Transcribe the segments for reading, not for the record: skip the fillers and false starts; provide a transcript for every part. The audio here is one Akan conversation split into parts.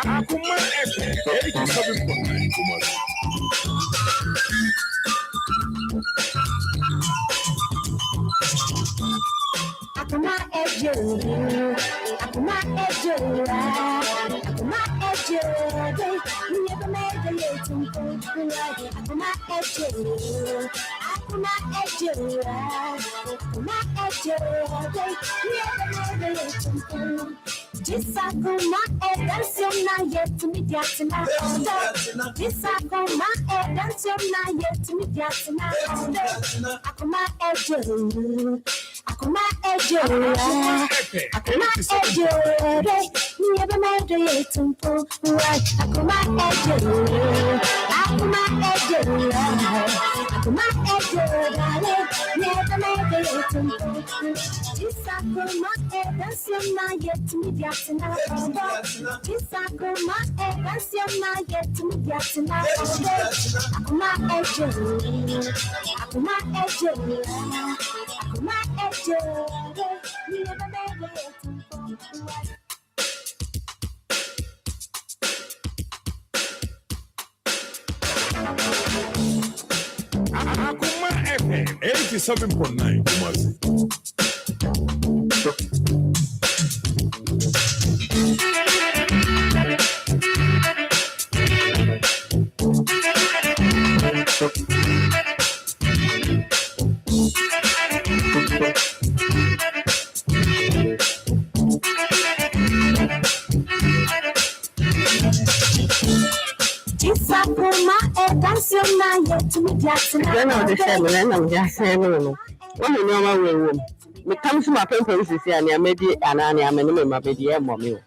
Akoma FM, 87.9 Kumasi. Akoma FM, Akoma FM, Akoma FM. We never made the late to Akoma FM, Akoma FM, Akoma FM. We never made the late to Disakoma edansiona yet me diatina. Disakoma edansiona yet me diatina. Akoma FM, Akoma FM, Akoma FM. We never made the late to Akoma FM, Akoma FM, Akoma FM. Never made the late to Disakoma edansiona yet me diatina. Disakoma edansiona yet me diatina. Akoma FM, Akoma FM, Akoma FM. We never made the late to Akoma FM, 87.9 Kumasi. Disakoma edansiona yet me diatina. Then I just said, I'm just saying, when you know my way, me comes to my parents, and I may be an annie, I'm in my baby, and mommy.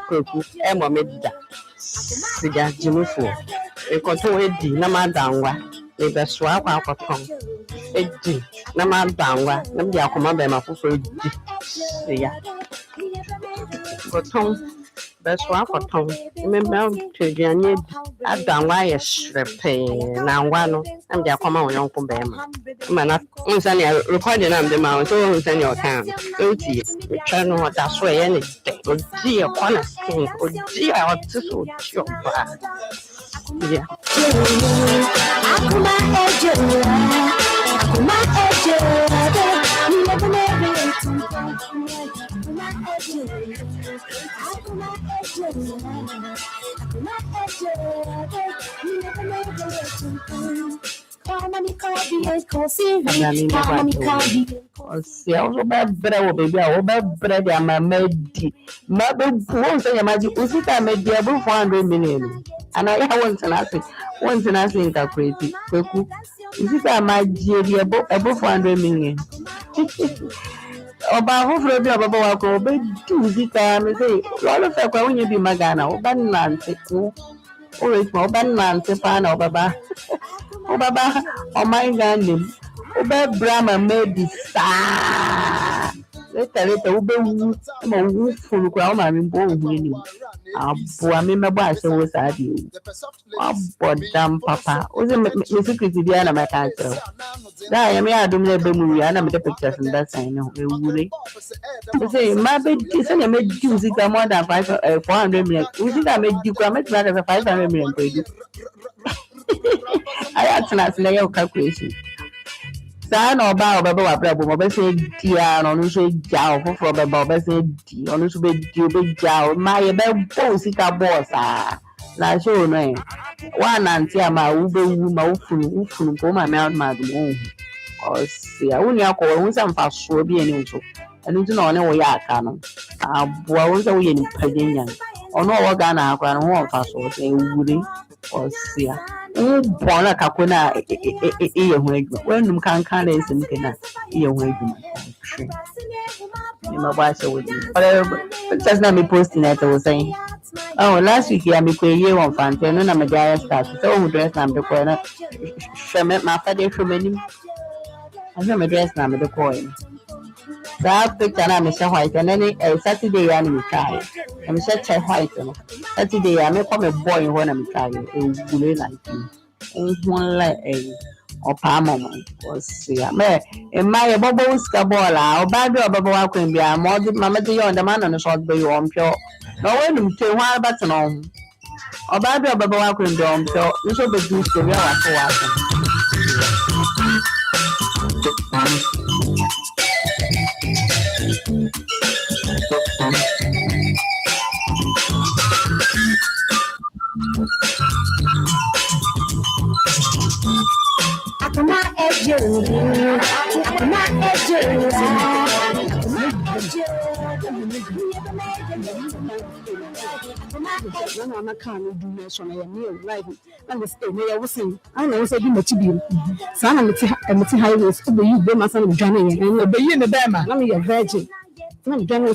Cook, and mommy, cigar, Jimmy Four. A control Eddie, Namadangwa, a best swap out of tongue. Eddie, Namadangwa, Namdiakoma, Bema for Eddie. Tongue. Best one for Tom. Remember to Johnny at Danway Shrepe, now one, and they come on young Pumba. Man, only recording on the mount, so in your town. Oh, dear, return what that's way anything. Oh, dear, one of things. Oh, dear, I want to so chop. Yeah. Akoma FM, Akoma FM. We never made it to Akoma FM, Akoma FM, Akoma FM. We never made it to Come on, call the coffee. Come on, call the Se eu bad bread, baby, I will bread. I'm a medi. Mother, won't say a magic. Who's it? I made the above 400 million. And I once and I think I'm crazy. Is it a magic above 400 million? About who from the above will be 2 times. Say, all of them when you be Magana, or Banlan, or it's more Banlan, Stefano, Baba. Oh, Baba, oh, my God. Obe Brahma made the star. Let's tell it over who full ground and born winning. Ah, boy, I mean, my boss was at you. Oh, but damn, Papa. Was a secret Diana, my cancer. I am here to make a movie and I'm the pictures and that's I know. They say, my bed is a made music more than 400 million. We think I made you come at 500 million. I had to ask your calculation. Son or bow, Baba, say, dear, on who say jow for Baba, say, dear, on who be jow, my bell, boss, na show no one auntie ama ube ma ufunu ko ma mount madum osia woni akọ won sa mfa so bi ani nso enu ti na one wo ya aka no aboa won sa wo ye ni pagenya ono wo ga na akwa no ho mfa so se wuri osia bona kakona ye ho adwuma wenum kankan na esim kena ye ho adwuma ni ma ba se wo di just na me posting that was saying oh last week ya me kwe ye won fante no na me dia start so who dress na me ko na sheme ma fa de shomani I me dress na me de ko yin that picture na me share white and then Saturday ya ni me try me share white no Saturday ya me come boy ho na me try e gule like one like opa mama osia me e my bobo ska bola oba do bobo akwan bia mama de yon de man no short be yon pio no wenum te hwa bat no oba do bobo akwan de yon pio nso be do story wa so wa so Akoma eje, akoma eje, I'm a kind of donation. I am near right. And the state where I was saying, I know say you much be. Son of the highways to be you, my son of Johnny, and obey in the Bama. Let me a virgin. I'm Johnny, no,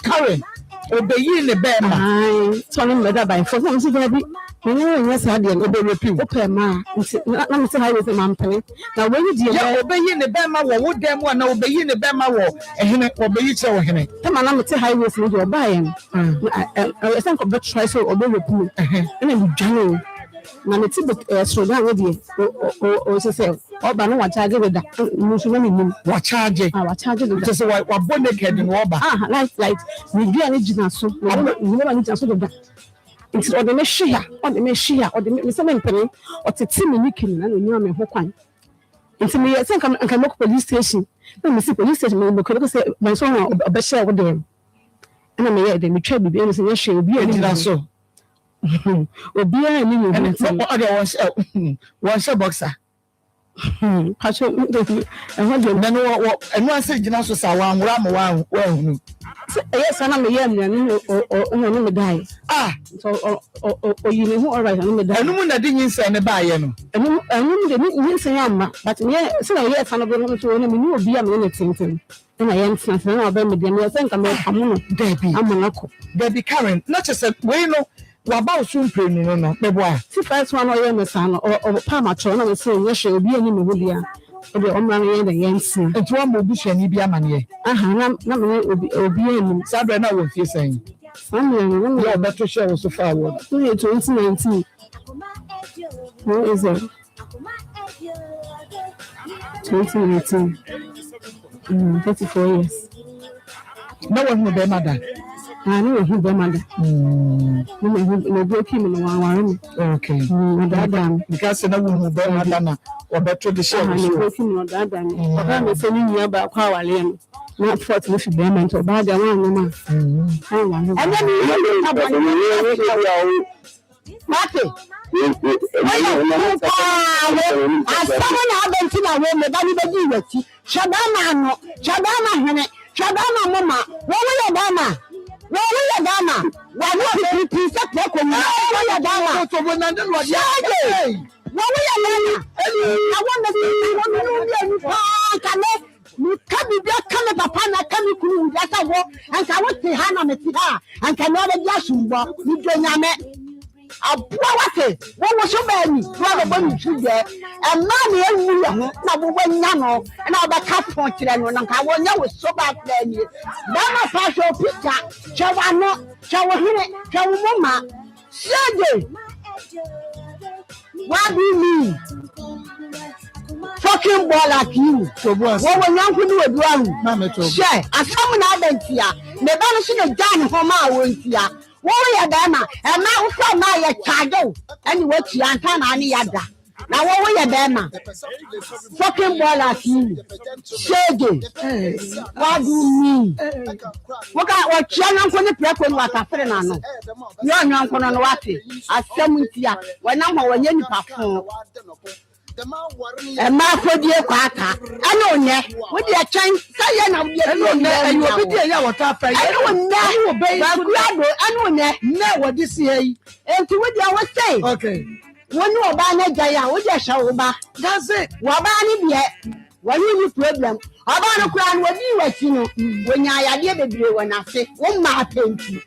Karen, obey in the Bama. I told him whether by 4 months ago. Yes, I didn't obey repeat. Okay, ma. Let me say hi with him, Ampere. Now, when you obey in the Bama, what them one obey in the Bama war, and he obey each other. Come on, let me say hi with you, buy him. I think of that try so obey repeat. And then Johnny. Now, it's a bit so down with you. Or say, oh, but no one charge with that. Muslim, what charge? Our charge is just what bonnet head and rubber. Like, we do any genius, so we never need to sort of that. It's or the Messiah, or the Messiah, or the Nsem penny, or the team in Nikin, and you know me, Hokwan. And to me, I think I can look police station. Let me see police station, because say my son or Bessel with them. And I may then we try to be honest, and she will be a so. Or be a new and what's a boxer. Patch and what you know, and one said, you know, so one ram well. Yes, I'm a young man, or die. Ah, so you know, all right, I'm a die. No one that didn't say a buy, and didn't say, but yes, so yes, I'm going to you be a minute thinking. And I am something about me, I think I'm a Debbie, I'm an uncle. Debbie Karen, not just a way, no. About soon playing, no, the boy. See, first one or your son or Pamacho, I was saying, yes, she'll be any Mudia, or the Omani and the Yancy. And one will be Shani be a man. Not will be in Sabrina, what you're saying. Some year better show so far. 2019. Who is it? 2018. 34 years. No one will be mother. I know who the mother. No broken in one. Okay. Because no one will be madame or better the show. I'm working on that. I'm sending you about how I am. Not for to be a mentor, but the one woman. And then you have Marty. Shabama mama, what Obama? Well, we are Dama. Why not be set back when we are Dama? So when I don't want to well, we are Dama. I want to can be black color upon a chemical that's a walk and I want to Hannah Metiha and can never just walk. You don't know. A poverty, what was so many? What a bunch of there, and money and you now when Yano and all the cap point and when I will know so bad then you. Mama partial picture, shall I not? Shall we hear it? Shall we, Mama? Saturday. What do you mean? Fucking boy like you. So what will young people do a drum? Share, and someone out there, the banishing a gun for my won't Warrior Dama, and now from my charge, and what you are any other. Now what we are Bema? Fucking ball as you. Shaggy. What do you mean? What got what channel for the prep on what I feel? You're not going to watch it. I said, when I'm when you perform. A man for dear quarter. I know that. What you are trying to say, and you'll be there. What happened? I don't know. I know that. Now, what this year, and to what you was saying. Okay. One more banner, Jaya, what you shall buy. That's it. Wabani yet. What is the problem? About a crown will be what you know when I did a blue when I say, one my thank you.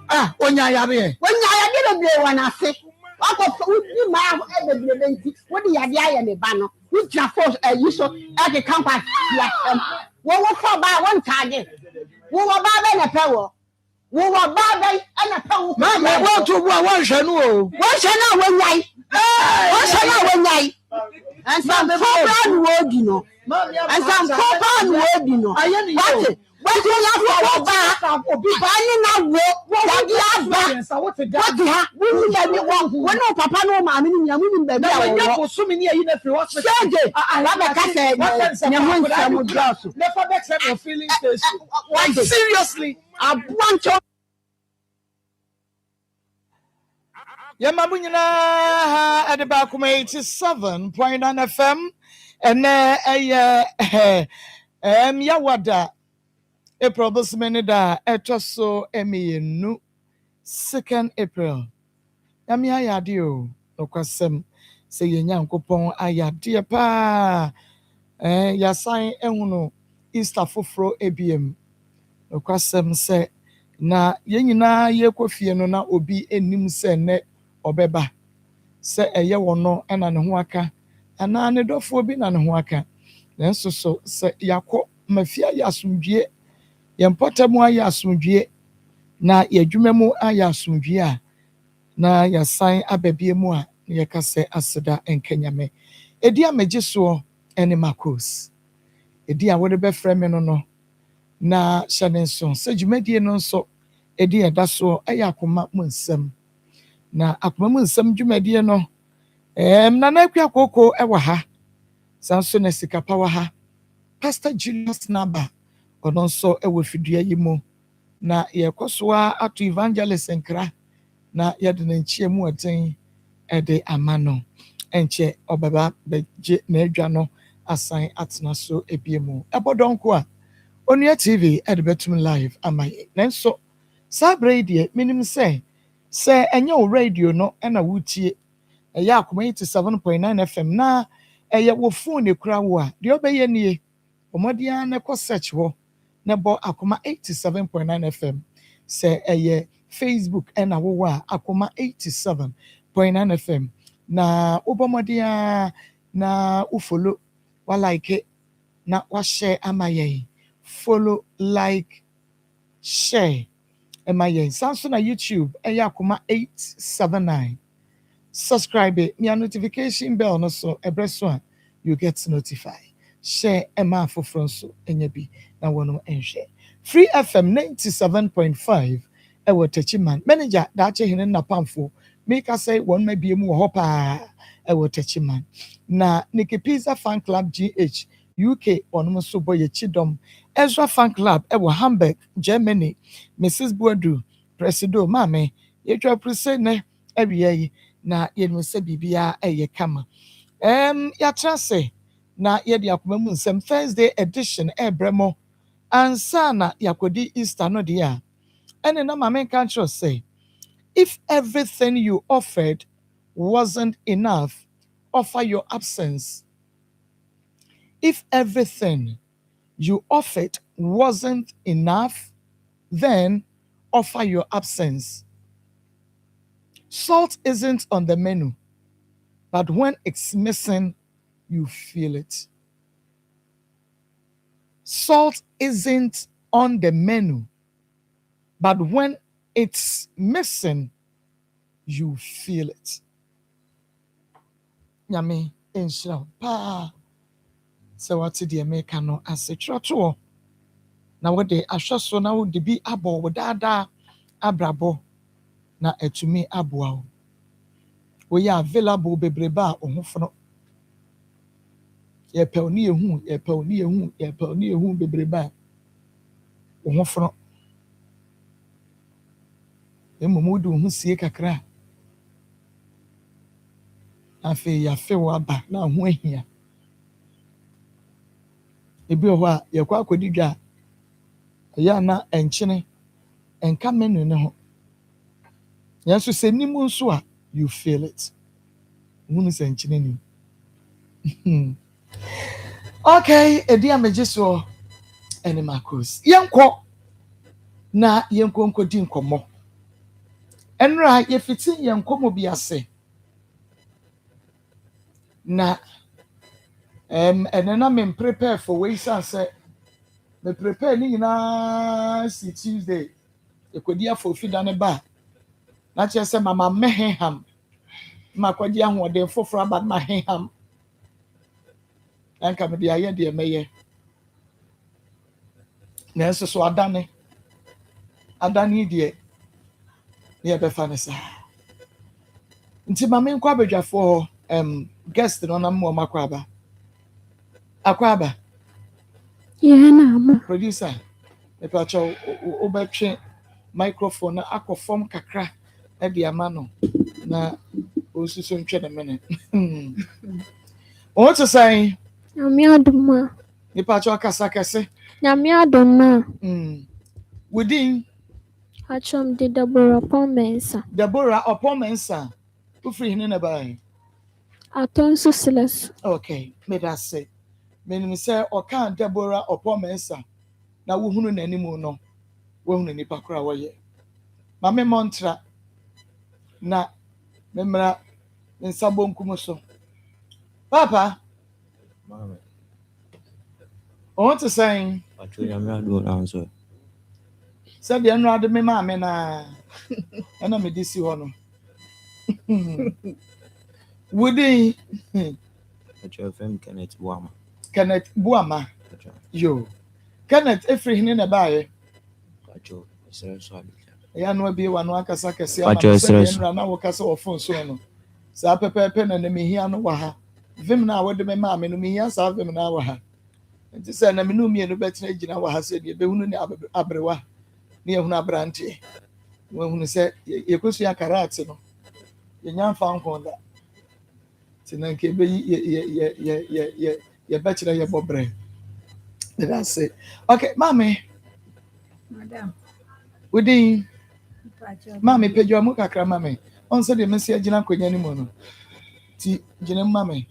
Ah, when I have it. When I did a blue when I say, what the idea and the banner? Which are forced a use of at the campus. What was for by one target? Who were by a power? Who were by and a power? Mamma, I want to one channel. One channel when I. One channel when I. And some proper word, you know. And some proper word, you know. I what do you have back? Buying now, what do you have back? What do you have? When no papa no mammy, you mean, baby, for so many years, I love a cat. Never makes them feeling seriously. I want to. Yamabunyana at the back of 87.9 FM and Yawada. April this minute so emi 2nd April. Yami ayadio no kwasem se yenyankopon ayade pa yasan ehunu Easter foforo ebiem no kwasem se na yenyina yekofie no na obi enim se ne obeba se eye wono na ne ho aka ana ne dofo bi na ne ho aka nenso so se yakọ mafia yasumdwie yempotemu ayasumdwie na yadwumemu ayasumdwie a na yasan ababie mu a yekase aseda enkanyame edi amegiso ene makos edi a wode be frame no na shanenso se dwumadie no nso edi edaso ayakoma mu nsem na akoma mu nsem dwumadie no na akwa koko ewa ha sanso na sikapa wa ha Pastor Julius Naba ononso ewo fidua yimo na yekosoa ato evangelist nkra na yede na nchie mu aten ede amano enche obaba beje na adwa no asan atena so ebiemu ebodonko a onua TV ede betum live amaye nenso sabre die minim se enye o radio no na wutie eya Akoma 87.9 FM na eye wo phone ekura wo a de obeye nie omodia na ko search wo nebo Akoma 87.9 FM se eye Facebook na wo wa Akoma 87.9 FM na obomodia na ufollow wa like na wa share amaye follow like share amaye sanso na YouTube eye Akoma 879 subscribe your notification bell no so ebreso you get notified share ema for so enyebi na wono enhwe Free FM 97.5 ewo Techiman manager da che hene na pamfo make us say one maybe mu ho pa ewo Techiman na Nikki Pizza Fan Club GH UK onum so boye chidom Ezra Fan Club ewo Hamburg Germany Mrs Buadu Presido mame yetwa presene ewiye na yenu se bibia eye kama ya trase na yedi Akoma mu nsem Thursday edition ebremo ansana yakodi Easter no dia ene na mama can say if everything you offered wasn't enough offer your absence. If everything you offered wasn't enough then offer your absence. Salt isn't on the menu, but when it's missing, you feel it. Salt isn't on the menu, but when it's missing, you feel it. Nyame enshira pa se wati de America no asetroto na wode ahweso na wode bi abo wodada abrabo na etumi aboa wo ya available bebreba ohofono yɛpɛw ne yɛhu bebrebe a wo ho foro mmom wode wo ho sie kakra afei yɛafew aba na ho ahia ebi wɔ hɔ a yɛkɔ akɔdi dwa a ɛyɛ na ɛnkyene ɛnka menu ne ho yɛnso sɛ nim nso a you feel it hunu sɛ nkyene nim okay edi a megye so ɛne makos yɛnkɔ na yɛnkɔ nkɔdi nkɔmmɔ ɛnra yɛfiti yɛnkɔmmɔ bi ase na ɛne na me prepare for way say me prepare ni nyinaa si Tuesday ekodi afọ fida ne ba na kyerɛ sɛ mama meheham ma kwadi ahoɔden foforɔ aba ma heham anka me de ayɛ de mɛyɛ na nso so adane de ne yɛbɛfa ne saa nti mama nkɔ abadwafoɔ guest no na mo makɔ aba Yeah, na producer me pa cho obetwe microphone na akɔfom kakra e de ama no na osusu ntwe ne mene o to say Nyame adoma. me pa cho kasa kese Nyame adoma. within Achom de Deborah Pomensa. Deborah Opomensa who free hine na bai Atonso Silas. okay me that say me say oka Deborah Opomensa na wo hunu n'animu no wo hunu nipa kora wo ye ma me montra na me mra nsabo nkumu so papa Mama, I want to say I told you I'm not doing answer. said the no ade me ma me na na me disi ho no wudi I told him Kenneth Wama. Kenneth Buama yo Kenneth efri hine na baaye I told so ya no bi wa no akasa kese ama na na wo kasa wo phone so no sa pepepe na me hia no wa ha vim na wo de me ma me no me hia sa vim na wa ha nti say na me no me no betre gina wa ha se de be hunu ni abrewa ne ehunu abrante wo hunu se yekosu ya karate no ye nyamfa nkonda tinanke be ye betre ye bobre that's it okay mami Madam, wudi Pacho. mami pejo mu kakra mami on se de mesi agina kwanya ni mu no ti gina mami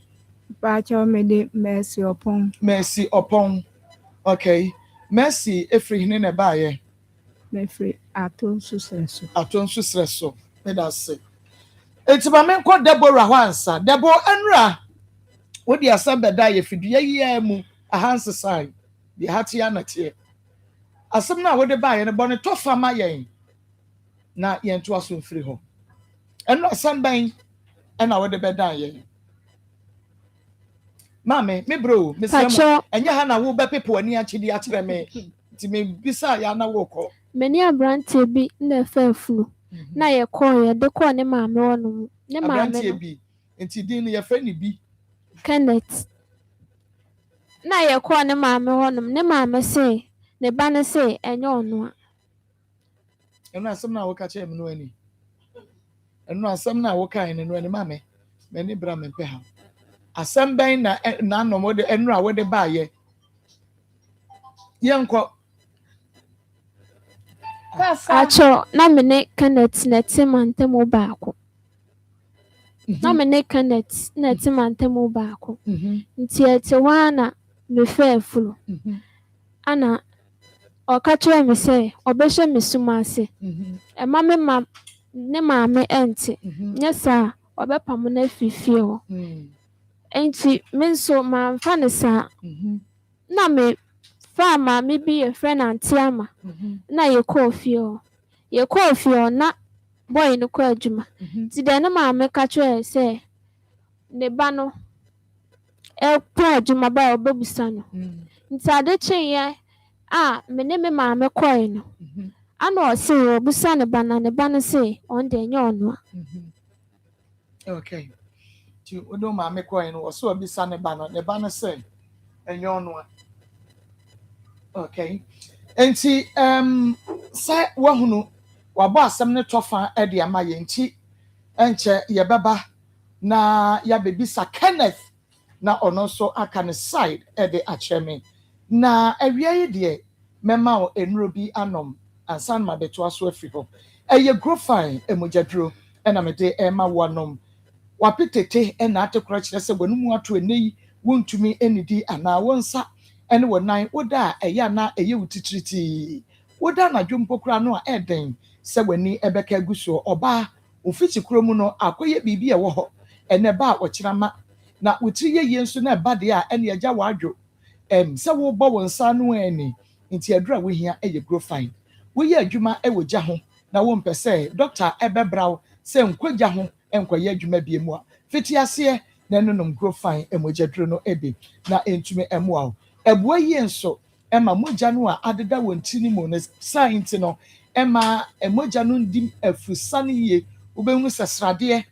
Pacho me de mercy upon. Okay. Mercy efri hine na baaye. Me free atonso Stresso. Me da se. Enti ma me nkɔ Deborah Hansa. Deborah enra. Wo di asamba da ye fidua yi mu ahanse sai. Di hati ya na tie. Asem na wo de baaye ne bɔ ne to fama yen. Na yen to aso mfiri ho. Enra samban na wo de bɛda yen. Mame, me bro, me say enya ha na wo be pepo ani achidi akyere me. Ti me bisa ya na wo kɔ. Many abrante bi na fafunu. Na ye call ye de call ne maame wono. Ne maame abrante bi. Enti din no ye fa ni bi. Kenneth. Na ye call ne maame wono. Ne maame say, ne ba ne say enye ono a. Eno asem na wo ka che me no ani. Eno asem na wo ka no ani mame. Me ni bra me pe ha. Asem ben na no mo de eno a wo de ba ye. Ye nkɔ Acho na me ne Kenneth na timantemu baako. Na me ne Kenneth na timantemu baako. Nti ete wana me fafulu. Ana okacho me say obehye me suma ase. E ma me ma ne maame ente. Nyesa obepam na fifie ho. Enti me nso ma mfa ne sa. Na me Fama me be a friend and tiama. Na ye call fio. Ye call fio na boy no kwa juma. Ti de na ma me catch say ne ba no e kwa juma ba obebusa no. Nti ade chen me ne me ma me koi no. Ana o se obusa ne ba no say on de nya ono. Okay. Ti odo ma me koi no o so obisa ne ba no say ɛnyɛ ɔno a okay nti sɛ wahunu wabɔ asɛm ne tɔfa de ama yɛn nti ɛnkyɛ yɛbɛba na yɛabɛbisa Kenneth na ɔno nso aka ne side de akyerɛ me na awia yi deɛ mɛma wo nnuro bi anom ansa na mabɛtoa so afiri hɔ ɛyɛ grofine mogyaduro ɛna mede ɛma wo anom wapetete ɛna ate korɔ kyerɛ sɛ wɔn mu ato ɛnɛ yi wontumi anidi anaa wɔn nsa ɛne wɔn nan woda a ɛyɛ ana ɛyɛ wo titiritii woda anadwo mpo koraa no a ɛɛden sɛ w'ani ɛbɛka agu soɔ ɔbaa ofiti kuro mu no akɔyɛ biribi a ɛwɔ hɔ ɛnɛ ba a ɔkyerɛ ma na wotiri yɛ yie nso na ɛba deɛ a ɛne agya wadwo sɛ wobɔ wɔn nsa no ani nti adura wohia ɛyɛ grofine woyɛ adwuma ɛwɔ gya ho na wompɛ sɛ dɔkta ɛbɛbra wo sɛ nkɔgya ho nkɔyɛ adwuma bie mu a fiti aseɛ na ɛnonom grofine mogyaduro no bi na ɛntumi ɛmoa wo ɛboa yie nso ɛma mogya no a adeda wɔn ti no mu no saa nti no ɛma mogya no ndim afurusa no yie wobɛhu sɛ sradeɛ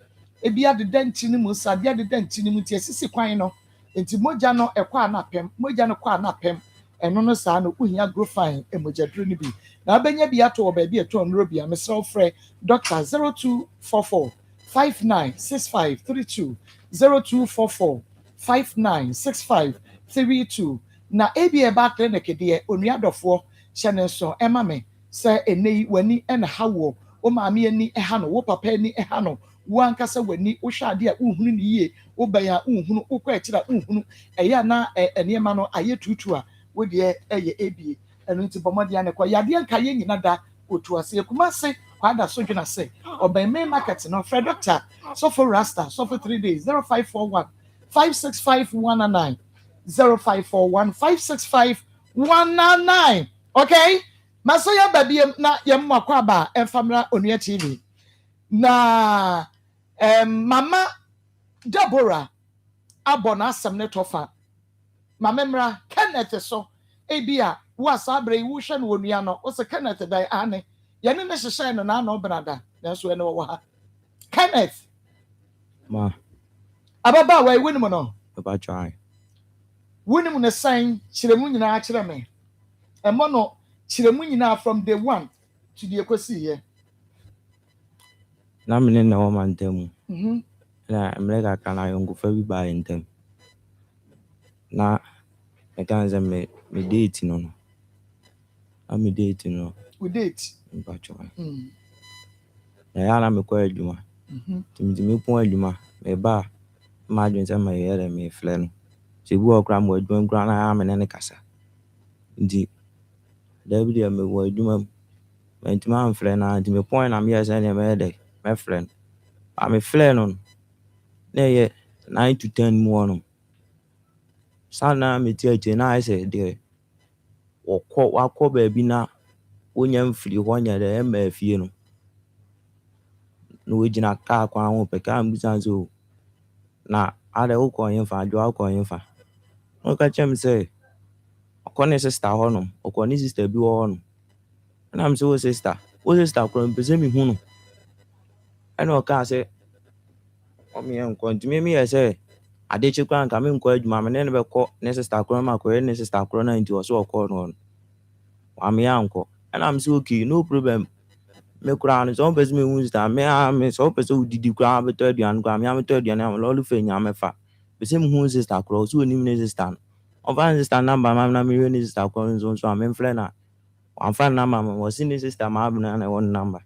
ebi adeda nti no mu sradeɛ adeda nti no mu nti asisi kwan no nti mogya no ɛkɔ anapɛm mogya no kɔ anapɛm ɛno no saa no wohia grofine mogyaduro no bi na wobɛnya bi ato wɔ baabi ɛtɔ nnuro bi a mesrɛ wo frɛ dr 0244 596532 0244 596532 na ebi ɛba clinic deɛ onua dɔfoɔ hyɛ ne nso ɛma me sɛ ɛnɛ yi w'ani ɛna ha wɔ wo maame ani ɛha no wo papa ani ɛha no wo ankasa w'ani wohwɛ adeɛ a wohunu ne yie wobɛn a wohunu wokɔ akyire a wohunu ɛyɛ ana nneɛma no ayɛ tutu a wodeɛ ɛyɛ ebie ɛno nti bɔmmɔdeɛ ne kɔ yadeɛ nka yɛ nyina da otu ase ekuma ase kwada so dwena se ɔbɛn main market no frɛ doctor sɔfo rasta sɔfo 3 days 0541 565 0541 565 199 okay maso ya babiem na yemma kwa ba emfamra onua tv na mama Deborah abona asem ne tofa mama mra Kenneth so ebia wo asabre wo hwe no onua no wo se Kenneth dai ane yene ne hyehye no na no brada na so ene wo ha Kenneth Ma ababa wa ewinim no Papa try winim ne sign kyeremu nyina kyerɛ me ɛmo no kyeremu nyina from day 1 to the ekosi here na mene na wo mantam na mlega kana yongo fa bi ba yentem na me kan ze me date no am date no we date Papa try na ya na me kwa adwuma timi pon adwuma me ba ma adwen se ma yere me fle no se bu okra mo adwuma kra na ya me ne kasa ndi David ya me wo adwuma mentima amfle na ndi me pon na me yesa ne me de me fle a me fle no na ye 9 to 10 mu no sana me ti ache na ise de wakọ ba bi na wonya mfiri ho nya de ma afie no no wegina ka kwa ho pe ka mbusan so na ada wo ko yin fa adwo ko yin fa no ka chem se okone sister ho no okone sister bi ho no na am se wo sister ko mpese mi hu no eno ka se o mi en ko ntimi mi yese ade chi kwa nka me nko adwuma me ne be ko ne sister ko ma ko ne sister ko na nti o so ko no wa me anko na am se okay no problem me kura no so mpese mi hu sister me so pese udidi kura be to aduan kwa me am to aduan am lo lu fe nya me fa pese mi hu sister ko so ni me sister on va sister number ma na me ni sister ko so am mfle na wan fa number ma wo si ni sister ma abna na one number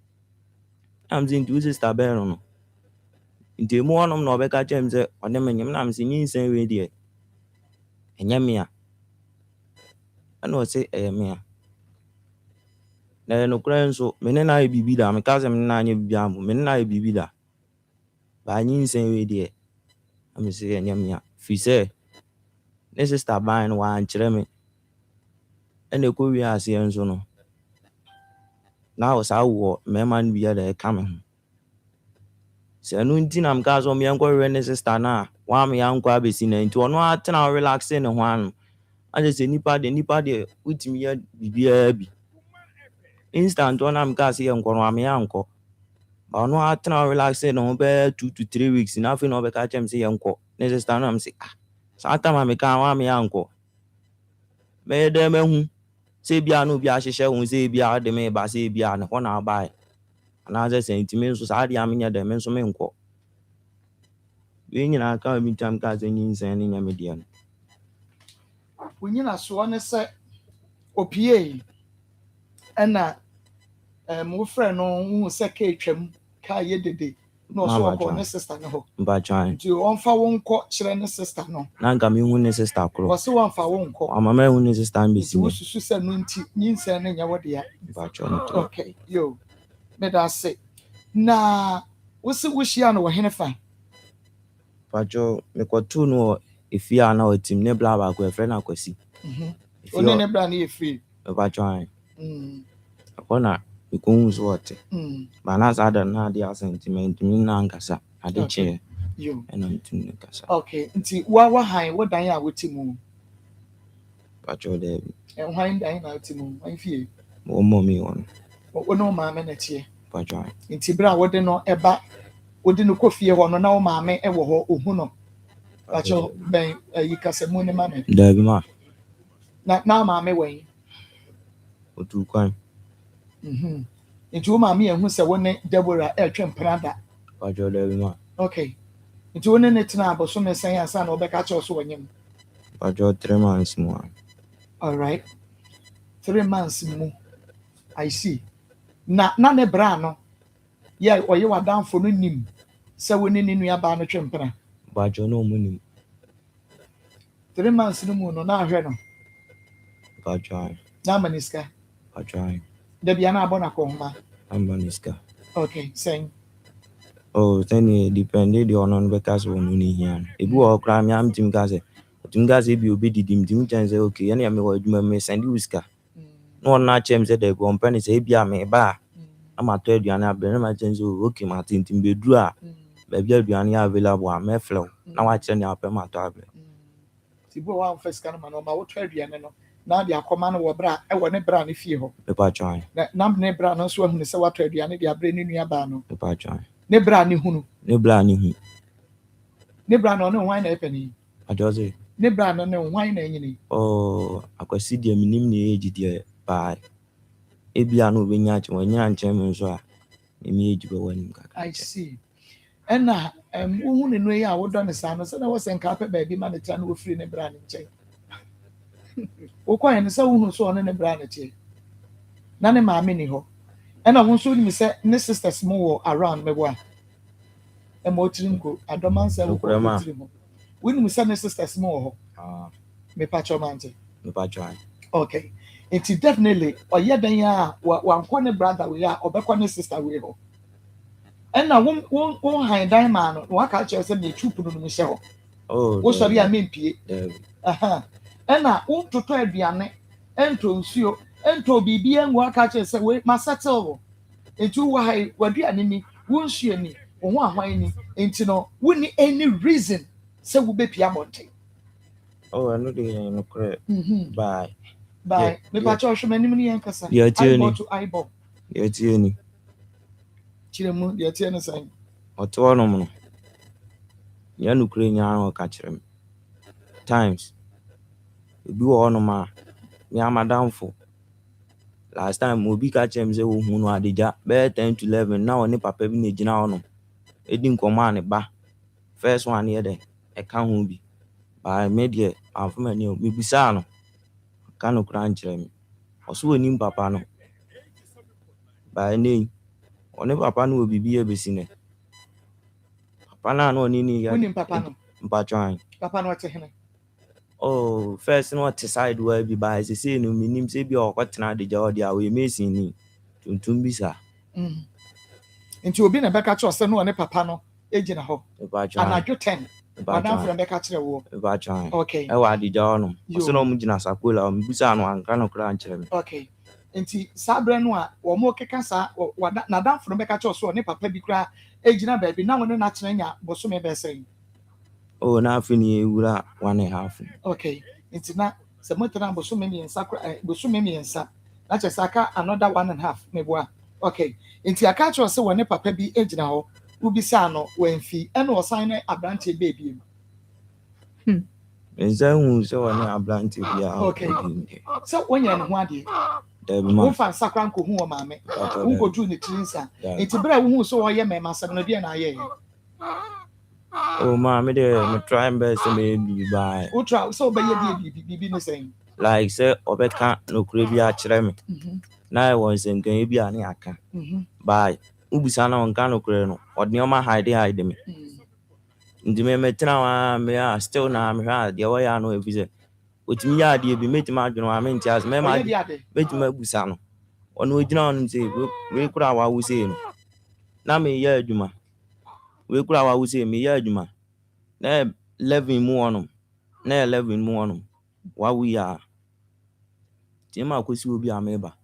am zin tu sister be no nti mu onom na obeka chem se one menyem na am se nyinsen we de enye me a ana o se me a na no kra nso me ne na bibi da me ka se me na anya bibi am me na bibi da ba nyinsen we de am se enye me a fi se ne sister ban wa ankyere me ene ko wi ase nso no na o sa wo me man bi ya da ka me se no nti na mka so me enko we ne sister na wa me yanko abesi na nti ono atena relax ne ho anu aje se nipa de utimi ya bibia bi instant ona mka se enko no ame yanko ba ono atena relax ne ho be 2 to 3 weeks na fe no be ka chem se yenko ne sister na am se sa ata ma me ka wa me yanko me de me hu se bia no bia hyehyɛ hu se bia de me ba se bia ne ho na ba ana ze sentiment so sa dia me nya de me nso me nkɔ we nyina ka mi tam ka ze nyinsɛn ne nya me dia no wonyina so ne sɛ opie ɛna mo frɛ no hu sɛ ka etwam ka yɛ dede no so ɔkɔ ne sister ne ho mba twan nti ɔmfa wo nkɔ kyerɛ ne sister no na nka me hu ne sister koro ɔse wɔmfa wo nkɔ ama me hu ne sister mbesi wo susu sɛ no nti nyinsɛn ne nya wo de ya mba twan okay yo me da se na wo se wo hia no wɔ hene fa pacho me kɔto no efia na otim ne bla ba ko efrɛ na kwasi one ne bra ne yɛ free mba twan akona ikungu zote bana sada na dia sentiment mi na nkasa ade che yo ena ntumi nkasa okay nti wa han wo dan a woti mu pacho de han dan na woti mu han fie mo mi won wo no maame na tie pacho nti bra wo de no eba wo de no kɔ fie hɔ no na wo maame e wo hɔ ohu no pacho ben yi kasemu ne maame da bi ma na maame wen otu kwan nti wo maame ehu sɛ wo ne Deborah twem prada pacho da bi ma okay nti wo ne tena aboso me san asa na obɛka kyerɛ so wonyem pacho 3 months mo all right 3 months mu I see na ne bra no ye oye wadanfo no nim sɛ wo ne nua ba no twem pra pacho no mo nim 3 months no mu no na ahwɛ no pacho na maniska pacho da bia na abɔ na kɔhoma amaniska okay sen oh tani depende di onon be kaso no ni hian ebi wo kra mi am tim ka se bi obi didim tim chan se okay yana ya me wo adwuma me send wiska no na chem se de company se bia me ba ama to aduane abre na ma chan se okay ma tintim be duru a ba bia aduane available am e flow na wa kire ni apɛ ma to abre ti bo wa first kan ma no ma wo to aduane no na de akɔma no wɔ bra e wɔ ne bra ne fie hɔ e pa chan na ne bra no so ahunu sɛ wato aduane de abre ne nua ba no e pa chan ne bra ne hunu ne bra ni hu ne bra no ne hwan na epani ajoze ne bra no ne hwan na enyini oh akwasi dia minim ne age dia ba e bia no obenya che wanya nche me nso a me age be wani kaka I see ɛna wo ne no yi a wo dɔ ne sa no sɛ na wo sɛ nka pɛ ba bi ma ne tra no wo free ne bra ne nkyɛn wo kɔɛ ne sɛ wo hu so ɔne ne bra ne tie na ne maame ni hɔ ɛna wo nso nim sɛ ne sisters mo wɔ around me boa e mo tirinko adomansa wo kɔ tirinko wo nim sɛ ne sisters mo wɔ hɔ me pacho mante me pacho okay it's definitely ɔyɛ dan a wa nkɔ ne brother we a ɔbɛkɔ ne sister we hɔ ɛna wo han dan ma no wa ka kyerɛ sɛ me chupu no hyɛ hɔ oh wo sɔre a mempie aha ɛna wo toto aduane ɛnto nsuo ɛnto bibi engu aka kyerɛ sɛ we ma settle etu wa hai waduane ni wo nsuo ni wo ho ahwan ni enti no wo ni any reason sɛ wo bepia monte oh no de no correct bye me pa cho hwema nim ni yankasa eyeball to eyeball ye tie ni kyerɛ mu ye tie no san oto no mo ya no kure nya ho ka kyerɛ me times ebi wo no ma me amadamfo last time obi ka kyerɛ me sɛ wo hu no adegya be 10 to 11 na oni papa bi na gina ho no edi nkɔmɔ ane ba first one ye de e ka ho bi ba me de afoma ni me bisa no ka no kura nkyerɛ me ɔso oni papa no ba nei oni papa no obibi e besi ne papa na no oni ni ya oni papa no mpatwan papa no te hene oh first no te side wa bi ba se no minim se bi okotena de gya odi a we mesin ni tuntum bisa nti obi na bɛka kyerɛ sɛ no oni papa no ejina hɔ mpatwan anadwo 10 madam from bɛka kyerɛ wo mpatwan okay e wa de gya no so no mu gina sakola o mbisa no anka no kura nkyerɛ me okay nti sabre no a wo mo keka sa na dan from bɛka kyerɛ so oni papa bi kura ejina ba bi na woni na kyerɛ nya bosome bɛsɛn oh na afini ewura 1.5 okay nti na sɛ motena bosome miensa bosome miensa na kyerɛ sɛ aka another 1.5 meboa okay nti aka kyerɛ sɛ woni papa bi ejina hɔ ubisa no wemfi ɛna ɔsan ne abrante baby Nsem so one ablanti bia. Okay. So when you're in one day, who find Sakranko who are mammy, who go to the Trinsa. It's a brother who saw your mamma, some of the Oh, mammy, me try and best maybe by. Who try so by your be the same. Like, say, Obet can't no crabia chreme. Now I was in Gabia Niaka. By Ubisana on Gano Creno, or Nioma hide me. The Memetra, me are still now, me had the way I know if visit. Which me idea be made imagine, I mean, just me, my Busano. On which on say, we could have we say. Now me, yeah, Juma. We could have we say me, yeah, Juma. Ne 11 more, ne 11 more. What we are. Tima kwesi obi ameba.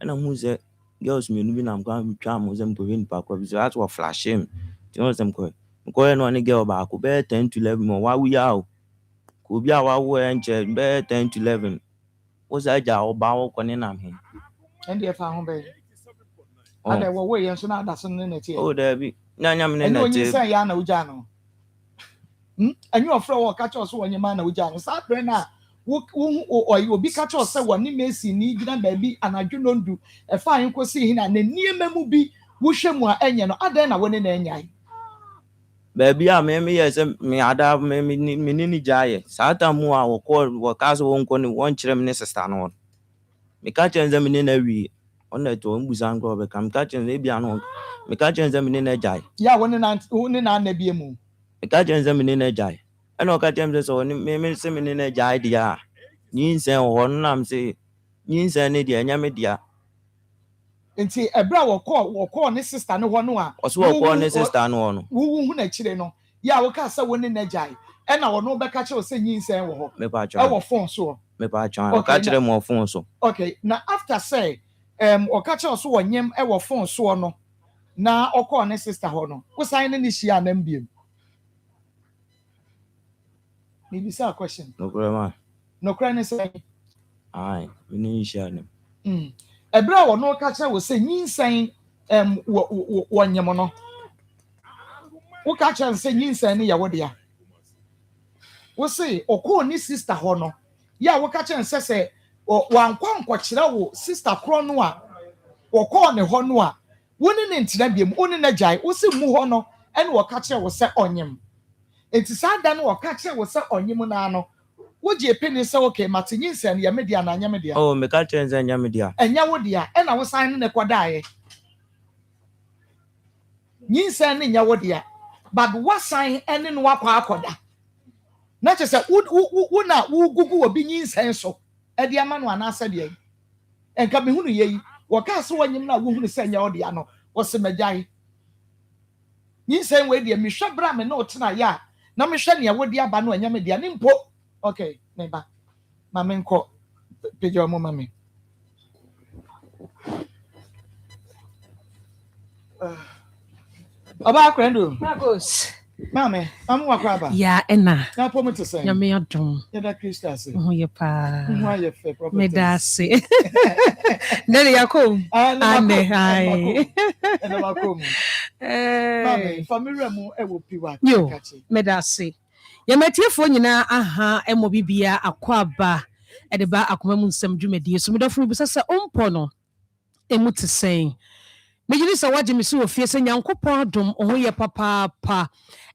And I'm say girls me no bi na mkwa twa mo them to win back because that's what flash him. You know them ko. Ko no any girl back ko be 10 to 11 more. Why we are? Ko bi a wa wo enche be 10 to 11. What's that ja oba wo ko ni nam he. And the fa ho be. And there were way so na da so ne tie. Oh there be. Nya me ne tie. And you say ya na uja no. And you offer wo catch us when you man na uja no. Sa pre na or you will be catch us say one Messi ni gina baby anadwo no ndu e fa yin kwesi hin na niema mu bi wo hwemu a enye no adan na woni na enyai baby a me yes me ada me ni jaye sata mu a wo kaso won ko ni won kire me sister no me ka chenze me na wi ona to mbusa ngro be kam ka chenze bia no me ka chenze me na jaye ya woni na bia mu me ka chenze me na jaye eno ka chenze so ni me se me na jaye dia Nsem ho nam se Nsem ne dia nya me dia enti ebra wo call ne sister no ho no a oso wo call ne sister no no wo hu na kire no ya wo ka sa woni na jai e na wo no be ka kire say Nsem wo ho me pa cha e wo phone so me pa cha ka kire mo phone so okay na after say o ka kire so wo nyem e wo phone so no na o call ne sister ho no wo sign ne hia na mbiem maybe say a question no problem. No crying say aye we need share them ebra wo no ka kire wo say Nsem wo nyem no wo ka kire say Nsem ne ya wo dia wo say okọ ni sister ho no ya wo ka kire say wankwa nkọ wo sister kro no a okọ ne ho no a woni ne ntina biem woni na jai wo say mu ho no ene wo ka kire wo say onyem enti sa da no wo ka kire wo say onyem na no wo je peni say okay mate Nsem ya media na anya media oh me ka kire nya media enya wo dia e na wo sign ne kwadae Nsem ne nya wo dia but what sign ene no akwa akoda na che say wo na wo gugu obi Nsem so e dia ma no anasa dia enka me hunu ye wo ka so wanyem na wo hunu say nya wo dia no wo se magyae Nsem we dia me hwe bra me na otena ya na me hwe ne wo dia ba no anya me dia ne mpo okay me ba mame nko pejo mo mame Aba akwendo Marcos. Mame amu akwaba Ya ena. na po mute say Ya me adom. ya da Christus Ho ye pa. ho aye fe prophet Me da se. Nele yakom. Ane hai. ena makom mame family mu e wo piwa Yo, me da se. Ya metiefo nyina aha emo bibia akwaba e de ba akoma mu nsem dwumadi so me da furu bi sese ompo no emu te sen. Mejiri sa waje mi so ofie se nyankopon adom ho ye papa pa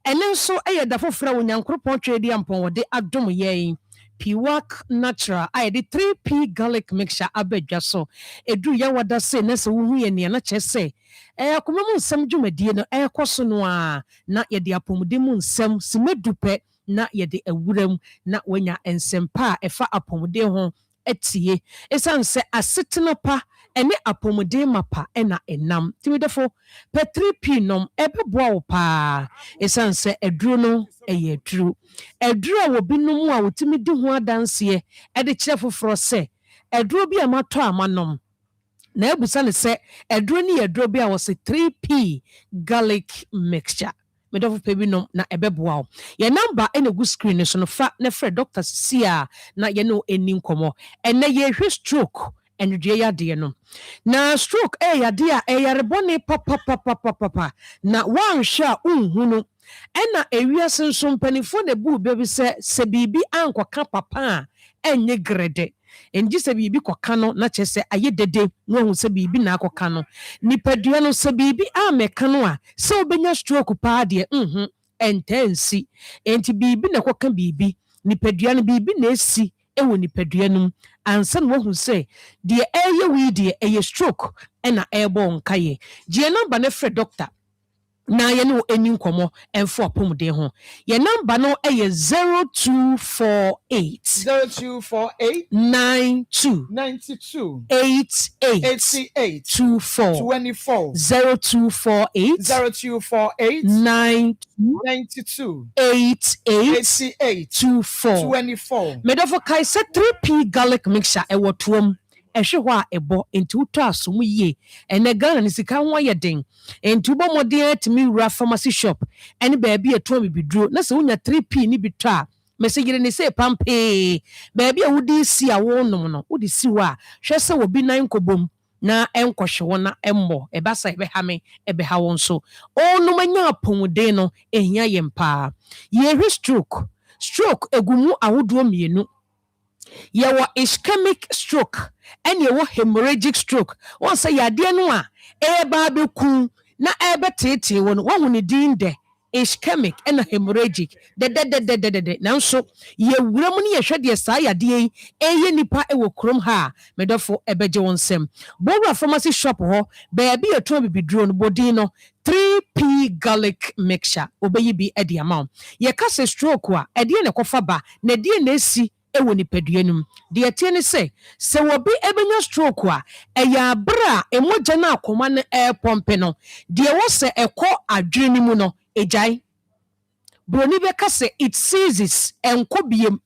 ene nso eye da fofra wo nyankopon twedi ampon wo de adom ye Piwak natural I de 3p garlic mixture abedwa so edu ya wada se na se wo hu ye ne na chese akoma mu nsem dwumadi no ekoso no a na ye de apomde mu nsem simedupe na ye de awuram na wanya ensempa efa apomde ho etie esanse asetena pa ene apomde mapa ena enam timidefo pe 3p nom ebeboa wo pa esanse eduro no eye eduro wo binum a wotimi di ho adanse e de kire foforo se eduro bi amato amanom na ebusa ne se eduro ni eduro bi a wo se 3p garlic mixture medofo pe bi nom na ebeboa wo ye number ene gu screen so no fa na frɛ Dr. Sia na ye no eni nkomo ene ye hwe stroke ene due yade no na stroke yade a yarebone papa na wan hwa unhu no ɛna ewiase nso mpanimfoɔ na ebu baabi sɛ biribi ankɔka papa a ɛnyɛ grede nji sɛ biribi kɔka no na kyerɛ sɛ ayɛ dede na ohu sɛ biribi na akɔka no nipadua no sɛ biribi amɛka no a sɛ wobɛnya stroke paa deɛ ɛntansi enti biribi na ɛkɔka biribi nipadua no biribi na esi ɛwɔ nipadua no mu ansa na wohu sɛ deɛ ɛyɛ wii deɛ ɛyɛ stroke ɛna ɛbɔ nkayɛ gye namba no frɛ doctor na yɛ ne ɛni nkɔmmɔ ɛmfo apɔmuden ho yɛ namba no ɛyɛ 0248 92 88 24 0248 92 88 24 medɔfo kae sɛ 3p garlic mixture ɛwɔ toam ɛhwe hɔ a ɛbɔ enti wotɔ asom yie ɛnɛ Ghana ne sika ho ayɛ den enti wobɔ mmɔden atumi wura pharmacy shop ɛne baabi ɛtɔn bibiduro na sɛ wonya 3p ne bi tɔ a mɛsɛ yere ne sɛ pampee baabi a wode si a wonom no wode si hɔ a hwɛ sɛ wɔbi nan nkɔbom na ɛnkɔhwe wo na ɛmmɔ ɛba sa ɛbɛha me ɛbɛha wo nso ɔnom anya apɔmuden no ɛhia yɛn paa yɛhwɛ stroke egu mu ahodoɔ mmienu yɛwɔ ischemic stroke ɛne yɛwɔ hemorrhagic stroke wɔn sɛ yadeɛ no a ɛyɛba abɛku na ɛbɛteetee wɔ no wɔn ne din dɛ ischemic ɛna hemorrhagic dɛdɛdɛdɛdɛdɛ nanso yɛwura mu ne yɛhwɛ deɛ saa yadeɛ yi ɛyɛ nipa ɛwɔ kurom ha a mɛdɔfo ɛbɛgye wɔn nsɛm bɔwura pharmacy shop hɔ baabi yɛtɔn bibiduro no bɔdin no 3p garlic mixture obɛyi bi ɛde ama wo yɛka sɛ stroke a ɛdeɛ na ɛkɔfa ba na ɛdeɛ na esi ɛwɔ nipadua no mu deɛ tie ne sɛ wɔbi ɛbɛnya stroke a ɛyɛ abere a emogya no akoma no ɛɛpɔmpe no deɛ wɔ sɛ ɛkɔ adwene no mu no egyae broni bɛka sɛ it ceases ɛnkɔ biem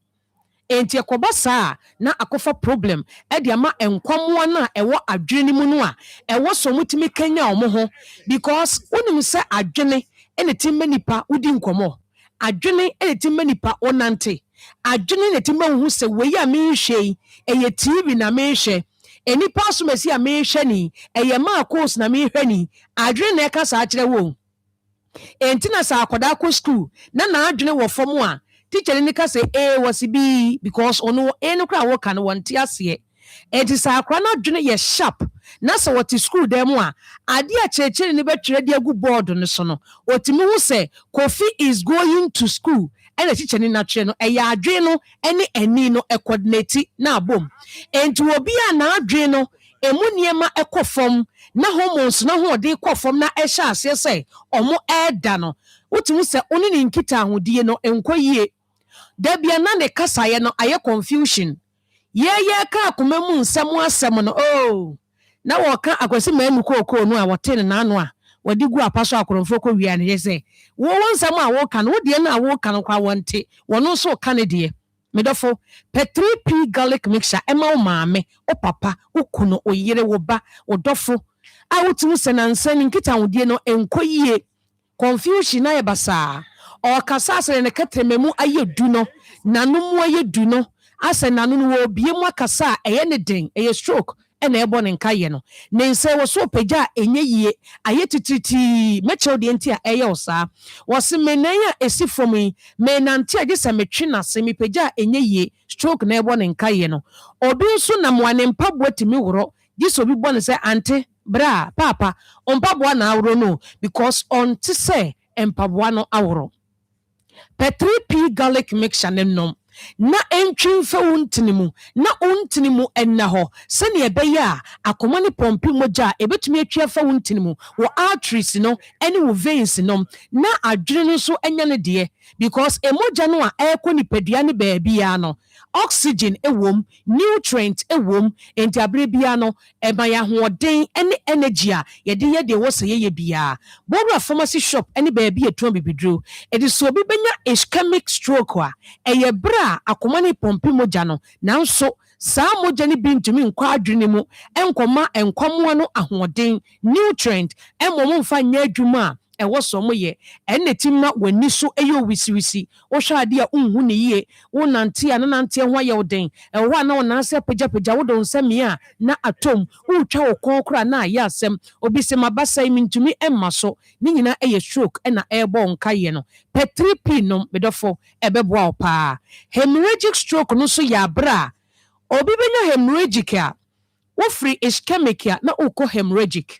enti ɛkɔba saa na akɔfa problem ɛde ama nkɔmmoa no a ɛwɔ adwene no mu no a ɛwɔ sɛ ɔmotumi kanya ɔmo ho because wonim sɛ adwene ɛne timma nipa wodi nkɔmmɔ adwene ɛne timma nipa ɔnante adwene ne timma hu sɛ wei a mehwɛ yi ɛyɛ TV na mehwɛ enipa asomasi a mehwɛ ni ɛyɛ maa course na mehwɛ ni adwene na ɛka saa kyerɛ wo enti na saa akɔda akɔ school na adwene wɔ fam a teacher ni ka sɛ wɔsi bi because ɔno no kora wɔka no wɔnte aseɛ enti saa akora na adwene yɛ sharp na sɛ wɔte school dɛm mu a ade a kyerɛkyerɛ ne bɛtwerɛ de agu board no so no otimi hu sɛ Kofi is going to school ɛna teacher ni natwerɛ no ɛyɛ adwene no ɛne ani no coordinate na abom enti obi a na adwene no emu nneɛma ɛkɔ fam na hormones na ho ɔde kɔ fam na ɛhyɛ aseɛ sɛ ɔmo ɛɛda no wotimi sɛ ɔne ne nkita ahodie no nkɔ yie dabia na ne kasaeɛ no ayɛ confusion yɛyɛ ka akoma mu nsɛm asɛm no na wɔka akwasi manu kookoo no a wɔte ne naano a wɔde gu apa so akorɔmfo kɔ wia ne yɛ sɛ wɔwɔ nsɛm a wɔka no wodeɛ no a wɔka no kwa wɔnte wɔno nso ka ne deɛ medɔfo pɛ 3p garlic mixture ɛma wo maame wo papa wo kunu wo yere wo ba wo dɔfo a wotumi sɛ nansa ne nkita ahodie no nkɔ yie confusion na yɛ basaa ɔkasa asɛ ne katrɛmamu ayɛ du no nanomu ayɛ du no asɛ nano no wɔ bie mu akasa a ɛyɛ ne den ɛyɛ stroke ɛna ɛbɔ ne nkayɛ no ne nsɛ wɔ so pagya a ɛnyɛ yie ayɛ titiritii mɛkyɛw deɛ nti a ɛyɛ wo saa wɔse menan a ɛsi fam yi menante a gye sɛ metwe n'ase mepagya a ɛnyɛ yie stroke na ɛbɔ ne nkayɛ no obi nso nam wa ne mpaboa tumi worɔ gye sɛ obi bɔ ne sɛ ante bra papa ɔmpaboa na aworo no because ɔnte sɛ mpaboa no aworo pɛ 3p garlic mixture ne nom na entwimfa wontinimu na ontinimu enna ho sene ebeye a akoma ne pompi mogya a ebetumi atwa fa wontinimu wo arteries no ene wo veins no na adwene no so enya ne de because emogya no a ekɔ nipadua ne baabi ya no oxygen ewom nutrient ewom enti abere bia no eba ya hoɔden ene energy a ye de wo sɛ ye bia bɔwura pharmacy shop ene baabi etuo bibiduro edi so obi benya ischemic stroke a eye bra akoma ne pompi mogya no nanso saa mogya ne bi ntumi nkɔ adwene mu enkɔma enkomo no ahoɔden nutrient emom mfa nya adwuma ɛwɔ sɛ ɔmo yɛ ɛna ti ma w'ani so ɛyɛ owisiwisi wohwɛ ade a wonhu ne yie wonante a na nante ho ayɛ wo den ɛwɔ hɔ a na wɔnan sɛ pagyapagya wode wo nsɛmea a na atom wotwa wo kɔn koraa na ayɛ asɛm obi sɛ mabasa yi mentumi ɛmma so ne nyinaa ɛyɛ stroke ɛna ɛɛbɔ wo nkayɛ no pɛ 3p nom medɔfo ɛbɛboa wo paa hemorrhagic stroke no nso yɛ aberɛ a obi bɛnya hemorrhagic a wofiri ischemic a na wokɔ hemorrhagic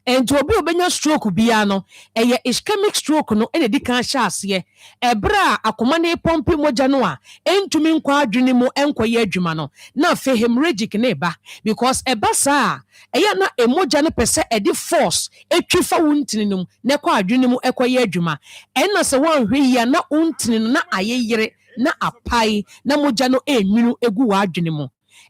nti obi obenya stroke biara no ɛyɛ ischemic stroke no ɛna di kan hyɛ aseɛ ɛberɛ a akoma ne pɔmpe mogya no a ɛntumi nkɔ adwene mu ɛnkɔyɛ adwuma no na afei hemorrhagic ne ɛba because ɛba saa a ɛyɛ na emogya no pɛ sɛ ɛde force ɛtwi fa wo ntini no mu na ɛkɔ adwene mu ɛkɔyɛ adwuma ɛnna sɛ woanhwɛ yie a na wo ntini no na ayɛ yere na apae na mogya no ɛnwunu egu wɔ adwene mu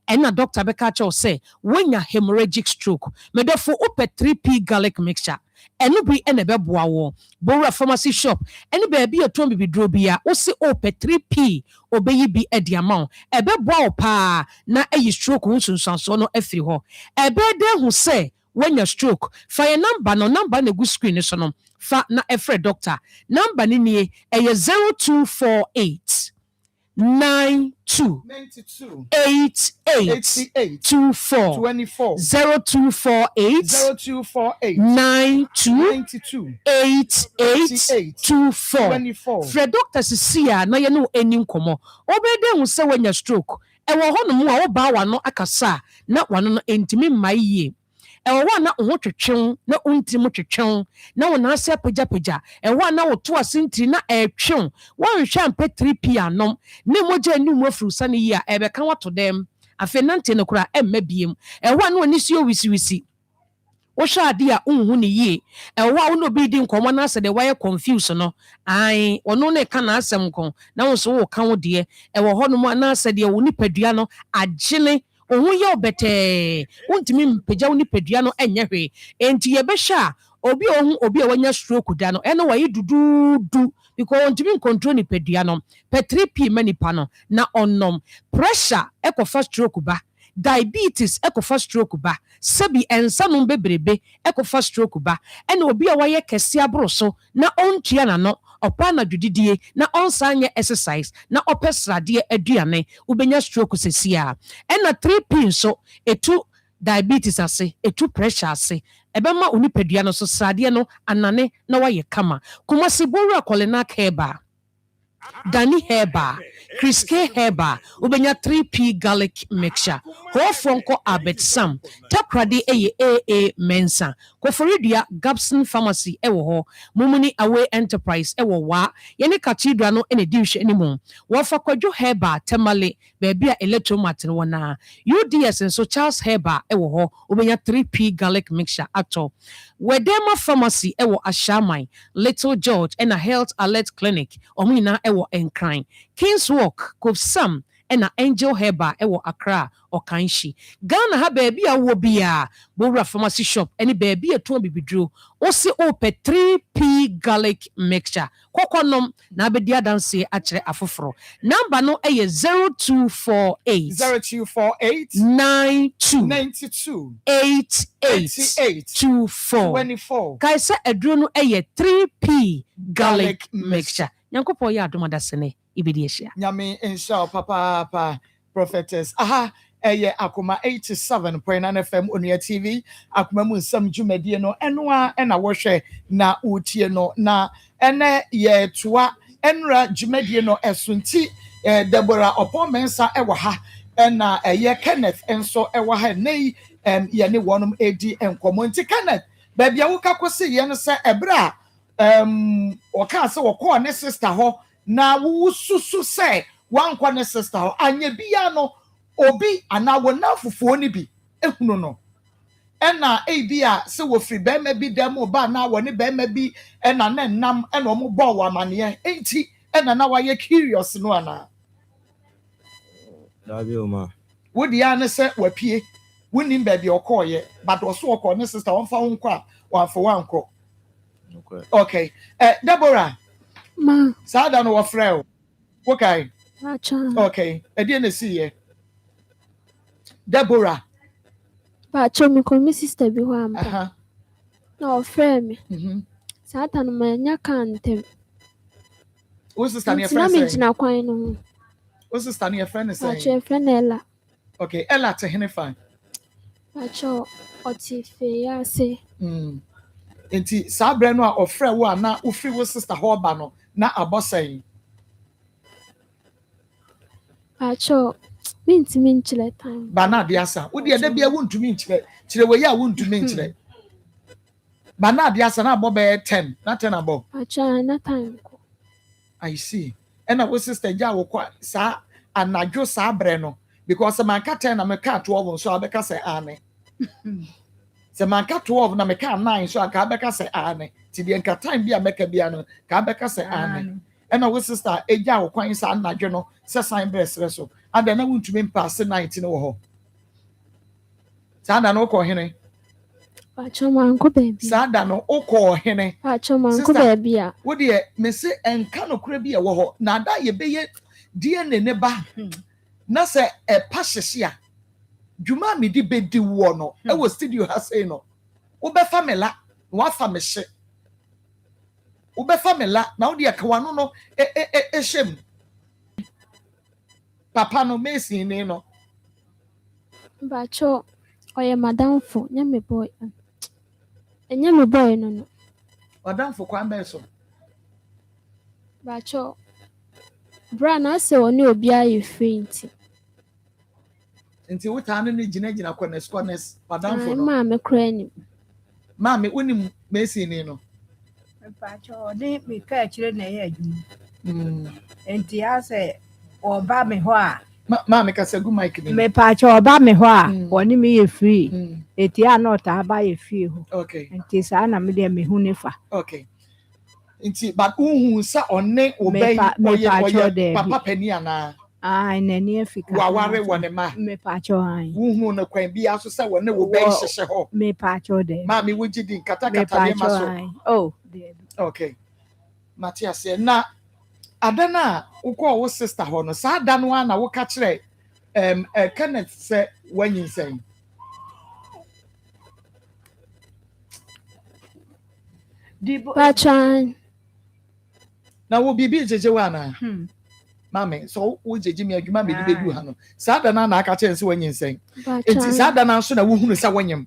ɛna doctor bɛka kyɛw sɛ wonya hemorrhagic stroke medɔfo wopɛ 3p garlic mixture ɛno bi ɛna ɛbɛboa wɔ bowura pharmacy shop ɛne baabi yɛtɔn bibiduro bi a wosi wopɛ 3p obɛyi bi ɛde ama wo ɛbɛboa wo paa na ɛyi stroke ho nsunsuansoɔ no afiri hɔ ɛbɛɛdɛ hu sɛ wonya stroke fa yɛ number na egu screen no so no fa na ɛfrɛ doctor number ne nie ɛyɛ 0248 92 88 24 0248 92 88 24 Fred Doctor Sisia na ye no eni nkomo obede hu se wanya stroke ewo ho no mu a wo ba wa no akasa na wano no entimi mmaye ɛwɔ hɔ a na wo twetwe na wontiri mu twetwe na wo nan ase apagya ɛwɔ a na wo to asentiri na ɛtwe wɔnhwɛ ampɛ 3p anom ne mogya ani mu afurusa ne yi a ɛbɛka wato dɛm afei nante no kora ɛmma biem ɛwɔ a na wani so wisiwisi wohwɛ ade a wonhu ne yie ɛwɔ a wo no bi di nkɔmmɔ na asɛ de wayɛ confuse no ai ɔno ne ka na asɛm ko na wo so wo ka wo deɛ ɛwɔ hɔ no mu na asɛ de wo nipadua no agyene ohun yɛ obɛtɛɛ wontumi mpagya wo nipadua no ɛnyɛ hwee enti yɛbɛhwɛ a obi a wanya stroke da no ɛno wɔyɛ duduudu because wontumi nkontrol nipadua no pɛ 3p ma nipa no na ɔnom pressure ɛkɔfa stroke ba diabetes ɛkɔfa stroke ba sɛbi ɛnsanom bebrebe ɛkɔfa stroke ba ɛna obi a wayɛ kɛse aboro so na ɔntua n'ano ɔpa na dwudidie na ɔnsan nyɛ exercise na ɔpɛ sradeɛ aduane wobɛnya stroke sesia ɛna 3p nso etu diabetes ase etu pressure ase ɛbɛma onipadua no so sradeɛ no anane na wayɛ kama Kumasi Bowura Kolinak Herbal Dani Herbal Kriske Herbal ubenya 3p garlic mixture Hofonko Abet Sam Takrade eye AA Mensa Koforidua Gabson Pharmacy ewo ho Mumuni Away Enterprise ewo wa yene cathedral no ene diwhwe animu wofa kwadwo Herbal Temale baby a electromat no wana UDS nso Charles Herbal ewo ho ubenya 3p garlic mixture ato Wedema Pharmacy ewo Ashamai Little George and a Health Alert Clinic omina ewo Enkran Kings Walk Kofsam and a Angel Herbal ewo Accra or Kanshi Ghana ha baby a wo bia Bowura Pharmacy shop any baby a to bibidro osi ope 3p garlic mixture kokonom na bedia danse akere afoforo number no eye 0248 92 88 24 kaisa edro no eye 3p garlic mixture Nyankopɔ yɛ adom adasene ibedi ehia nyame insha papa prophetess ɛyɛ Akoma 87.9 FM Onua TV Akoma mu nsɛm dwumadie no ɛno a ɛna wɔhwɛ na wotie no na ɛnɛ yɛ toa ɛnra dwumadie no ɛsonti Deborah Opomensa ɛwɔ ha ɛna ɛyɛ Kenneth ɛnso ɛwɔ ha nei yɛ ne wɔnom edi nkɔmɔ nti Kenneth baabi a woka kɔsi yɛ no sɛ ɛbra wɔka sɛ wɔkɔɔ ne sister hɔ na wosusu sɛ wankɔ ne sister hɔ anya bia no obi ana wona fufuo ni bi ehunu no ɛna ebi a sɛ wofiri bɛrima bi dɛm oba na wɔne bɛrima bi ɛna ne nam ɛna ɔmo bɔɔ wɔ amaneɛ enti ɛna na wayɛ curious no ana dabi o ma wodi ya ne sɛ wapie wonim baabi ɔkɔɔyɛ but ɔso ɔkɔ ne sister wɔmfa ho nkɔ a wɔamfa wankɔ okay Deborah Ma. Sada no wafrɛ o okay Acha. okay ɛdeɛ na si yɛ Deborah Acha me call me sister bi ho ampa. Na ofrɛ me. Satan manya kantem. What's the stand your Ntina friend me saying? gyina kwan no ho. What's the stand your friend is Pacho saying? friend Ella. Okay, Ella to him fine. Pacho oti fe ya se. Enti saa brɛ no a ɔfrɛ wo a na wofiri wo sister hɔ ba no na abɔ sɛn. Pacho mintimi nkyerɛ time. Ba na ade asa wo de da bia wontumi nkyerɛ kyerɛ wɔ yi a wontumi nkyerɛ. Ba na ade asa na abɔ bɛyɛ 10 na 10 abɔ. Pacho na time ko. I see. Ɛna wo sister gya wo kwa saa anadwo saa brɛ no because man ka 10 na me ka 12 so abɛka sɛ ane. Sɛ man ka 12 na me ka 9 so aka abɛka sɛ ane. Ti de nka time bi a mɛka bia no ka abɛka sɛ ane. Ɛna wo sister egya wo kwan saa anadwo no sɛ sign breast so. Ada na wontumi pass 19 wɔ hɔ. Saa da no kɔ hene. Pacho manko baby. Saa da no kɔ hene. Pacho manko baby a. Wo de me se enka no kura bi e wɔ hɔ. Na da ye beye DNA ne ba. Na sɛ ɛpa hyehye a dwuma me di bedi wo no e wɔ studio ha sei no. Wo bɛ fa me la, wa fa me hye. Wo bɛ fa me la, na wo de akawa no no hyem. Papa no mesi ni no. Pacho oye madam fo nya me boy. Enya me boy no. Madam fo kwan bɛ so. Pacho bra na se oni obi aye faint. Nti wo ta no gyina corners madam fo no. Ma me kra ni. Ma me wonim mesi ni no. Pacho de me ka kire na ye adwuma. Enti ase oba me ho a ma me ka say good mic ni. Me pacho oba me ho a woni me ye free. Eti a not aba ye free ho. Okay. Enti sa na me de me hu ne fa. Okay. Nti but unhu sa one obey oye papa pani ana. Ah na ni Africa. Wa ware wone ma. Me pacho han. Unhu na kwan bi aso sa wone obey hyehye ho. Me pacho de. Ma me wuji di kata de ma so. Oh, de. Okay. Matias na adana ukọ wo sister ho no sa da no na wo ka kire Kenneth say wanyin say. Pacho Na wo bibi jeje wa na. Mame so wo jeje mi adwuma me di bedu ha no. Sa da na aka kire say wanyin say. Enti sa da na so na wo hunu sa wanyem.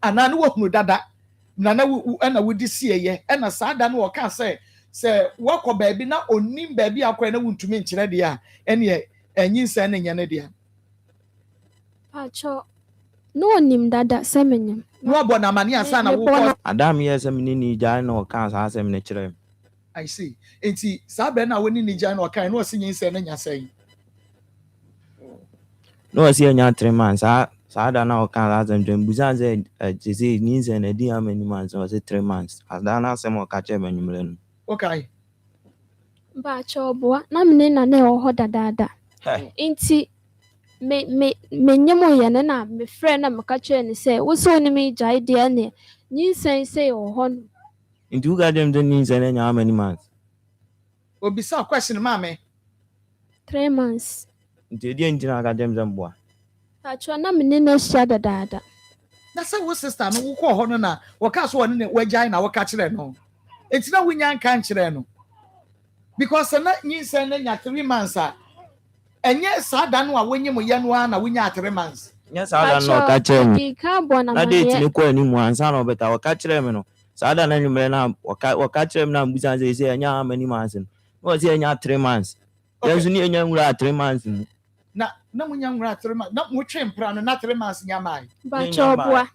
Ana no wo hunu dada. Na na wo di sieye. Na sa da no wo ka say wakọ baabi na onim baabi akọ na wuntumi nkyerɛ de a ene enyin sɛ ne nya ne de. Pacho no onim dada semenyam. No abɔ na mane asa na wo kɔ. Adam yɛ sɛ me ni gya na ɔka saa asɛm ne kyerɛ. I see. Enti saa bɛ na woni ni gya na ɔka na ɔsi nyin sɛ ne nya sɛ. No ɔsi anya 3 months saa da na ɔka saa asɛm twɛm busa sɛ sɛ ni sɛ na di how many months ɔsi 3 months. Ada na asɛm ɔka kyerɛ me nwumre no. Okay. Pacho boa na me na ho dadaada. Inti me nyemo ye na me frɛ na me ka kyerɛ ne sɛ wo so ni me gyae de ne nyinsan sɛ ho ho. Inti wo ga dem de nyinsan na nya how many months? Obisa question mame. 3 months. Inti de ntina ga dem boa. Pacho na me na hia dadaada. Na sɛ wo sister no wo kɔ ho no na wo ka so woni ne wagyae na wo ka kyerɛ no. Enti na wo nya nka kyerɛ no. Because na nyinsan na nya 3 months a enye saa da no a wonye mo ye no a na wonya 3 months. Nya saa da no ka kyerɛ mu. Di ka bo na na date ni ko ani mu ansa na obeta waka kyerɛ me no. Saa da na nwumre na waka kyerɛ me na mbusa sɛ enya how many months no. No sɛ enya 3 months. Yenso ni enya nwura 3 months mu. Na munya nwura 3 months. Na mo twe mpra no na 3 months nya mai. Pacho boa.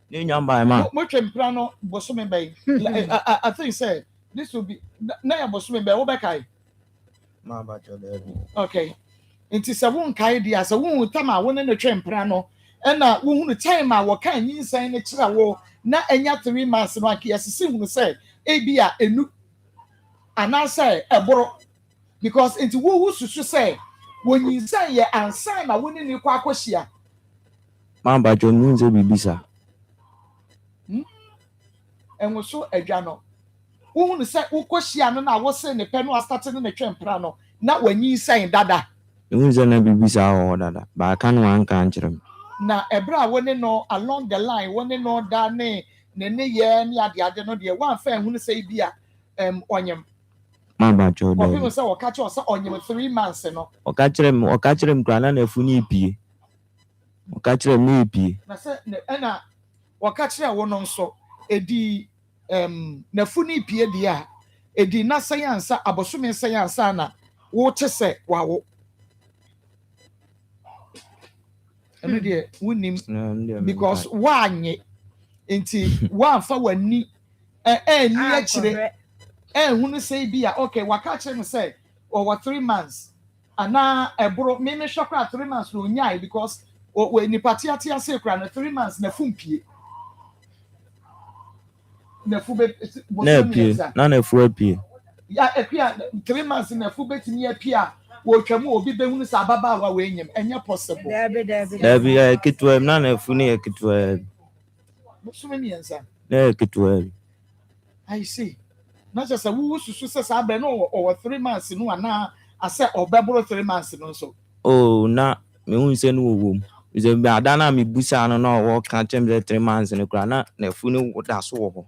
Ni nya mba ma. Mo twe mpra no bosome bai. I think say this will be na ya bosome bai wo be kai. Ma ba cho de. Okay. Nti se won kai dia se won tama won ne twe mpra no na wo hunu time a wo kan nyinsan ne kira wo na enya 3 months no akia sisi hunu se ebia enu ana say eboro because nti wo susu say wo nyinsan ye ansan na woni ni kwa akohia. Ma ba cho nunze bibisa. Enwo so adwa no wo hunu se wo kohia no na wo se ne pe no astart ne twe mpra no na wanyinsan dada. Nunze na bibisa ho dada. Ba kan wan kan kyerem. Na ebra woni no along the line woni no da ne ne ye ne ade no de wan fa hu ne say bia onyem ma ba cho ko do pe say o ka che o say onyem 3 months no o ka kire m kra na fu ni pie o ka kire m pie na say na o ka kire wo no nso edi na fu ni pie de a edi na say ansa abosome say ansa na wo te se wawo eno de wunim because wanye enti wan fa wani ni akire hunu say bia okay waka kire no say over 3 months ana ebro me shokra 3 months no nyai because we ni patia say kra na 3 months na fumpie na fube na fu apie ya epia 3 months na fube tini apia wo twam obi behunu sa baba wa we nyem enye possible dabi ya kitwa na fu ni kitwa musume miensa na kitwa I see na just wo susu se sa be no over 3 months no ana ase obebro 3 months no so oh na me hu se no wo ze bi adana me busa no na wo ka chem 3 months ne kra na fu ni da so wo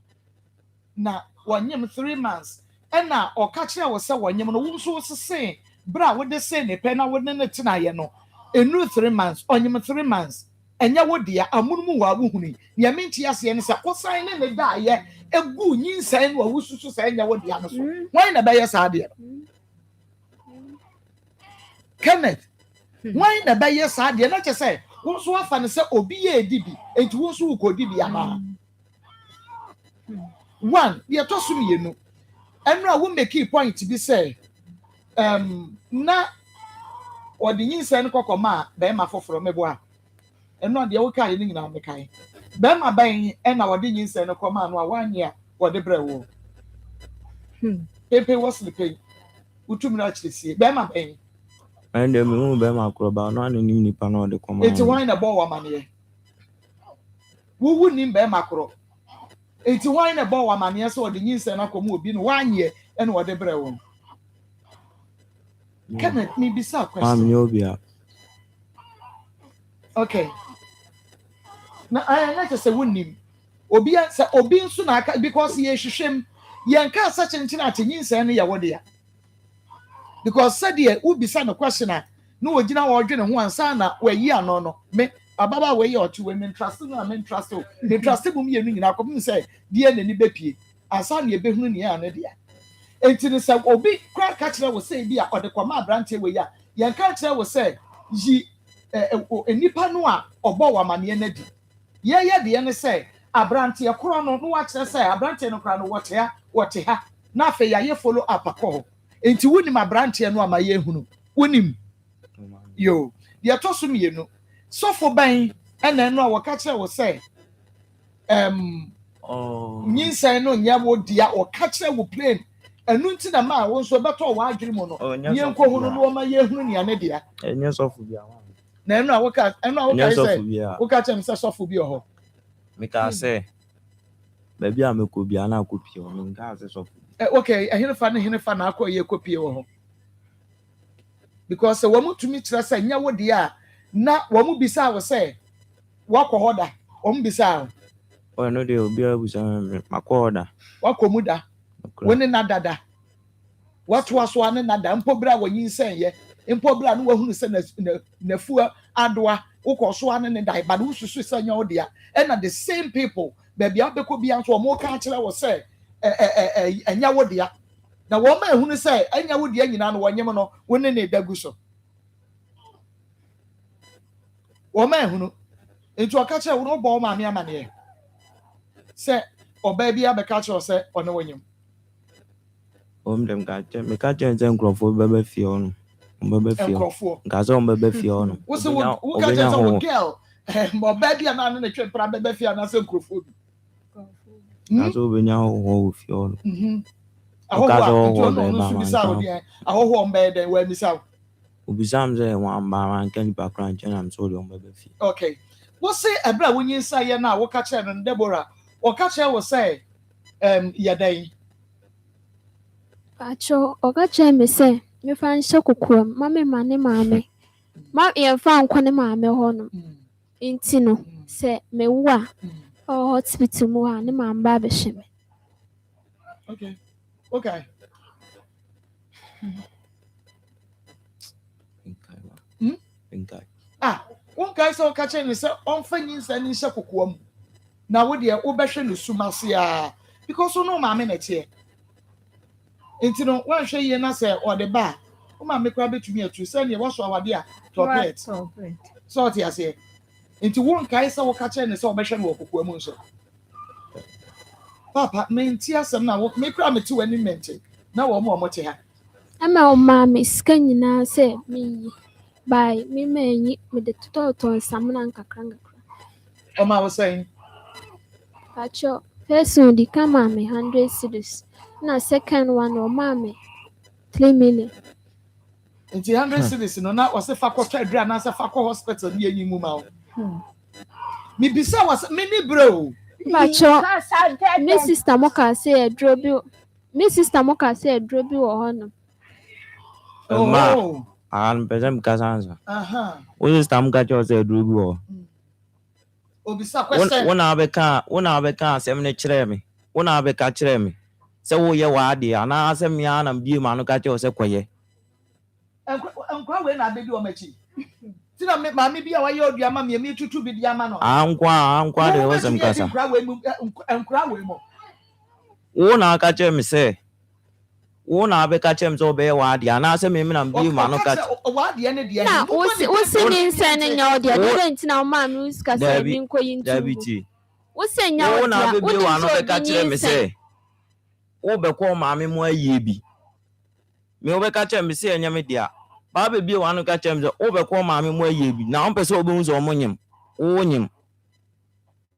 na wanyem 3 months ena oka kire wo se wanyem no wo so sese bra wo de se ne pe na wo ne tena ye no enu 3 months onyem 3 months enya wo dia amunmu wa wo huni ye menti ase ne se kosan ne da ye egu nyinsan no wo susu se enya wo dia no so wan na be ye sa de Kenneth wan na be ye sa de na che se wo so afa ne se obi ye edibi enti wo so ko dibi ama one ye to so mienu enu a wo make point bi say na odi nyinsan kokoma be ma foforo mebo a enu de wo kai ni nyina me kai be ma ban na odi nyinsan kokoma no a wanye a wode brewo pepe was the pay utum na chirisi be ma ban and me hu be ma kro ba no ani ni pa no de koma eti wan na bo wa mane wu nim be ma kro eti wan na bo wa mane so odi nyinsan na komo obi no wanye na wode brewo Kenneth me bisa question nyobia okay na I just say wunim obi say obi nso na aka because ye hwehwem ye nka such ntina atenyinsan no ye wode ya because said ye u bisa no question na no ogina wo dwene ho ansa na wayi ano no me ababa we ye otu we me trust no me trust o me trust bu me yenu nyina akopim say die na ni bepie ansa na ye behunu ne ya no de ya enti ne say obi kwa ka kire wo say bi a ode kwama brante we ya ye nka kire wo say yi enipa no a obo wa mane na di ye de ne say abrante koro no no wa kire say abrante no kra no wote ha na fe ya ye follow up akọ enti wunim abrante no ama ye hunu wunim yo de to so mienu sofo ban ena no a wo ka kire wo say nyinsan no nya wo dia o ka kire wo plane enu nti na ma wo so beto wa adwiri mo no ye nko hunu no ma ye hunu ne dia enye sofo bia wa na enu a wo ka say wo ka chem say sofo bi oho me ka say ba bia me ko bia na akopie o me ka say sofo okay ehine fa na akọ ye kopie wo ho because wo mutumi kire say nya wo dia na wo mu bisa wo say wo akọ hoda wo mu bisa o no de obi abusa makọ hoda wakọ mu da woni na dada watu aso ane nada mpobra wanyinsan ye mpobra no wahunu se na fua adoa ukoso ane ne dai but ususu se nya odia and the same people baby abeko bia so mo ka kire wo se enya wodia na wo ma ehunu se enya wodia nyina no wonyem no woni ne dagu so wo ma ehunu etu aka kire wo no bo ma me amane se oba bia be ka kire se one wonyem dem ka che me ka che nzen krofo bebe fie onu bebe fie ka so bebe fie onu wo se wo ka che so girl mo baby na na twe pra bebe fie na se krofo bi ka so be nya ho fie onu ka so ho be ma ahoho mbe den wa misa obisam ze wan ba ran kan pa kran che na so de bebe fie okay wo se ebra wo nyinsa ye na wo ka che no Deborah wo ka che wo say yadan Acho ogache me se me fa nse kokoro mame mame ma ye fa nkwo ne mame ho no inti no se me wa Oh, hospital mu a ne mamba be hye me. Okay. One guy so catch and say on findings and in Shakuam. Now, would you obey no sumasia? Because you know, mamma, net here. Into no one shay ye na say or the bar. Oh, my make rabbit to me to send you what's our dear chocolate. So, I say. Into one guy so catch and so mission work of women. Papa, main tears and now make rabbit to any mental. Now, or more motor. Ama o mama sika nyinaa sɛ meyi by me manyi me de totɔɔtɔ nsam na nkakra. I was saying, Pacho, person di kama me 100 cedis. Na second one o mama 3 million. into 100 cities, no, not was a faculty and as a faculty hospital near you, Mumma. Me bisa was mini bro. Pacho, me sister Moka say a drobi. Me sister Moka say a drobi or honor. Oh, I'm present Casanza. What is Tam Gacho say, Drugo? Obisa question. One hour car, 7 cheremy. 1 hour catch me. So, ye wadi, and I say me and be Manucacho Sequoia. And when I did your matchy. Did I make mammy be away your yama me to be Yamano? I'm quite a wasn't Casa. And cry with more. One hour catch me say. One hour catch him so be wadi, and I say me and be Manucacho. What the end of the Now, what's in sending your dear now, man, who's casting queen Debbie. What's saying now? One hour be one of the catch me say. Oh, be call mammy more ye be. Me over catch him say, and Yamidia. Baby be one of catch him the overcome mammy more ye be. Now, person bones or monium. Own him.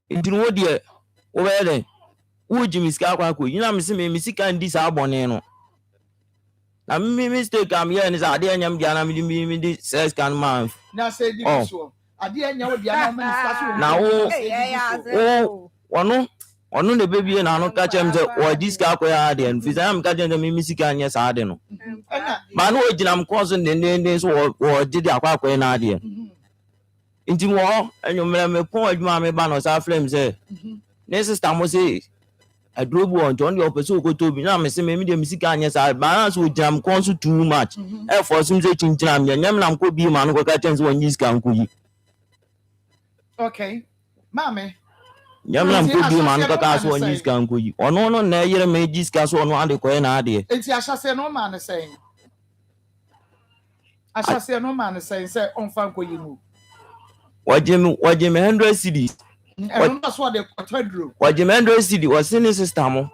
Into no dear. Over there. Would you miss Kaku? You know, Miss Missy and this aboneno. I mean, mistake, I'm here and is idea and Yam me this says can man. Now say this one. I didn't know the now, one the baby and I don't catch him or this guy and I'm catching the mimic and yes, I don't know. Man, what I'm causing the names or did the aqua an idea. Into war and you may point mammy banos our flames there. Next time was it. I drove on John the opposite go to be now, Miss Mimi, music and yes, I balance with jam console too much. For some searching jam, your name could be man who catch when you can cook. Okay, Mammy. Yam could be man who catch when you can cook. Or no, never made this castle on one the coin idea. It's I shall say no man is saying. I shall say no man is saying, say on Fanko you move. What Jimmy 100 cities. And that's what they drew. What Jimmy City was in his system.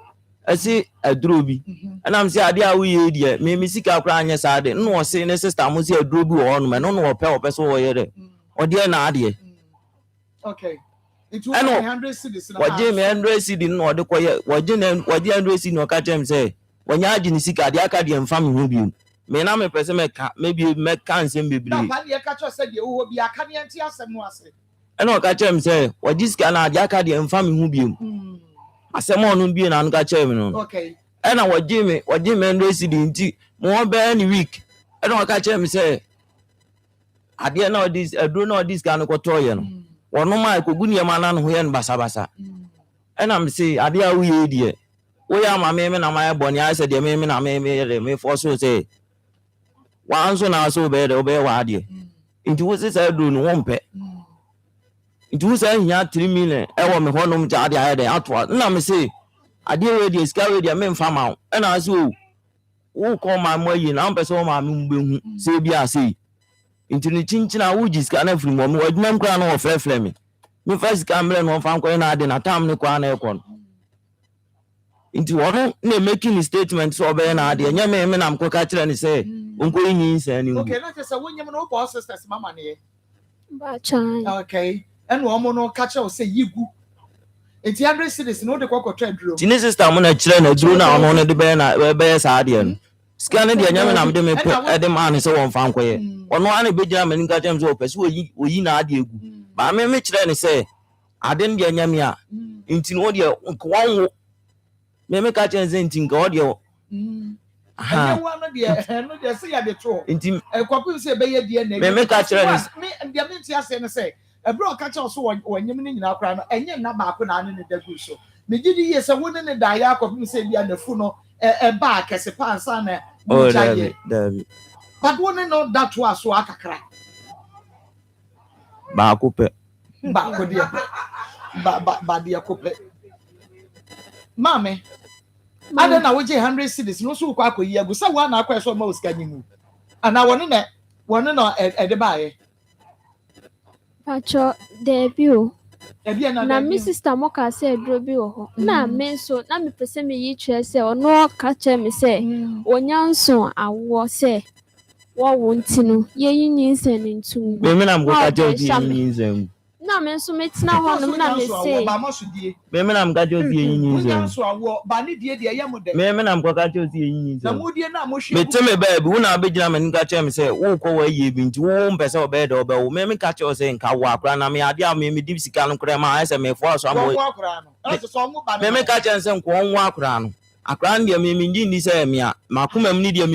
I see a droby. And I'm saying, dear, we idiot. Maybe sick out crying yes, I didn't know saying a system was a droby ornament, no more purpose or dear Nadia. Okay. It was 100 cities. What Jimmy Andre City, no, the quiet, what Jim, what the Andre City, no catch him say. When you're in sick at the Acadian family, will be. May not a person maybe make cancer be bleed. The catcher said you will be a Canadian tears and was it. And no catch him say, what this can the Acadian family will be. I said, more be an uncatchable. Okay. And I what Jimmy Andre City in more by any week. I don't catch him say. I didn't know this, I don't know this kind of cotoyan. Or no, my Kugunia man who and Basabasa. And I'm say, I dear we idiot. We are my man and my bonny. I said, the man I may also say. Once on our so bad, obey what dear. It was this I do no one pet. It was a year 3 million. I want me home to the other outward. Let me say, I dear the scary their men farm out. And I saw who call my money and I'm so my moon say be I say. Into the chinchina wood is kind of from one word name crown or fair flaming. Me first camera no found going out in a time no crown aircon. Into one making a statement so bad idea. And your man I'm catching and say, Uncle is any. Okay, not just a woman no bosses as mamma. Okay. And one more catcher will say you go. It's 100 cities, no the cocoa trade room. This is time when a children drew now on the bear Sardian. Scanning the Yaman, I'm the man is so on found quiet. Or no any big German got them so pursue we not you. But I may make say, I didn't get Yamia. Into what you want. May make a chance in God you. I one of the say at the troll. A copy say, Bay, dear, may make a chance. Me and the Amintia say. Ebro catch us when you mean in our crown, and yet not back when I need the good so. Me did yes, a woman in the diak of me say be on the funo, a back as a pan son. Oh, David. But one know that was so I cry. Bakupe. Back with dear. But dear couple. Mammy, I don't know what 100 cities, no so quack with you, so one I question most can you. And I want to know at the buy. Pacho debut. Na Mrs. Tamoka said, Drobio. Na men so, na me person me ye say, or no catch me say, or young son, I was say, what won't you? Ye needs and into. Women, I'm going to use them. Na men so it's now one na me say. Women, I'm going to use them. So, Banny dear, dear Yamude. Women, I'm going to use them. But tell me, baby, when I be German and catch him say, walk away, you've been to one best or bed or bell. Maybe catch us saying, Kawak, and I mean, I dear me, deep sea cannon crema, as I may force some way. Maybe catch and some one walk round. A crown, dear me, Mindy say, Mia, Macum, medium,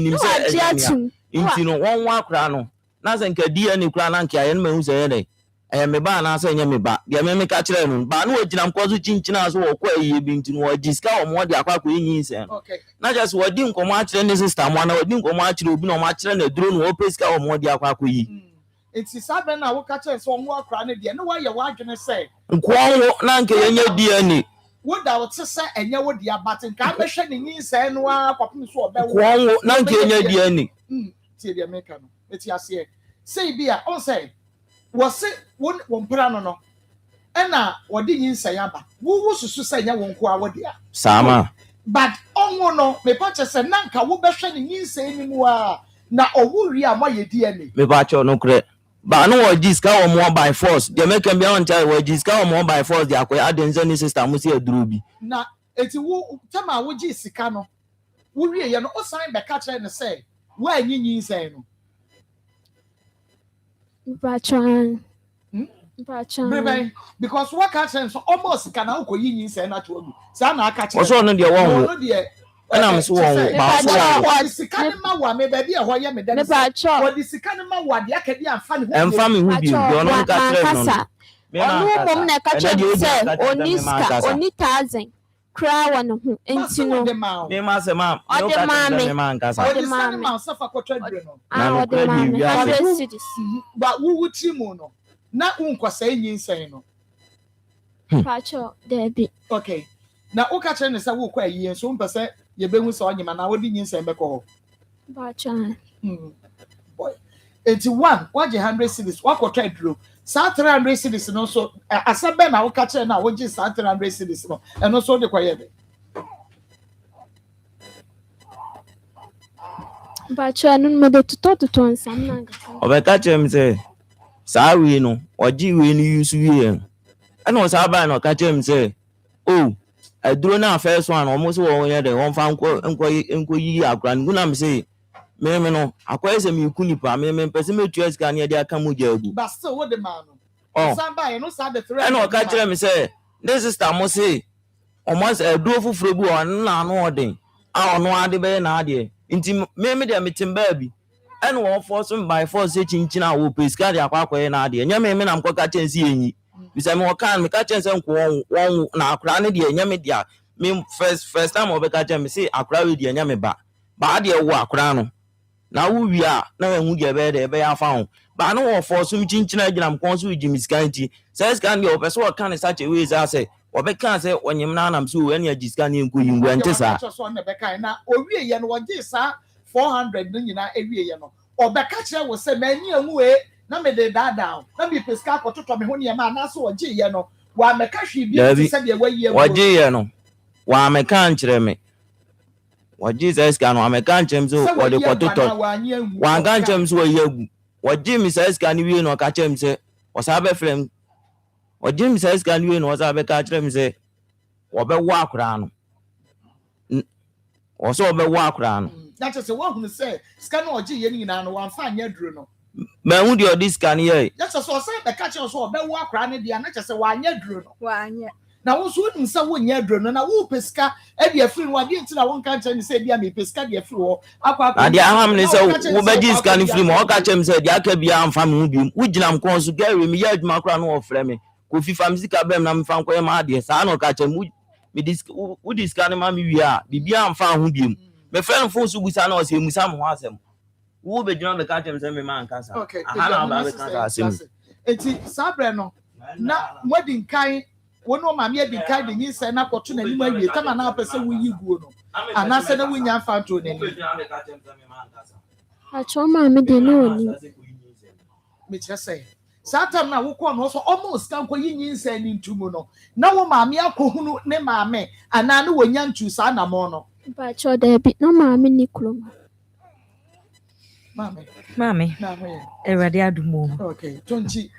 into one walk round. Nothing can dear any crown and carry me who's a me ba na say me ba dia me ka kire no ba na ogina nkozo chinchina so wo kwa yi bi ntinu wo jiska o mo de akwa kwa yin sen na just wo di nkomo a kire ne sister mo na wo di nkomo a kire obi na o ma kire na duro no wo peska o mo de akwa kwa yi enti sabe na wo ka kire so mo akra ne de ne wa ye wa adwene say nko na nke yenye DNA wo da wo tse enye wo de abaten ka be hwe ne yin sen no a kwapem so obe wo na nke yenye DNA tie de meka no eti ase say bia on say was it one prano no ena wodi yinsa yaba wo susu say nya won ko awodia sama but onwo no me pa che say nanka wo behwe ne yinsa enimu a na owuri a moye DNA me pa che no kre ba no wo jiska wo mo by force de make am bia on tell wo jiska wo mo by force de akoya adenze ni sister mo si aduru bi na eti wo tema wo ji sika no wo wie ye no o san be ka kire ne say wo anyi yinsa no Bachan. Because what can so almost can I yin say na to you. Sana aka che. So no de won wo. And I'm so won ba so. What is sika ma wa me baby e ho ye me dem. What is sika ma wa de aka di amfa ne ho. Emfa me hu bi o no ka tre no. Onu mom na ka che say oniska oni 1000. Cry one hu enti no. Me ma se ma. No ka tre me nka sa. O ma ma so fa ko tredre no. Ah o de ma me 100 cities. Ba wu ti mu no. Na unkwasa yin sen no. Pacho debi. Okay. Na o ka kire ne sa wo kwa yi so mpese ye behu so onyima na wo di yin sen be ko ho. Pacho. Boy. 81 waje 100 cities wa ko tredro. Sa 300 cities no so asabe na wo ka kire na wo ji sa 300 cities no. Eno so de kwa ye be. Pacho anu me de tuto nsam na nga. Obeka kire me say sa wi no oji wi ni yusu wi en ana o sa ba na ka chem say oh aduro na first one almost wo ye de won fa nko yi akra ngu na me say me no akwa ese me ku nipa me pese me tu eska na de aka mu jagu but still what the man no sa ba no sa the threat ana o ka chere me say this sister mo say almost aduro fufuro bi o na no odin a ono ade be na ade nti me de metimba bi and one force by force chinchina wo peska dia kwakwa na ade nya me na mko ka chensi enyi bisa me kan me ka chense nko won na akra ne de nya me dia me first time obeka chem say akra we de nya me ba de wo akra no na wo wi a na hu ge be de be ya fa ho ba no wo force chinchina gina mko so wi miskanti says kan de opeso o kan such a way say obeka say onyim na anam so eni agiskan enko yingu antisa na owie ye no wonje sa 400 no nyina ewie ye no obeka kire wo se mani amu e na me de dada na me peska kototo me ho ne ma na so oje ye no wa meka hwe bi se de wayi e oje ye no wa meka nkire me wa Jesus ka no ameka nchem so wo de kototo wa ga nchem so wayi agu oje mi sa ska ni wie no ka chem se o sa be frem oje mi sa ska ni wie no o sa be ka kire me se wo be wo akura no o so be wo akura no that is what who say scan oji ye nyina no wan fa anya duro no me hu di odi scan ye that is so say be catch us so be wo akra ne dia na che say wa anya duro no wa anya na wo so nim sa wo nya aduro no na wo pesika e de afiri no ade nti na wo nka nkyɛ ne sɛ bia me pesika de afiri wo akwa ade aham ne sɛ wo bɛgye sika no firi mu ɔka kyerɛ me sɛ de aka bia amfa me ho bi wo gyina mkɔn so gary me yɛ adwuma kora no wɔfrɛ me ko fifa me sika bɛm na mefa nkɔyɛ ma adeɛ saa na ɔka kyerɛ me wo di sika no ma me wie a bibia amfa ho bi mu me frɛ no phone so busa na ɔsɛ musa mo ho asɛm wo bɛgyina bɛka kyerɛ me sɛ me ma nka sa aha na ba bɛka sa asɛm enti sabre no na wadi nkan wono ma me adi nkan de nyinsa na kɔto na nim awie tama na apɛ sɛ woyi guo no anase na wonya fanto na ni Acho ma me de no ni. me kyerɛ sɛ satam na wo kɔ no so almost kan kɔ yi nyinsa ni ntumu no na wo ma me akɔhunu ne ma me ana ne wonya ntu sa na mo no Acho da bi no ma me ni kloma. Mami, Erade adumo. Okay, tonchi.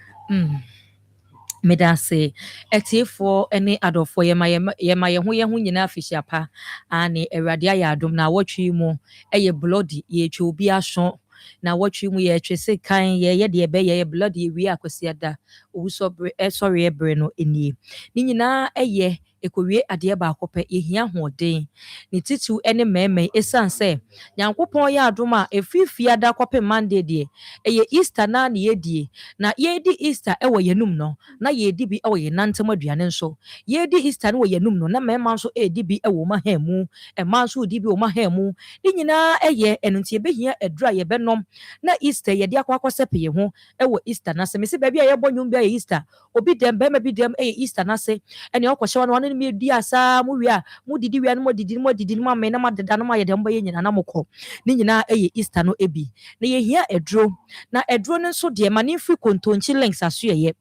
Meda say etiefo ene adofo yema ye ho nyina afihia ane Erade ayadum na wotwi mu eye bloody ye twa obi aso na wotwi mu ye twese kan ye de ebe ye bloody wi akwasiada owuso sorry ebre no enie ni nyina eye ekowie ade ba akopɛ ehia hoden ne titu ene meme esan se nyankopon ya adoma efifia da kopɛ Monday de eye Easter na ne yedie na yedi Easter ewo yenum no na yedi bi ewo yenantem aduane nso yedi Easter no wo yenum no na mema nso edi bi ewo mahamu ema nso odi bi wo mahamu ni nyina eye enuntie behia adura ye benom na Easter yedi akwakosepe ye ho ewo Easter na se me se ba bia ye bonyum bia Easter obi dem ba ma bi dem eye Easter na se ene okwohye no me di asa mu wi a mu didi wi an mo didi no ma me na ma deda no ma ye dem ba ye nyina na mokɔ ni nyina eye Easter no ebi na ye hia eduro na eduro no nso de ma ne free kontonchi links aso ye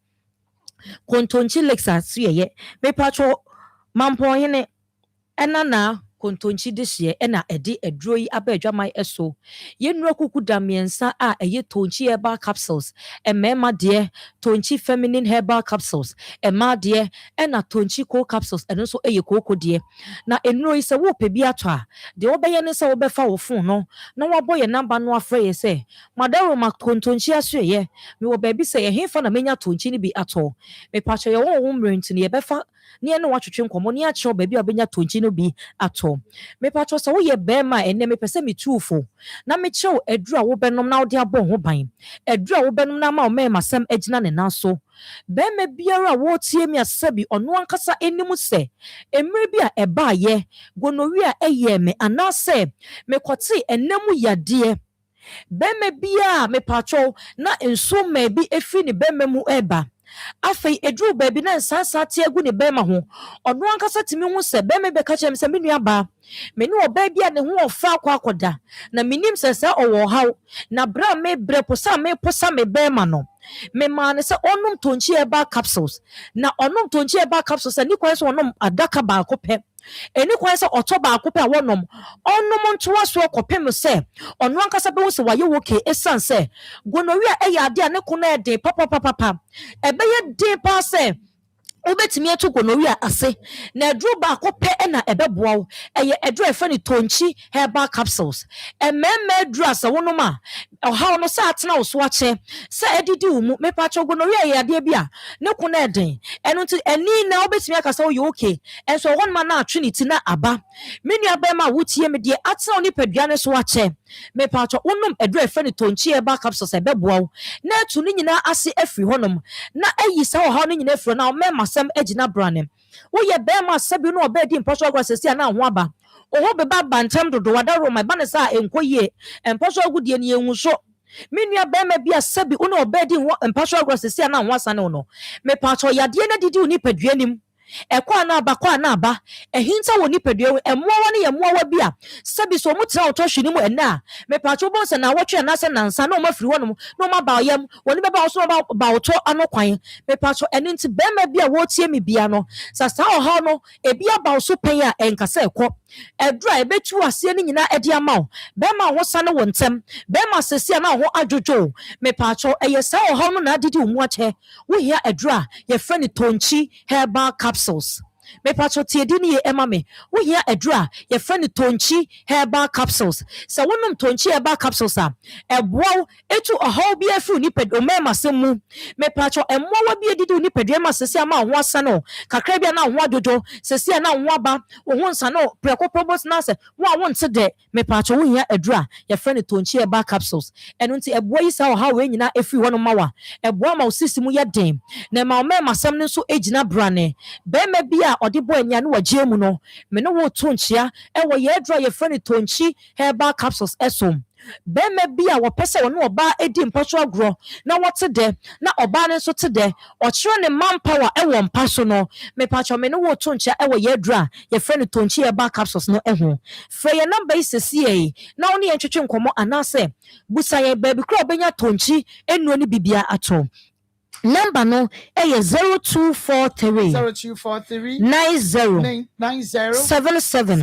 kontonchi links aso ye me patro mampon hene ena na kontonchi de hye ena ede eduro yi aba adwaman eso ye nura kuku da miensa a eye tonchi herbal capsules emema de tonchi feminine herbal capsules ema de ena tonchi co capsules eno so eye koko de na enuro yi se wo pe bi ato a de wo beye ne se wo befa wo phone no na wo boye number no afre ye se madaro ma kontonchi aso ye me wo ba bi se ye hefa na menya tonchi ni bi ato me pa che ye wo mrent ni ye befa ne ene watwetwe nkomo ne a che ba bi obenya tonchi no bi ato me patro so wo ye bema ene me pese me tuufo na me chew adura wo benom na wo de abon ho ban adura wo benom na ma o me masem agina ne naso bema biara wo tie mi asabi ono ankasa enim se emre bi a eba ye gonowi a eye me anase me kwoti enemu yade bema bia me patro na enso ma bi efi ne bema mu eba afei edru baabi na nsansa te agu ne bema ho ono ankasa timi ho se bema be ka chem se menua ba me ne oba bia ne ho ofa akwakoda na minim se owo haw na bra me bre posa me bema no me ma ne se onum tonchi eba capsules na onum tonchi eba capsules ani kwan so onum adaka ba akopɛ eni kwan se otoba akopɛ wonom onum ntoa so akopɛ se ono ankasa be wo se waye woke esan se gonorrhea eya ade a ne ko na ede papa ebe ye de pa se obetimi eto gonorrhea ase na edru ba akopɛ na ebeboa wo eye edru efa ni tonchi herbal capsules ememme edru asa wonoma oha no sa atena wo so ache sa edidi wo mu me pa cho gonorrhea ye ade bia ne ko na eden eno nti eni na obetimi akasa wo ye okay enso wonma na atwe ni ti na aba menu abema wotie me de atena oni padua ne so ache me pa cho wonum edru efa ni tonchi herbal capsules ebeboa wo na etu ni nyina ase afiri honom na ayi sa oha no nyina afiri na o mema sam ejina branem wo ye bema sabi no obedi impossible grasses na ho aba oho beba bantam dodo wadaro my banesa enkoye impossible gudie ne enwuso menua bema bia sabi wo no obedi impossible grasses na ho asane no me pacho yade na didi uni paduanim ekwa na aba ehinta woni padua emmowa ne yemmowa bia sabi so mu tra otohwe ni mu ena me pacho bonse na wotwe na se nansa na o mafiri wonom na o maba yam woni beba so ba oto anokwan me pacho eninti bema bia wotie me bia no sasa oha no ebia ba so pen a enkasa ekọ edura ebetu ase ni nyina edi amaw bema ho sane wo ntem bema sese na ho adwojo me pacho eyesa oha no na didi umu ache wo hia edura ye frɛ ni tonchi herbal capsules me pacho tie di ni ema me wo hia adura ye friend tonchi herbal capsules so wonum tonchi herbal capsules a eboa etu ohaw bi afi ni pedo mema semu me pacho emowa bi edidi ni pedo ma sese ama ho asa no kakra bia na ho adodo sese na ho aba wo ho nsa no preko probos na se wo wonte de me pacho wo hia adura ye friend tonchi herbal capsules eno nti eboa yi sa ohaw we nyina afi wono mawa eboa ma osisi mu ye den na ma mema sem no so ejina brane be me bia ode bo anya no wagye mu no me no wo tonchia e wo ye adura ye friend tonchi herbal capsules esom bema bia wo pese wo no oba edi mpaso agro na wote de na oba ne so te de o kire ne manpower e wo mpaso no me pacho me no wo tonchia e wo ye adura ye friend tonchi herbal capsules no ho frɛ ye number isesi e na wo ne ye twetwe nkomo anase busa ye baby kra obenya tonchi enuo ne bibia ato number no eh 0243 90 77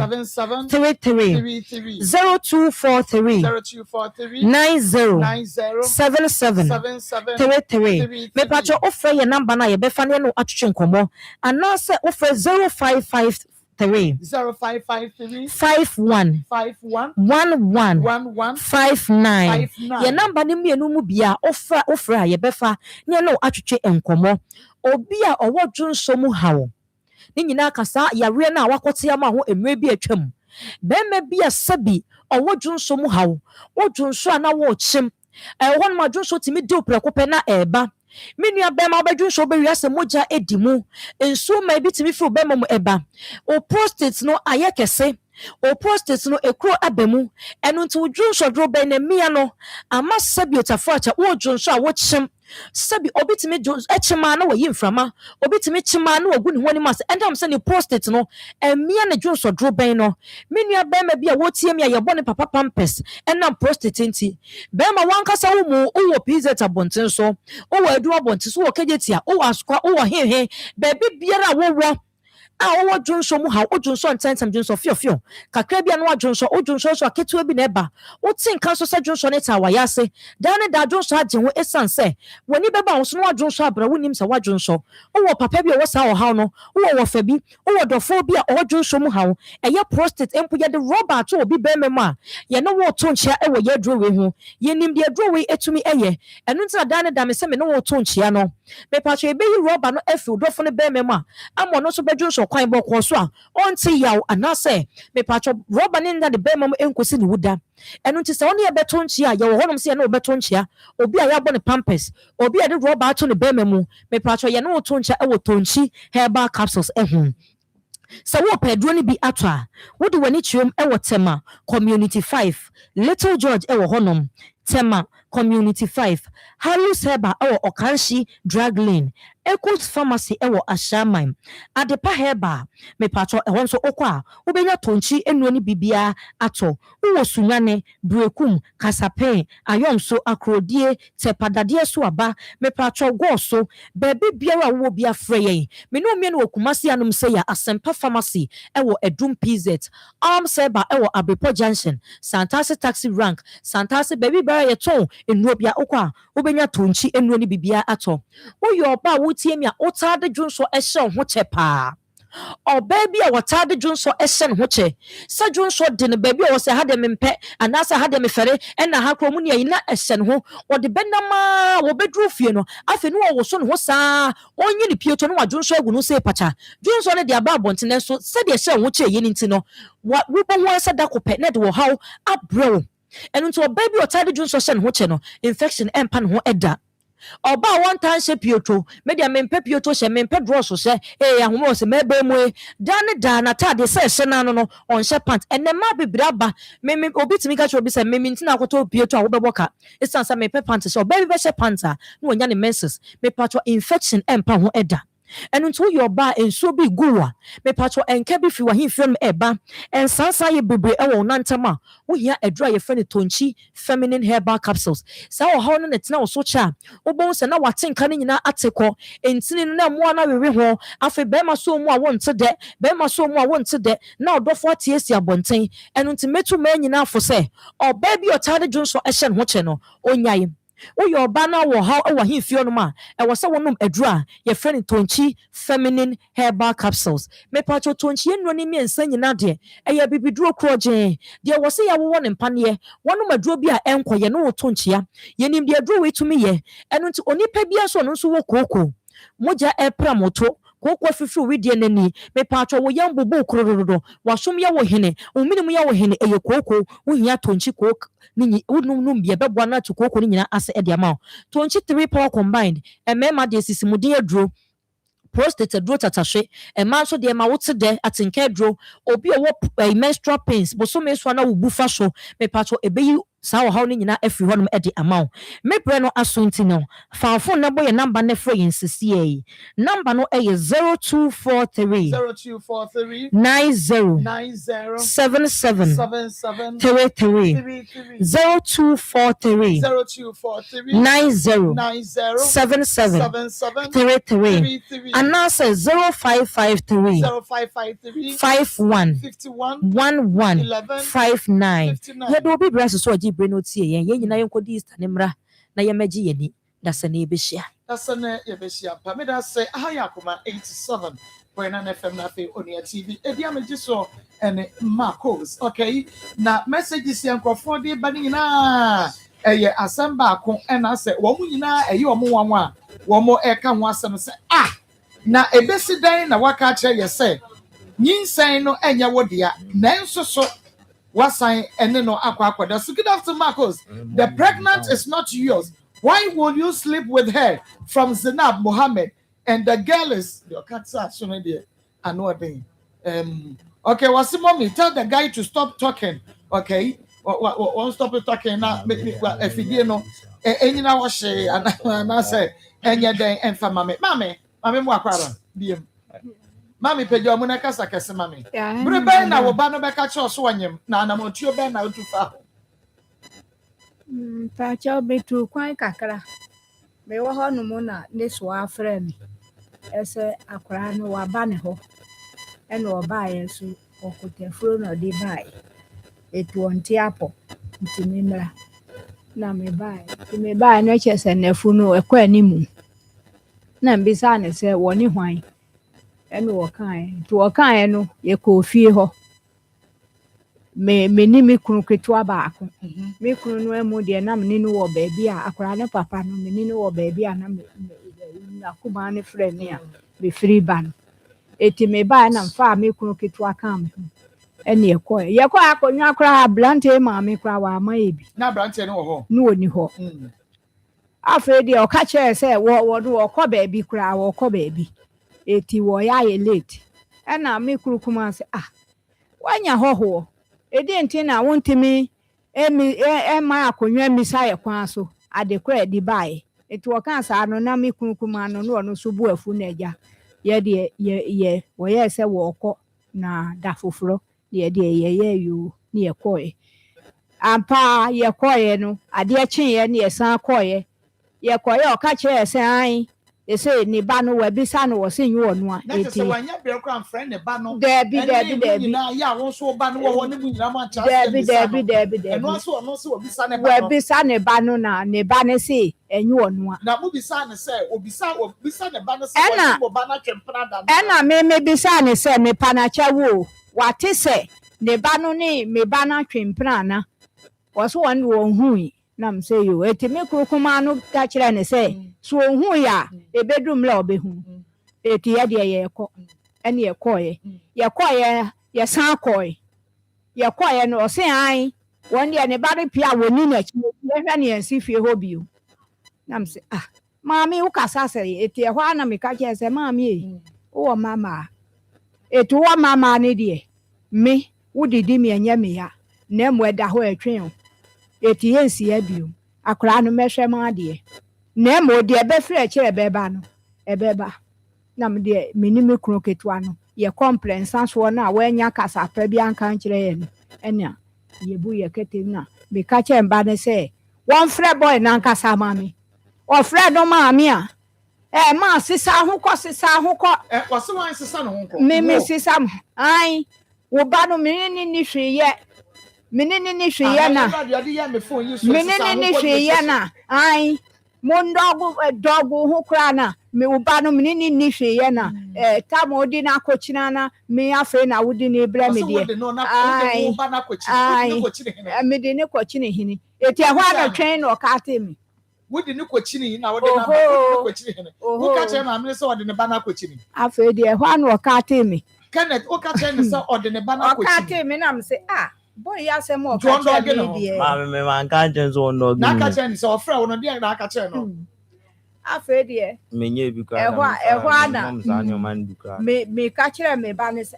33 0243 90 77 33 me pacho offer your number na ye befa ne no atwetwe nkomo anase offer 0553 0553 51 51 11 11 59 your number ni mienu mu bia offer ye befa ne no atwetwe nkomo obi a owo dwonso mu hawo ni nyina kasa yare na wakote ama ho emre bi atwam bema bi a sabi owo dwonso mu hawo wo dwonso ana wo chim ho ma dwonso timi de opreko na eba minua bema obedwonso be wiase moja edimu ensu ma bi timi fi bema mu eba o prostate no ayekese o prostate no ekro abamu eno nti wodwonso dro be na mia no ama sabi otafacha wo dwonso a wo chim sabi obitimi echima na wayi mframa obitimi chima na wagu ne honi mas endam se ne prostate no emia na dwonso dro ben no menua bema bia wotie me ye bone papa pampers enam prostate nti bema wankasa wo mu wo pizza bonten so wo adu abonten so wo kagetia wo askwa wo hehe baby biara wo wo dwonso mu ha wo dwonso ntensam dwonso fiofio kakra bia no wa dwonso wo dwonso so aketua bi na eba wo tinka so sa dwonso ne ta wayase dan ne da dwonso agye ho esanse woni beba wo so no wa dwonso abra wonim sa wa dwonso wo papa bi wo sa wo ha no wo fa bi wo dofo bi a wo dwonso mu ha eye prostate empo ye de rubber to obi be mem a ye no wo tonchia e wo ye dro we ho ye nim de dro we etumi eye enu ntina dan ne da me se me no wo tonchia no me pa cho ebe yi rubber no efi dofo ne be mem a amo no so be dwonso kwan boko so a onti yaw anase me pacho roba ni nda de be mom enkosi ni wuda enu nti se oni e beto nchia ye wo honom se ye na obeto nchia obi a ya bo ne pampers obi a de roba ato ne be memu me pacho ye na oto nchia e wo tonchi herbal capsules ehun so wo pedro ni bi atwa wo de wani chiom e wo tema community 5 little george e wo honom tema community 5 Harris Herbal ewo Okanshi drug lane Echoes pharmacy ewo Ashaman Adepa Herbal me patro ehon so okwa ubenya tonchi enuo ni bibia ato uwo sunyane brekum kasapen ayomso akrodie tepadade so aba me patro go so baby biara wo bia freye me no me no okumasi anum se ya Asempa pharmacy ewo Edum PZ Arms Herbal ewo Abepo Junction Santase taxi rank Santase baby bara yeton enuo bia okwa ubenya tonchi enuo ni bibia ato wo ba wotie mi a otade dwonso ehye ho chepa o baby a watade dwonso ehye ho che sa dwonso de ne baby a wo se hade mempe anasa hade me fere ena ha kro mu ne yina ehye ho wo de benama wo bedru fie no afi no wo so ne ho saa onyi ne pieto no wa dwonso agu no se pacha dwonso ne de aba abontene so se de ehye ho che yini nti no wo bo ho se da kopɛ ne de wo haw abro enu nti o baby otade dwonso ehye ho che no infection empa ne ho eda oba one time she pioto media mempe pioto she mempe drosso she ahomo se mebe mu dan na tade se she na no on she pant enne ma bibira ba me obitimi ka cho bi se me ntina akoto pioto a wo beboka esansa mempe pant she oba bi be she panta no onya ne menses me patro infection empa ho eda enu nto your ba enso bi guwa me patro enka bi fi wa himfem eba ensansa ye bebre e wo nantama wo hia edura ye frene tonchi feminine herbal capsules sa wo ha no netina wo so cha wo bon se na watenka ne nyina ateko entini no na mo na wewe ho afi be ma so mu a wo nte de be ma so mu a wo nte de na odofo atiesi abonten enu nti metu ma nyina afo se oba bi otade dwonso ehye ho che no onyaye woyɛ ɔba no wɔ ha wɔ ahemfie no ma ɛwɔ sɛ wonom aduru a yɛfrɛ no tonchi feminine herbal capsules mepatwo tonchi nnuro no mmiɛnsa nyinaa deɛ ɛyɛ bibiduro korɔ gyee deɛ wɔ sɛ yɛwowɔ ne mpaneɛ wɔnom aduro bi a ɛnkɔyɛ no wo tonkyia yɛnim deɛ aduro wei tumi yɛ ɛno nti onipa bia nso ɔno nso wɔ kooko mogya ɛpra moto kooko fifiri widie n'ani mepatwo wo yɛn bobo kororodo wasom yɛ wo hene wo minim yɛ wo hene ɛyɛ kooko wo hia tonchi kooko ni wonum bia bɛboa no to kooko no nyinaa ase ɛde ama wo tonchi 3 power combined ɛmɛma deɛ sisimude aduro prostate aduro tatahwe ɛma nso deɛ ma wote dɛ atenka aduro obi ɔwɔ menstrual pains bosome so na wo bufa so mepatwo ɛbɛyi saa wɔ haw no nyinaa afiri hɔnom ɛde ama wo mebrɛ no aso nti no faafo na bɔ yɛ number no frɛ yɛn sisiɛ yi number no ɛyɛ 0243 90 77 33 0243 90 77 33 anaasɛ 0553 51 11 59 yɛde obi brɛ so ɔgye brɛ no tie yɛn nyinaa yɛnkɔdi Easter ne mmra na yɛmɛgye yɛni da sɛ na yɛbɛhyia pa me da sɛ aha yɛ Akoma 87 Brennan FM na fe Onia TV edi amegye so ene Marcos okay na messages yɛn nkrɔfoɔ de ba ne nyinaa ɛyɛ asɛm baako ɛna sɛ wɔn nyinaa ɛyɛ wɔn wɔn a wɔn ɛka ho asɛm sɛ na ebesi dan na waka kyerɛ yɛ sɛ nyinsɛn no ɛnyɛ wo dea nanso so wasan ene no akwa so good afternoon Marcos the pregnant is not yours why will you sleep with her from Zainab Mohammed and the girl is your cancer so there another okay what's the mommy tell the guy to stop talking okay won't stop talking now if you know enyina wo hye ana say enye den emfa mame mo akwara biem mami pejo mo na kasa kese mami bre ben na wo ba no be ka che so wanyem na anamotuo ben na otufa pa cha betu kwan kakra me wo ho no mo na ne so afra mi ese akwara no wa ba ne ho ene oba ye so okotafuro na de bai etu onti apo ntimi mra na me bai no chese nafu no ekwa animu na mbisa ne se woni hwan ene wo kan to wo kan no ye ko fie ho me ni me kunu ketua baako me kunu no emu de na me ni no wo baabi a akora ne papa no me ni no wo baabi a na me Akoma ne frɛ ne a me free ban eti me bai na mfa me kunu ketua kan ene ye ko akonwa akora blante ma me kora wa ama ebi na blante ne wo ho no oni ho afa de o ka kire se wo do wo kɔ baabi kora wo kɔ baabi eti wo ya ye late ena me kuru kuma se wanya hoho edi enti na wontimi ma akonwa mi sa ye kwan so ade kora di bai eti wo kan sa no na me kuru kuma no so bu afu na agya ye de ye wo ye se wo kɔ na da foforo de ye you ni ye kɔ ampa ye kɔ no ade akyen ye ne ye san kɔ ye kɔ o ka kire se an ese ni ba no wa bisa no wo se nyi wo no a eti wanya bre kra friend ne ba no debi na ya won so ba no wo ne mu nyina ma cha debi eno so wo bisa ne ba no wa bisa ne ba no na ne ba ne se enyi wo no a na mu bisa ne se obisa ne ba no se wo ba na twempra da ena me bisa ne se me pa na cha wo wate se ne ba no ni me ba na twempra na wo so won wo hui na m say yo eti me krokoma no ka kire ne say so hu ya ebedum la obehu eti ye de ye kɔ ene ye kɔ ye san kɔ ye kɔ no o say an won de ne ba de pia woni na chi ye hwa ne yansi fie ho bio na m say maami wo kasa say eti ye hwa na me ka kire say maami wo mama eti wo mama ne de me wo didi me anya me ya na mo da ho atwen eti yensi abio akora no mehwe ma de na mo de ebefre kire beba no ebeba na me de meni me kunu ketua no ye complaints so na wanya kasa pa bi anka kire ye no ena ye bu ye kete na me ka che mba ne se one frɛ boy na nkasa mami o frɛ no mami a ma sisa ho kɔ wo se wan sisa no ho kɔ me sisa ai wo ba no me ni hwe ye Menene ni hweye na. Menene hweye na. Ai. Mon dog ho kra na. Me uba no menene ni hweye na. Tam odi na akochina na me afa na wodi na ebra me de. Ai. Me de ne kochine hini. Eti ehwa na twen na okate me. Wodi ne kochine na wodi na kochine hini. Wo ka che ma me se wodi ne ba na kochine. Afa de ehwa na okate me. Kenneth wo ka che ne se wodi ne ba na kochine. Okate me na me se boy ya se mo ka che me de. Ma me man ka chen so on dog. Na ka che ne se ofra wo no de na ka che no. Afa de. Menye bi kra. Ehwa na. Me ka che me ba ne se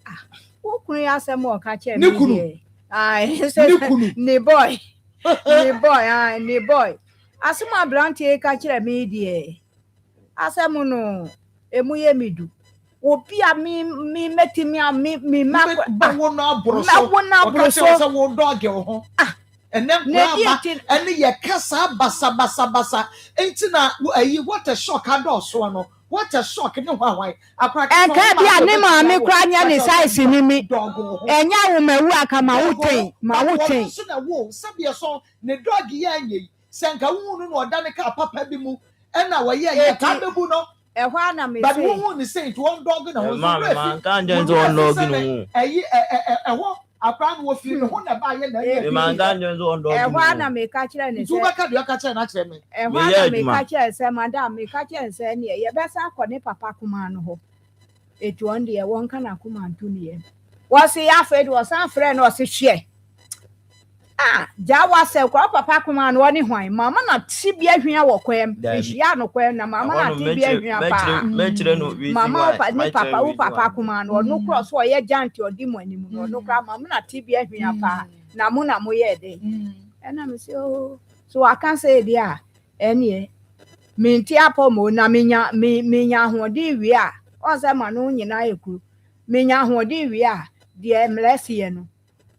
wo kunu ya se mo ka che me de. Ai ne boy. Ne boy. Asema brantie ka che me de. Asemu no emu ye midu. Obi a mi metimi a mi ma ba wo na aboro so wo dog ho enem ba ene ye kasa basa enti na ayi what a shock adoso no what a shock ne hwan akra enka bia ne ma me kra nya ne size ni mi enya wo mawu aka ma woten so na wo sabia so ne dog ye anyi senka wu no oda ne ka papa bi mu ena wo ye ka bebu no ehwa na me but who ni say to one dog na man kan je to one dog no ehwo akran wo fi no ho na ba ye na man kan je to one dog ehwa na me ka kire ne se tu ba ka do ka kire na kire me ehwa na me ka kire se madam me ka kire se ne ye be sa akọ ne papa kuma no ho etu on de won kana kuma ntu ne ye wo se ya fe do san frɛ no se hwe jawa se kwa papa kuma no ni hwan mama na tibia hwia wo kwem ehia no kwem na mama na tibia hwia pa mechire no wi mama ni papa wo papa kuma no no cross wo ye giant odi mo anim no no kra mama na tibia hwia pa na mo ye de na me se so I can say dia enie minti apo mo na menya hodi wi a o se ma no nyina ekuru menya hodi wi a de mlesi no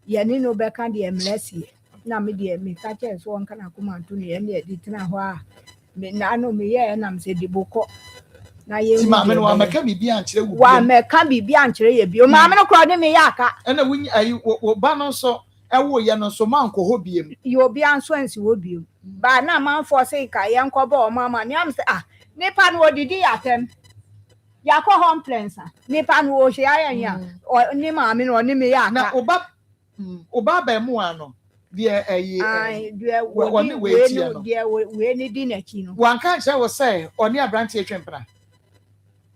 ye ni no beka de mlesi na me de me ka che so on kana kuma ntu ne ye de tena ho a me na no me ye na me se de boko na ye ti ma me no wa meka bibia ankyere wu wa meka bibia ankyere ye bi o ma me no kro de me ya aka ena wu ayi wo ba no so ewo ye no so man ko ho biem yo bi anso ansi wo biem ba na man for say ka ye nko ba o mama ni am se nipa no odidi atem ya ko home plans nipa no o hye ayan ya ni ma me no ni me ya aka na oba ba mu ano de ai de wo ni we ti no de we ni di na ki no wan kan che wo say oni abrante etwempra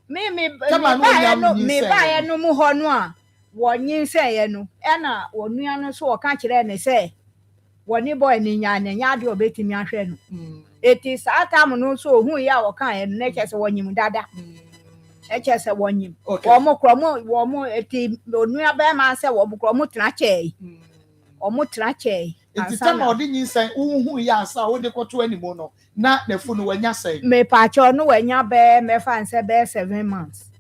me ba ya no mu ho no a wonyin se ye no e na onua no so o ka kire ne se woni boy ni nya de obetimi ahwe no eti sa tam no so hu ya o kan ye no ne kese wonyim dada eche se wonyim wo mo kro mo eti onua ba ma se wo kro mo tena chei omutra che enti tama odi nyinsan uhu ya asa wo de koto animo no na nefu no wanya sai me pacho no wanya be me fanse be 7 months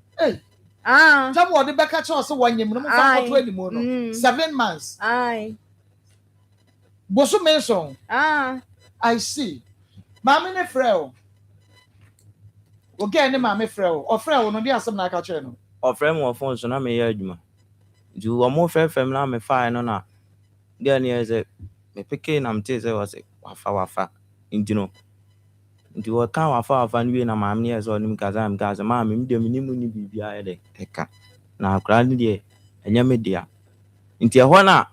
tama odi beka che so wanyem no mo fa koto animo no 7 months boso menson I see mama ne freo oge ne mama freo o freo no de asem na aka che no o freo mo phone so na me ya adwuma ju o mo frefem na me fa no na dia ni eze me peke na mte ze wase wafa intino nti wo kan wafa nwie na maam ne eze onim kaza maam me dem ni mu ni bibia ede eka na akra ni de enya me dia nti ehọ na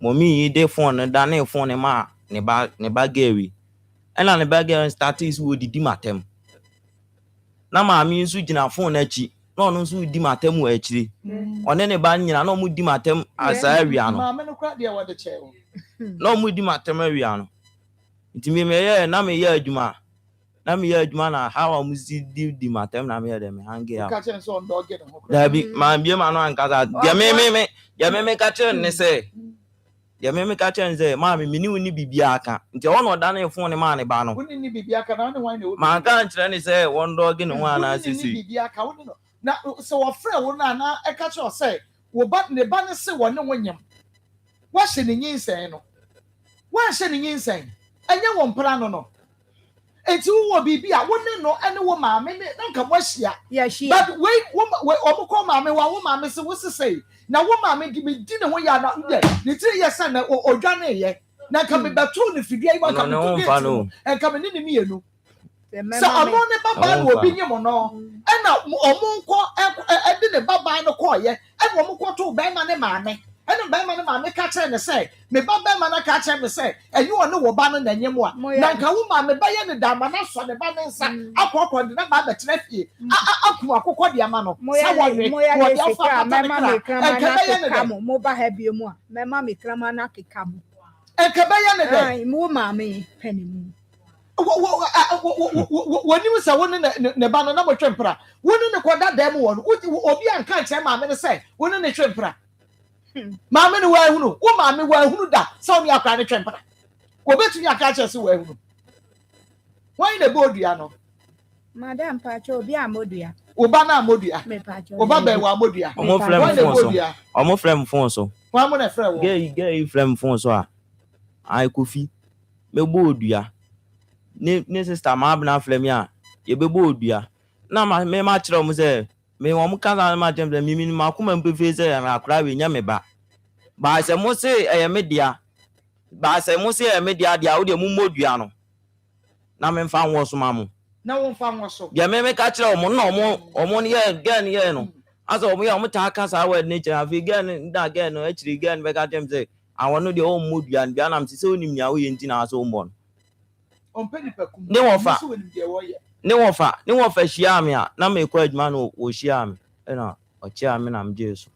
momi yi de phone da na phone ma ne ba gewi ena ne ba gewi start is wo didi matem na maam yi nso gina phone achi no nso di matem wo achiri one ne ba nyina no mu di matem asa awia no maam no kra de wo de che wo no mu di matem awia no nti me ye na me ye adwuma na how am si di matem na me ye de me hange out ka che so ndo ge no da bi ma bie ma no ankaza ya me ka che ne se ya me ka che nze ma me ni woni bibia aka nti wo no da na phone ma ne ba no woni ni bibia aka na ne wan ne wo ma ka nchire ne se wo ndo ge no ho ana sisi ni bibia aka wo no na so wo frɛ wo na e ka che o se wo ba ne ba ne se wo ne wonyam wa hye ne nyinsen no wa hye ne nyinsen anya wo mpra no It's who will be a woman no any woman, don't come wash ya. Yeah, she. But wait, call mammy, what woman, Mr. What's to say? Now, woman, make me dinner when you are not there. The 3 years son or Johnny, yeah. Now come back to the figure you want to and come in me. So I'm on a baba will be your no. And now, I didn't baba no call yet. And one more to buy money, mammy. And the man, mammy catch and say, me baba man catch and say, and you are no banner than you want. Nanka woman, me buy any dam, and that's on the banner, son. I'll walk on the number that left you. I'll walk on the amano. Mobile have you more. My mammy Kramanaki Kamu. And Kabayan, more mammy, penny. When you say one in the banner number tempera, one in the quadra demo one, would be unconscious, mamma say, one in the tempera. Mamma, who mammy, who that, saw me a kind of tempera. Go back to your catchers away. Why the Bodiano? Madame Pacho, be a modia. Obana Modia, Obaba Modia, almost flame fonso. One more friend, gay flame fonso. I could fee. Me Bodia. Ne sister Mabna Flemia, ye be Bodia. Now my match room say, me one can my temple, me Macum and Buffet and I cry in Yameba. But I say, Mose, I am media. But I say, Mose, I media, the audio Mumodiano. Now men found was mamma. No one found was so. Ya me catch no more, or 1 year again, no. As we are Mutakas, our nature, have again, again, actually again, back at them say, I want to the old mood and Bianam Sisoni Miawi in Tina's own one. On penny per no offer, no offer, Shiamia, now me quite man or Shiam, or chairman, I'm Jesus.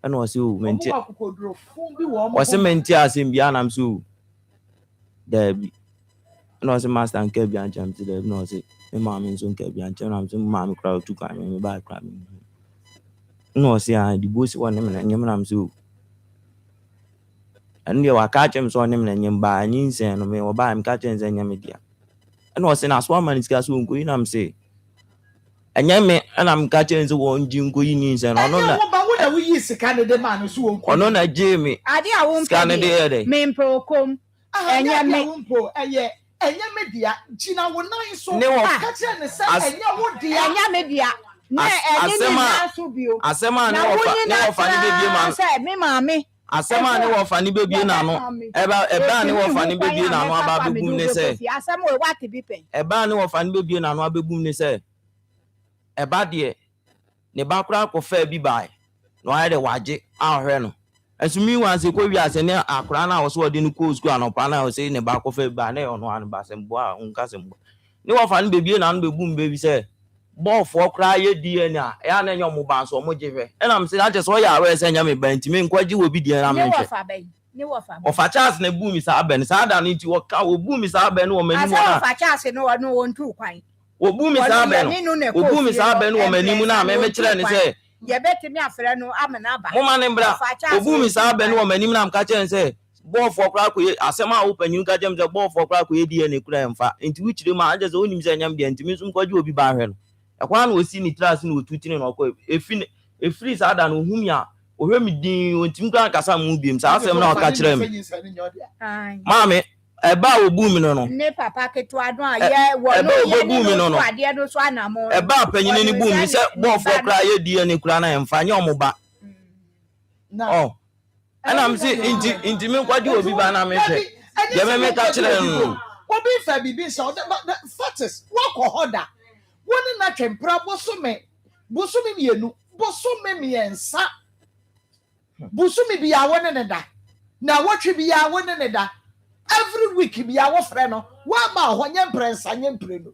And was you, was a mentias in Bianam Sue. There be. And was a master and Kebian jump to the nose. The mammy and soon Kebian, and some mammy crowd to come in by cramming. No, see, I the bush 1 minute and Yamanam Sue. And you are catching so him and you buy an insane or me or buy him catching and Yamidia. And was in a woman is gas soon going, I'm say. And Yammy, and I'm catching the one Jim Queen and on that. We use the Canada man who won't on that Jamie. I won't Canada. Main procom. And Yampo, and yet. And Yamedia, Gina will not so no catching and say, and Yamedia. Asema no funny baby man. Say me mommy. Asema no funny baby na no. Eba no funny baby na no aba begum ne say. Asema we what be pen. Eba no funny baby na no aba begum ne say. Eba de ne ba kura ko fa bi bai. No aye de waje ahwe no. Asumi wan se ko wi ase ne akura na wo so de no ko school anopa na wo say ne ba ko fa bi na ono an ba se mbo a unka se mbo. Ne wo funny baby na no begum baby say. Ball for cry DNA, and then your mobile so much. And I'm saying, I just saw your saying, I'm a bent me, quite you will be the of a chance, and boom is Aben. So I don't need to walk out with boom is Aben woman. I chance no one too quite. Well, boom is Aben, boom is Aben woman, Nimuna, maybe and say, you bet me after no, I'm an abba. Woman and bra, boom is Aben woman, Nimam catcher and say, ball for crack, I semi open, you got them the ball for crack with DNA crime, into which the man just only saying, I'm the intimacy, what you will be barren. A one was seen it last in 2 or a free sad and whom ya or me ding when Timka Casa moonbeams. I say, now catch them. Mammy, a bow booming on. Never packet to Adwa, yeah, what booming on. I dare no swan more. A bow penny any boom, he said, ball for cry, dear Nicrana and find your mobile. No, and I'm saying, intimate what you will be by me. You may catch them. What be fair be so that the fattest walk or order. One in that tempera, Bosume Mienu, Bosume Miensa Busumi be our one another. Now, what should be our one another? Every week be our friend. What about when you press and you preno?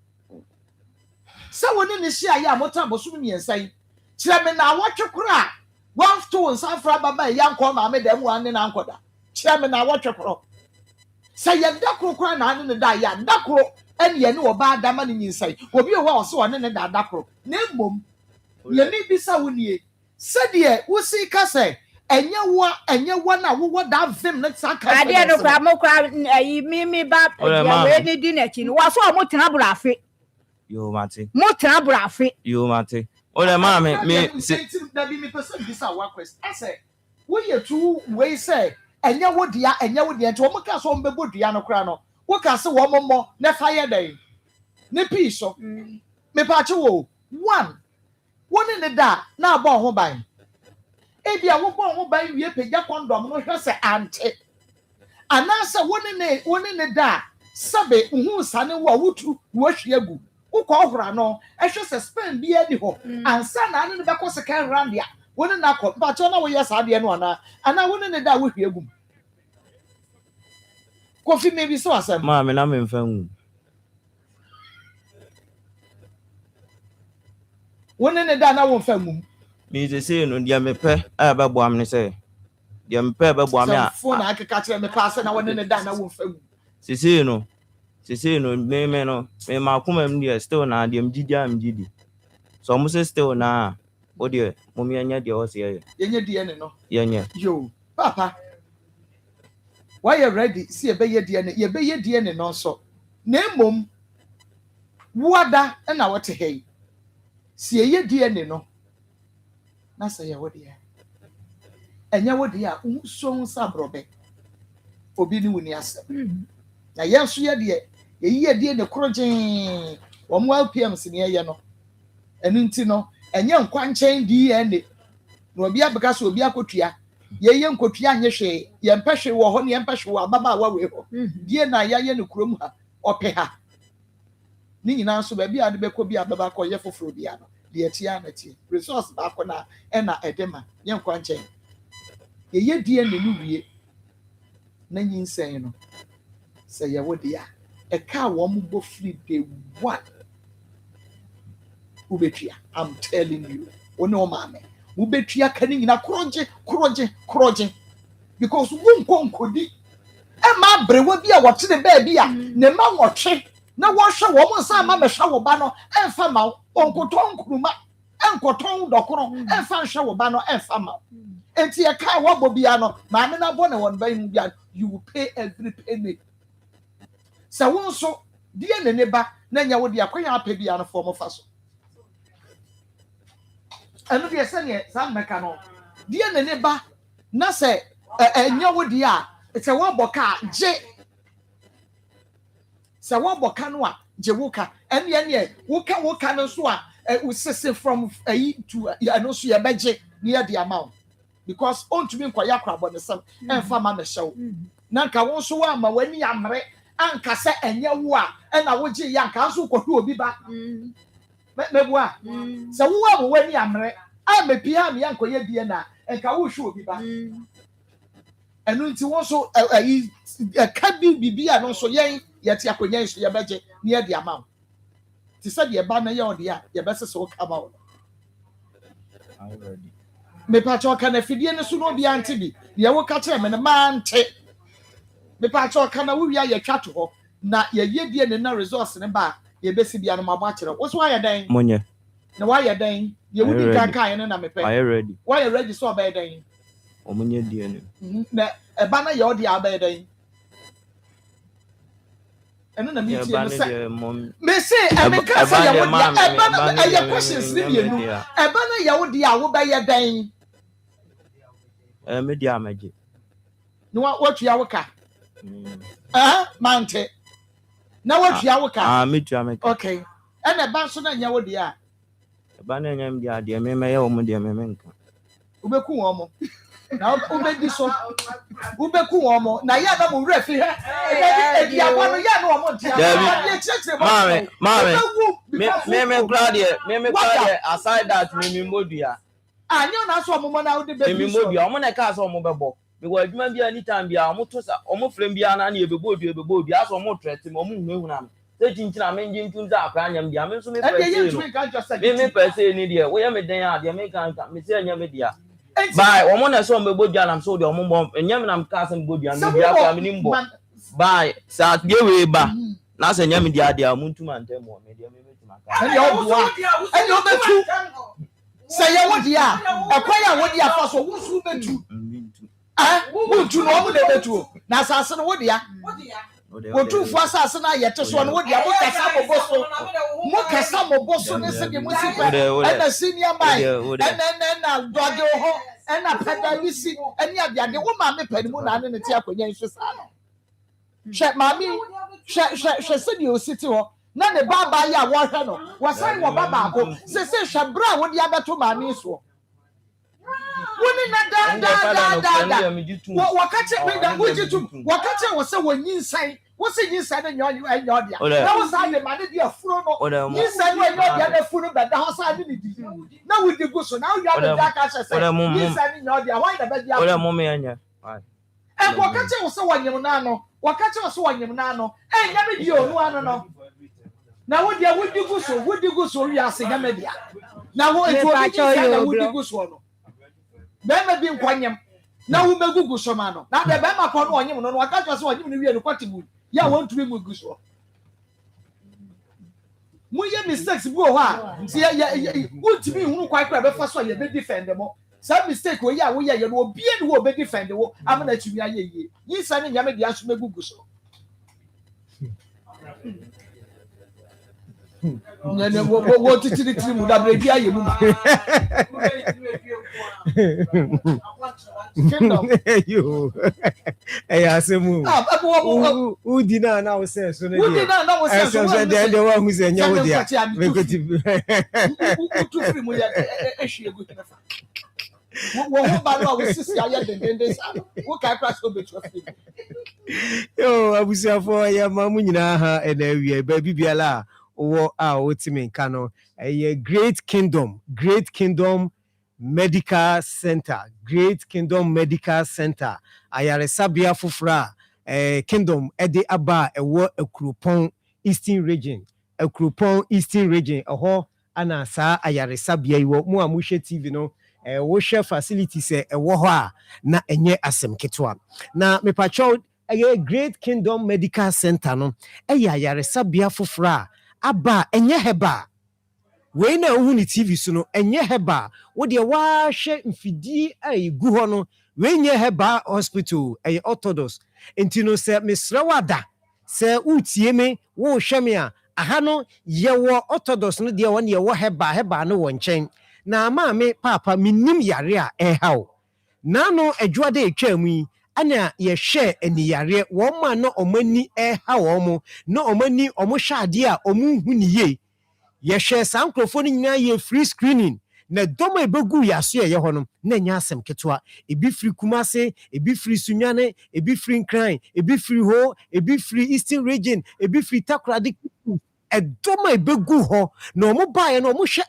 Someone in the share, Yamotan Bosumi and say, Chairman, now what you cry? 1 2 San Fraba, young Coma made them 1 in Uncle. Chairman, now what you cry? Say, you duck cry none in the dia, duck. And you know about that money inside. Will be a while so on that dacro. Name boom. You need be so near. Said ye, who see Casse, and you want I will that film next Sunday. I dare no crab, me back. Ready dinner. Was so much trabrafi. You, Matty. More trabrafi. You, Matty. Oh, the mammy, me say, that be me person this our quest. I say, will you 2 ways say, and you would dear, and you would dear to Mocas on the Budiano Crano. What can say 1 more, ne fire day? ne pii so me pa che wo one woni ne da na abɔ ho ban ebi a wo bɔ ho ban wie pagya condom no hwɛ sɛ ante anasa woni ne da sabe uhu sane wo wutu wo hwia gu ukɔ hora no ɛhwɛ sɛ spend bi ani hɔ ansa na ane ne bɛkɔ second round ya woni na kɔ ba che na wo yɛ saa de no ana woni ne da wo hwia gu kofi maybe so asem ma me na me mfa hu woni ne da na wo mfa mum me say no dia me pɛ a ba bo am ne sɛ dia me pɛ ba bo am a phone akeka kire me pa sɛ na woni ne da na wo mfa mum say no me no me ma kuma m dia still na dia mgidi am gidi so mo say still na o dia mo me anya dia o se yenye die ne no yenye yo papa why you ready see ye be die ne no so na emom wuada na wote hei see ye die ne no na say ye wode ya enya wode ya so nsabrobe obi ni wuni asem na yenso ye de ye die ne krogen wo mo LPM se ne ye no enu nti no enye nkwanchen DNA na obi abeka so obi akotua ye nkotua anye hwe ye mpehwe wo ho ne ye mpehwe wo ababa wa we ho die na ya ye ne kurom ha ope ha ni nyina so ba bi ade beko bi ababa ko ye foforo bi ano de atia na tie resource ba ko na e na edema ye nkwanchen ye die ne nu wie na nyinsen no se ye wode ya e ka wo mo bo free day one ubetua I'm telling you one o ma me ubetua kani nyina kroje because wonkonkodi e ma brewa bi a wote ne ba bi a ne ma wotwe na wo hwe wo mo nsa ma me hwe wo ba no emfa ma onkoton kuruma enkoton dokoro emfa hwe wo ba no emfa ma enti e ka wo bobia no ma me na bo ne won ban mu bia you will pay every penny sa won so die ne ba na nya wo dia kwanya apɛ bia no fo mo fa so enu de se ne sa meka no die ne ba na se enya wo dia se wo boka je se wo boka no a je wo ka ene wo ka no so a usese from to no so ye beje near the amount because on to me kwa yakra bo ne sem emfa ma me hyew na nka wo so wa ma wani amre anka se enye wo a na wo je ya nka so kwohwe obi ba mebua se wo wa wani amre a mepia me yanko ye die na nka wo hwe obi ba enu nti wo so ka bibi a no so yen ye ti akonyan so ye beje near the amount ti se de ba na ye ode a ye be se so ka ba wo already me pa cho kana fidie ne so no bia nte bi ye wo ka kire me ne ma nte me pa cho kana wo wia ye twa to ho na ye die ne na resource ne ba ye besi bia no ma ba kire wo so wa ye dan monye na wa ye dan ye wudi ka kan ne na me pe are you ready wa ye ready so ba ye dan o monye die ne na e ba na ye odi a ba ye dan eno na me tie no se me say e me ka say ye wodi e ba na ye questions ni bi enu e ba na ye wodi a wo ba ye dan me dia maji no what you awaka mante na what you awaka me tua me okay and e ba so na nya wodi a e ba na nya me dia de me ye wo mo de me nka ubeku won mo na ubedi so ubeku won mo na ya na mo wura fi he e di abo no ya na mo dia me glad aside that me modua anyo na so mo na wo de be me modua mo na ka so mo bebo because adwuma bia anytime bia mo to sa mo frem bia na e bebo aso mo threat mo hu na se chinchina me ngi ntum za akra nyam bia me so me pese ni de wo ye me den a de me kan me se anya me dia bye wo mo na so me bodua na so de wo mo nyam na ka so me bodua me bia kwa me nimbo bye sa de we ba na se nyam dia de mo ntum antem mo me de me metuma ka and you betu say ye wodi a ekwaya wodi a fa so wo su betu wo tu no mo de betu na asase no wodi a wo tu fu asase na ye te so no wodi a mo kasa mo boso ne se de mo si pa na senior mai na doge ho na pedalisi eni abiade wo ma me panimu na ne ti akonya nso sa no hwe ma mi hwe se de o siti ho na ne baba ya wo hwe no wasan wo baba ko se hwebra wo dia beto maame so woni na da wakache me da wujitu wakache wo se wo nyinsan wo se nyinsan na nyo dia na wo sa de mane dia furo no nyinsan no nyo dia na furo be da ho sa de ni di na wo di go so na wo ya be da ka se nyinsan nyo dia why da be dia ora mo me anya wakache wo se wo nyem na no wakache wo se wo nyem na no nya me di onu ano no na wo dia wo di go so wi ase nya me dia na wo etu obi na wo di go so no bema bi nkwanyem na wo megugu so ma no na de bema ko no onyem no waka twa so onyem no wie no kwati mu ya won tumi mugu so mu ye mistakes bi o ha nti ya wotimi hunu kwai kra be fa so ye be defend mo some mistake wo ya wo ye no obi e no wo be defend wo amana tumi aye ye yi sa ne nyame dia so megugu so nene wo titiri mu da brebi aye mu yo asemu udi na wo se so na de wa hu se nya wo dia me ko ti tu free mu ya ehwe egu na fa wo ho ba no wo sisi aye dendende sa wo kai class obetu free yo abusiafo ya mamu nyina ha e na wi ba bibiala wo otimi nka no Great Kingdom Medical Center ayaresabia fofora Kingdom ede aba ewo Akropon Eastern Region eho ana sa ayaresabia iwo mu amuhwe TV no wo hwe facilities ewo ho a na enye asem ketwa na mepacho Great Kingdom Medical Center no ayaresabia fofora aba enye heba we na ohu ni TV so no enye heba wo de wa hwe mfidi egu ho no we nye heba hospital orthodox entino se mesrawada se utie me wo hwe me a aha no ye wo orthodox no de won ye wo heba no wo nchen na ma me papa minim yare a ehaw na no adwade etwa mu yi ana ye hwe ani yare wo ma no omani ehaw omo no omani omo hwade a omu hu ni ye ye hwe sankrofo ni nyina ye free screening na domo ebegu yaso ye ho no na nya asem ketwa ebi free Kumase ebi free Sunyane ebi free Nkran ebi free Ho ebi free Eastern Region ebi free Takoradi domo ebegu ho na omo bae na omo hwe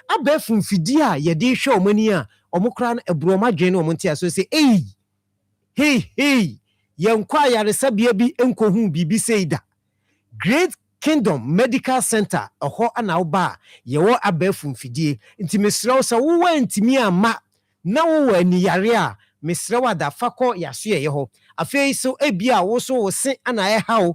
aba funfidi a ye de hwe omani a omo kra na ebro madwen na omo ntia so say hey yenkwa yaresabia bi enkohu bibi seida Great Kingdom Medical Center oho ana oba yewo abafu mfidie nti mesrew sa wo wantimi ama na wo wani yare a mesrew ada fako yaso ye ho afei so ebia wo so wo se ana haw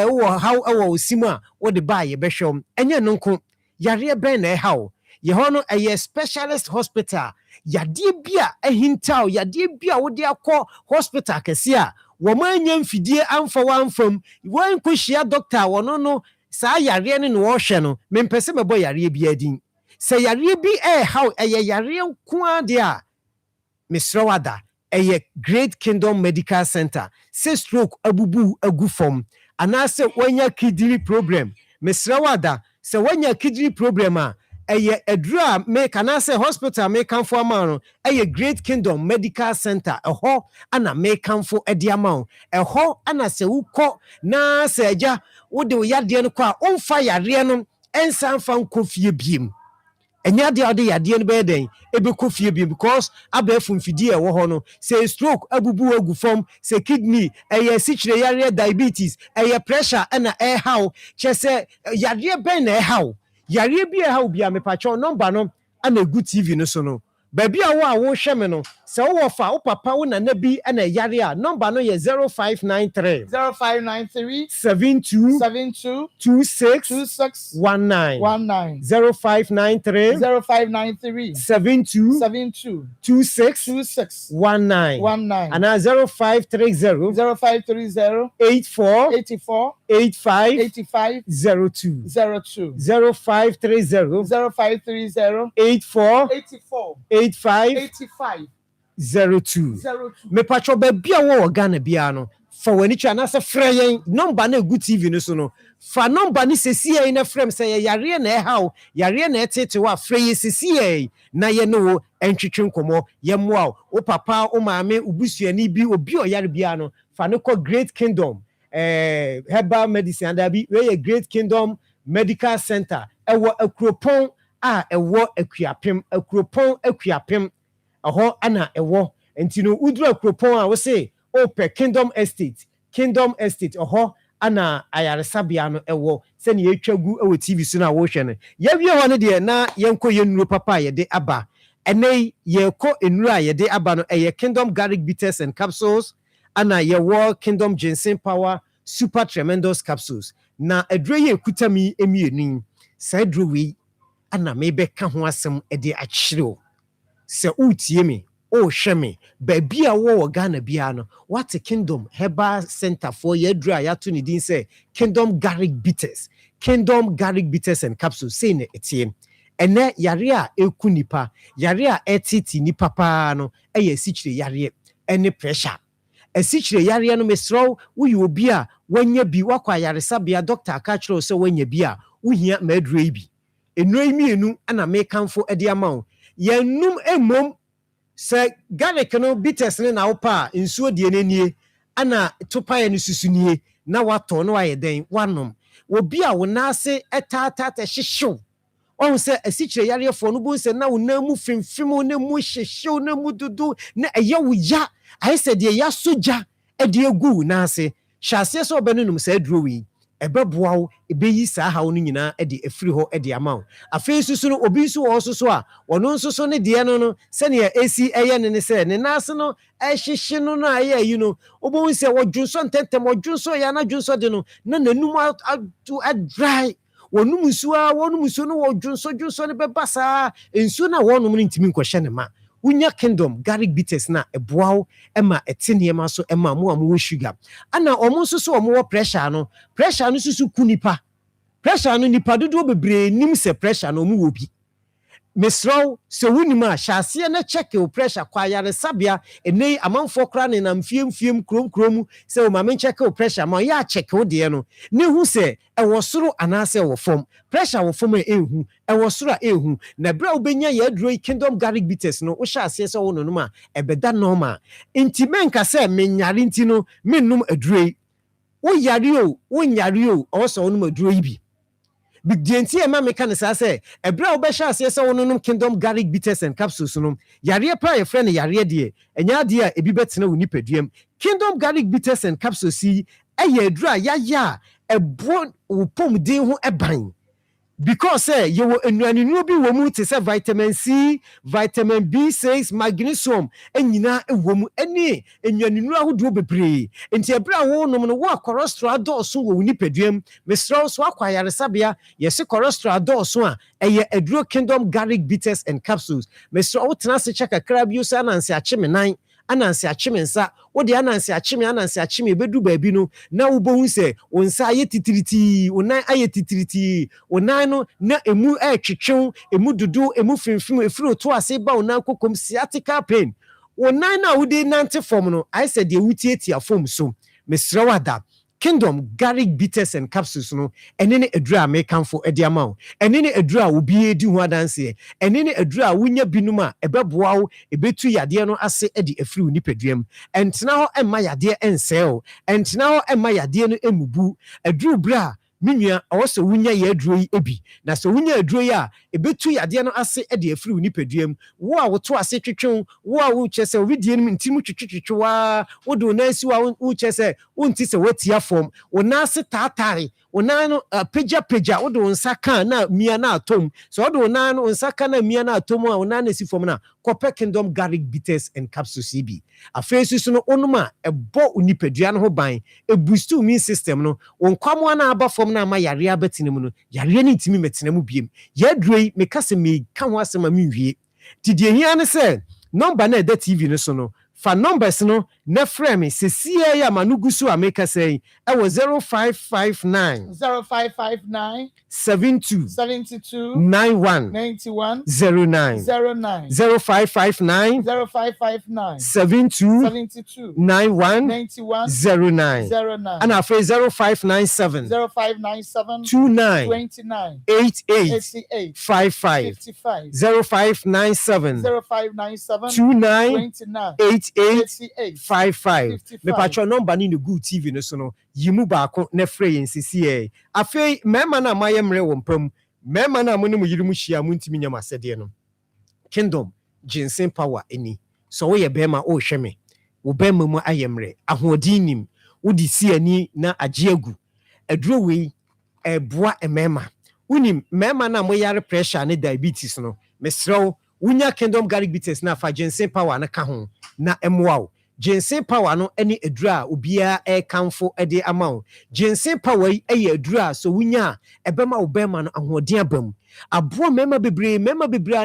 wo haw wo osimu a wo de ba ye behwem enye nonko yare ben na haw ye ho no specialist hospital yade bia ahintaw yade bia wo de akọ hospital kese a wo manya mfidie amfa wamfam wan kohia doctor wono no sa yare ne no hwe no mempese mebo yare bia din se yare bi haw yare nko ade a misrawada Great Kingdom Medical Center se stroke abubu agufom anase wanya kidney problem misrawada se wanya kidney problem a edura me kana say hospital me kanfo amano Great Kingdom Medical Center eho ana me kanfo edi amao eho ana se ukọ na se eja wo de yade no kwa onfa yare no ensan fa nkofie biem enya de ade yade no be den ebe kofie biem because abafu mfidi ewo ho no say stroke abubu agu form say kidney sichire yare diabetes pressure ana how chese yade ben na how yare bi ha obi a mepacho number no ana egu TV no so no baby a wo hwe me no se wo fa wo papa wo na bi ana yare a number no ye 0593 72 26 19 0593 72 26 19 and 0530 84 85 02 0530 84 85 02 me pacho ba bia wo Ghana bia no fa wani twa na se frɛ yɛn number na egu TV no so no fa number ni sesi yɛn na frɛm sɛ yare na ɛhaw yare na ɛtete wa frɛ yɛ sesi yɛn na yɛ no ɛntwetwe nkɔmɔ yɛ mmoa o papa o maame obusuani bi obi ɔyare bia no fa no kɔ Great Kingdom Herbal Medicine and we a Great Kingdom Medical Center ɛwɔ akuropɔn a ɛwɔ akuapem ɛhɔ ana ɛwɔ nti no uduru akuropɔn a wo se ope Kingdom Estate ɛhɔ ana ayaresabea no ɛwɔ sɛ ne yɛtwa gu ɛwɔ TV so na wo hwɛ no yɛwie hɔ no deɛ na yɛnkɔ yɛnnuro papa a yɛde aba ɛnɛ yɛkɔ nnuro a yɛde aba no ɛyɛ Kingdom Garlic Bitters and Capsules ana yɛwɔ Kingdom Ginseng Power Super Tremendous Capsules na aduro yɛ ekuta mi emienu saa aduro wi ana mebɛka ho asɛm ɛde akyerɛw sɛ utie me o hwɛ me baabi a wɔ Ghana bia no what Kingdom Herbal Center for yɛduro a yɛato ne din sɛ Kingdom Garlic Bitters and Capsules sei na ɛtie ɛnɛ yare a eku nipa yare a ɛtete nipa paa no ɛyɛ sikyire yare ɛne pressure asikyire yare no mesrɛw woyɛ obi a wanya bi wakɔ ayaresabea doctor aka kyerɛw sɛ wanya bi a wohia maduro yi bi ennuro yi mienu ana mekamfo ɛde ama wo yɛnum emom sɛ garlic no bitters ne na wopa nsuo die n'anie ana topae no susunie na watɔ no ayɛ den wanom obi a wonase ɛtaata hyehyew ɔn sɛ asikyire yarefoɔ no bu sɛ na wonam mu fimfim na mu hyehyew na mu dudu na ɛyɛ wo ya ayɛ sɛ deɛ ya soja ɛde egu na ase hyɛaseɛ sɛ ɔbɛnum sɛ aduro wi ɛbɛboa wo ɛbɛyi saa haw no nyinaa ɛde afiri hɔ ɛde ama wo afei susu no obi nso wɔ so so a ɔno nso so ne deɛ no sɛnea esi ɛyɛ ne sɛ ne naase no ɛhyehye no na ɛyɛ yi no obohu sɛ wɔdwonso ntɛntɛm wɔdwonso yɛ na dwonso de no na nanum ato adry wɔnum nsuo no wɔdwonso ne bɛba saa nsuo na wɔnom no ntimi nkɔhyɛ ne ma unya Kingdom Garlic Bitters na ɛboa ɛma ɛte nneɛma so ɛma mo a mo wɔ sugar ana ɔmo nso so ɔmo wɔ pressure no susu ku nipa pressure no nipa dodo bebree nim sɛ pressure no ɔmo wɔ bi mesrɛw sɛ wonim a hyɛaseɛ na check your pressure kwa ayaresabea ɛnɛ amanfoɔ kora ne nam fiem krom sɛ o ma men check your pressure ma yɛ check wo deɛ no ne hu sɛ ɛwɔ soro anaasɛ ɛwɔ fam pressure wɔ fam a ɛhu ɛwɔ soro a ɛhu na bra wobɛnya yɛ aduro Kingdom Garlic Bitters no wo hyɛaseɛ sɛ wo nonom a ɛbɛda normal nti menka sɛ menyare nti no mennum aduro wo yare o ɔwɔ sɛ wonom aduro yi bi big DNT ma meka ne saa sɛ ɛbra wobɛhyɛ aseɛ sɛ wononom Kingdom Garlic Bitters and Capsules no yare pa yɛ frɛ no yare deɛ ɛnya adeɛ a ebi bɛtena wo nipaduam Kingdom Garlic Bitters and Capsules yi ɛyɛ aduro a yɛayɛ a ɛbɔ wo pomden ho ɛban because yɛwɔ nnuanenuro bi wɔ mu te sɛ vitamin C, vitamin B6, magnesium ɛnyina ɛwɔ mu ɛne nnuanenuro ahodoɔ bebree nti ɛbra wo nom no wo cholesterol dɔɔso wɔ wo nipaduam mesrɛw so akɔ ayaresabea yɛse cholesterol dɔɔso a ɛyɛ aduro Kingdom Garlic Bitters and Capsules mesrɛw wo tena se kyɛ kakra bio sɛ ananse akyeme nan ananse akyeme nsa wo de ananse akyeme bedu baabi no na wo bohu sɛ wo nsa ayɛ titiriti wo nan ayɛ titiriti wo nan no na emu ɛtwetwew emu dudu emu fimfim efiri to ase ba wo nan kokom sciatica pain wo nan na wo de nante fam no ayɛ sɛ de wutietia fam so mesrɛw ada Kingdom Garlic Bitters and Capsules no ɛne ne aduro a mekamfo ɛde ama wo ɛne ne aduro a obi edi ho adanse ɛne ne aduro a wonya binum a ɛbɛboa wo ɛbɛtu yadeɛ no ase ɛde afiri wo nipaduam ɛntena hɔ ɛmma yadeɛ ɛnsɛe wo ɛntena hɔ ɛmma yadeɛ no ɛmubu aduro bra minua ɔwɔ sɛ wonya yɛ aduro yi ebi na sɛ wonya aduro yi a ɛbɛtu yadeɛ no ase ɛde afiri wo nipaduam wo a woto ase twetwe wo a wokyɛ sɛ obidie no ntim twetwe wa wo de na si wa wokyɛ sɛ wonti sɛ watia fam wo na ase taatare wo na no pagya wo de wo nsa kan na mia na atom so wo de wo na no nsa kan na mia na atom a wo na si fam na kɔpɛ Kingdom Garlic Bitters and Capsules bi afei susu no onum a ɛbɔ nipadua no ho ban boost immune system no wo nkwamo na aba fam na ma yare abetina mu no yare ne ntimi metina mu biem yɛaduroi meka sɛ me ka ho asɛm a menwie ti die hia ne sɛ number na ɛda TV no so no fa numbers no na frɛ me sesie ya manugu so a meka sɛ ɛwɔ 0559 72 91 09 0559 72 91 09 and after 0597 29 88 55 0597 29 88 55 me patro number ni no good TV no so no yimu baako na frɛ yɛn sisi afei mema na mayemre wo mpam mema na mo ne mo yirim hia mo ntimi nyam asɛde no kingdom ginseng power eni so wo ye bema o hwɛ me wo bema mu ayemre ahoɔden nim wo di si ani na agye agu aduro wei eboa emema unim mema na mo yare pressure ne diabetes no mesrɛw wunya kingdom garlic bitters na fa ginseng power na ka ho na emoa wo ginseng power no ene adura obia kanfo de ama ginseng power yi eye adura so wunya ebema obema no ahoɔden abam abo mema bebre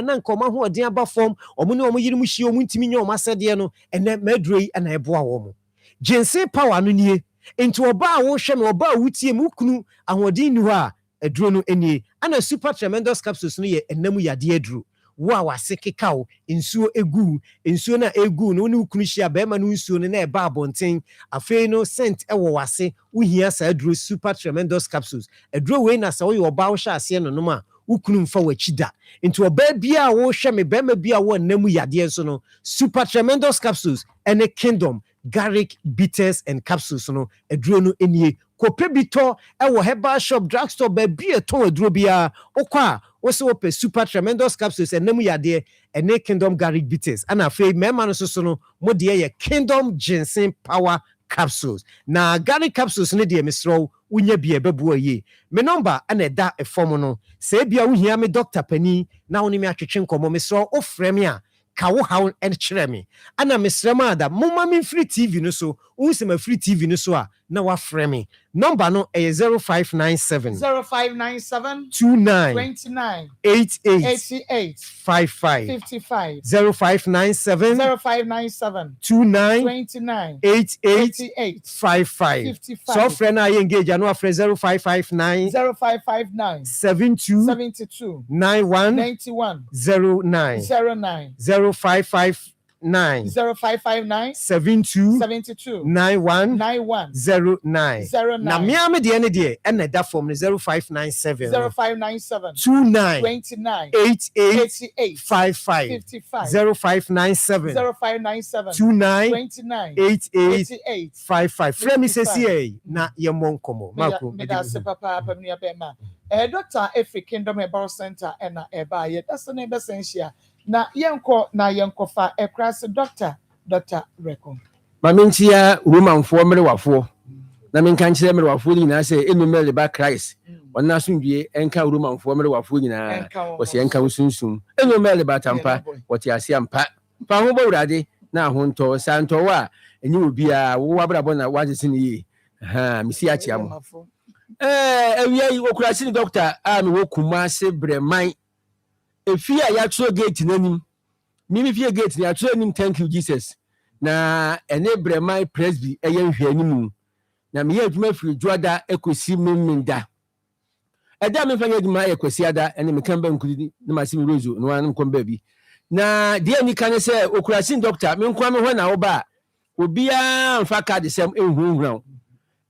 na nkoma ahoɔden aba fam omo ne omo yirim hie omo ntimi nya omo asɛde no ene maduro yi na eboa wo mo ginseng power no nie into oba wo hwɛ me oba wutie mu kunu ahoɔden ni hɔ a aduro no enie ana super tremendous capsules no ye enam yade aduro wa wase kekao nsuo egu nsuo na egu no ne ukunu hia be ma no nsuo no na eba abonten afei no scent ewo wase uhia sa aduro super tremendous capsules aduro we na sa wo yoba wo hya ase no no ma ukunu mfa wachida into oba bia wo hwe me be ma bia wo namu yade so no super tremendous capsules ene kingdom garlic bitters and capsules no aduro no enie kope bito ewo herbal shop drugstore ba bia ton aduro bia okwa also open super tremendous capsules and nemu yade ene kingdom garlic bitters and afei mema no so no mo de ye kingdom ginseng power capsules na garlic capsules ne de mesro unya bia bebu ye me number ana da e form no se bia wo hia me doctor pani na woni me atwetwe nkomo mesro o frɛ me a ka wo haw en kyerɛ me ana mesrɛ ma da moma me free TV no so unse ma free TV no so a na wa frɛ me number no e 0597 29 88 55 0597 29 88 55 so frɛ na engage no afrɛ 0559 72 91 09 0559 72 91 09 na me am de ene de ena da form 0597 29 88 55 0597 29 88 55 frame me say na ye monkomo mako me da se papa pamnia bema Dr. Efri Kingdom Herbal Center ena eba ye that's the name essential na yenko fa ekrase Dr. Rekom mamintia Romanfo merewafo na menka nkyere merewafo nyina se enumere ba Christ onna asundue enka Romanfo merewafo nyina wose enka usunsun enumere ba tampa wote ase ampa pa ho bawurade na ahonto santo wa enyi obia wo abrabo na wagese ne yi misi achiamo ewia yi okurase ni doctor a me wo kuma se breman efi a ya tro gate nanim mimi fie gate ni atro nim thank you Jesus na ene breman presby eye nhwe animu na me adwuma firi dwoada ekosi memminda eda me fanya adwuma ekosi ada ene me kan ba nkudi na masimi rozo no anum kom ba bi na de ani kan se okurase doctor me nkwa me ho na wo ba obia mfa card sem enhunhran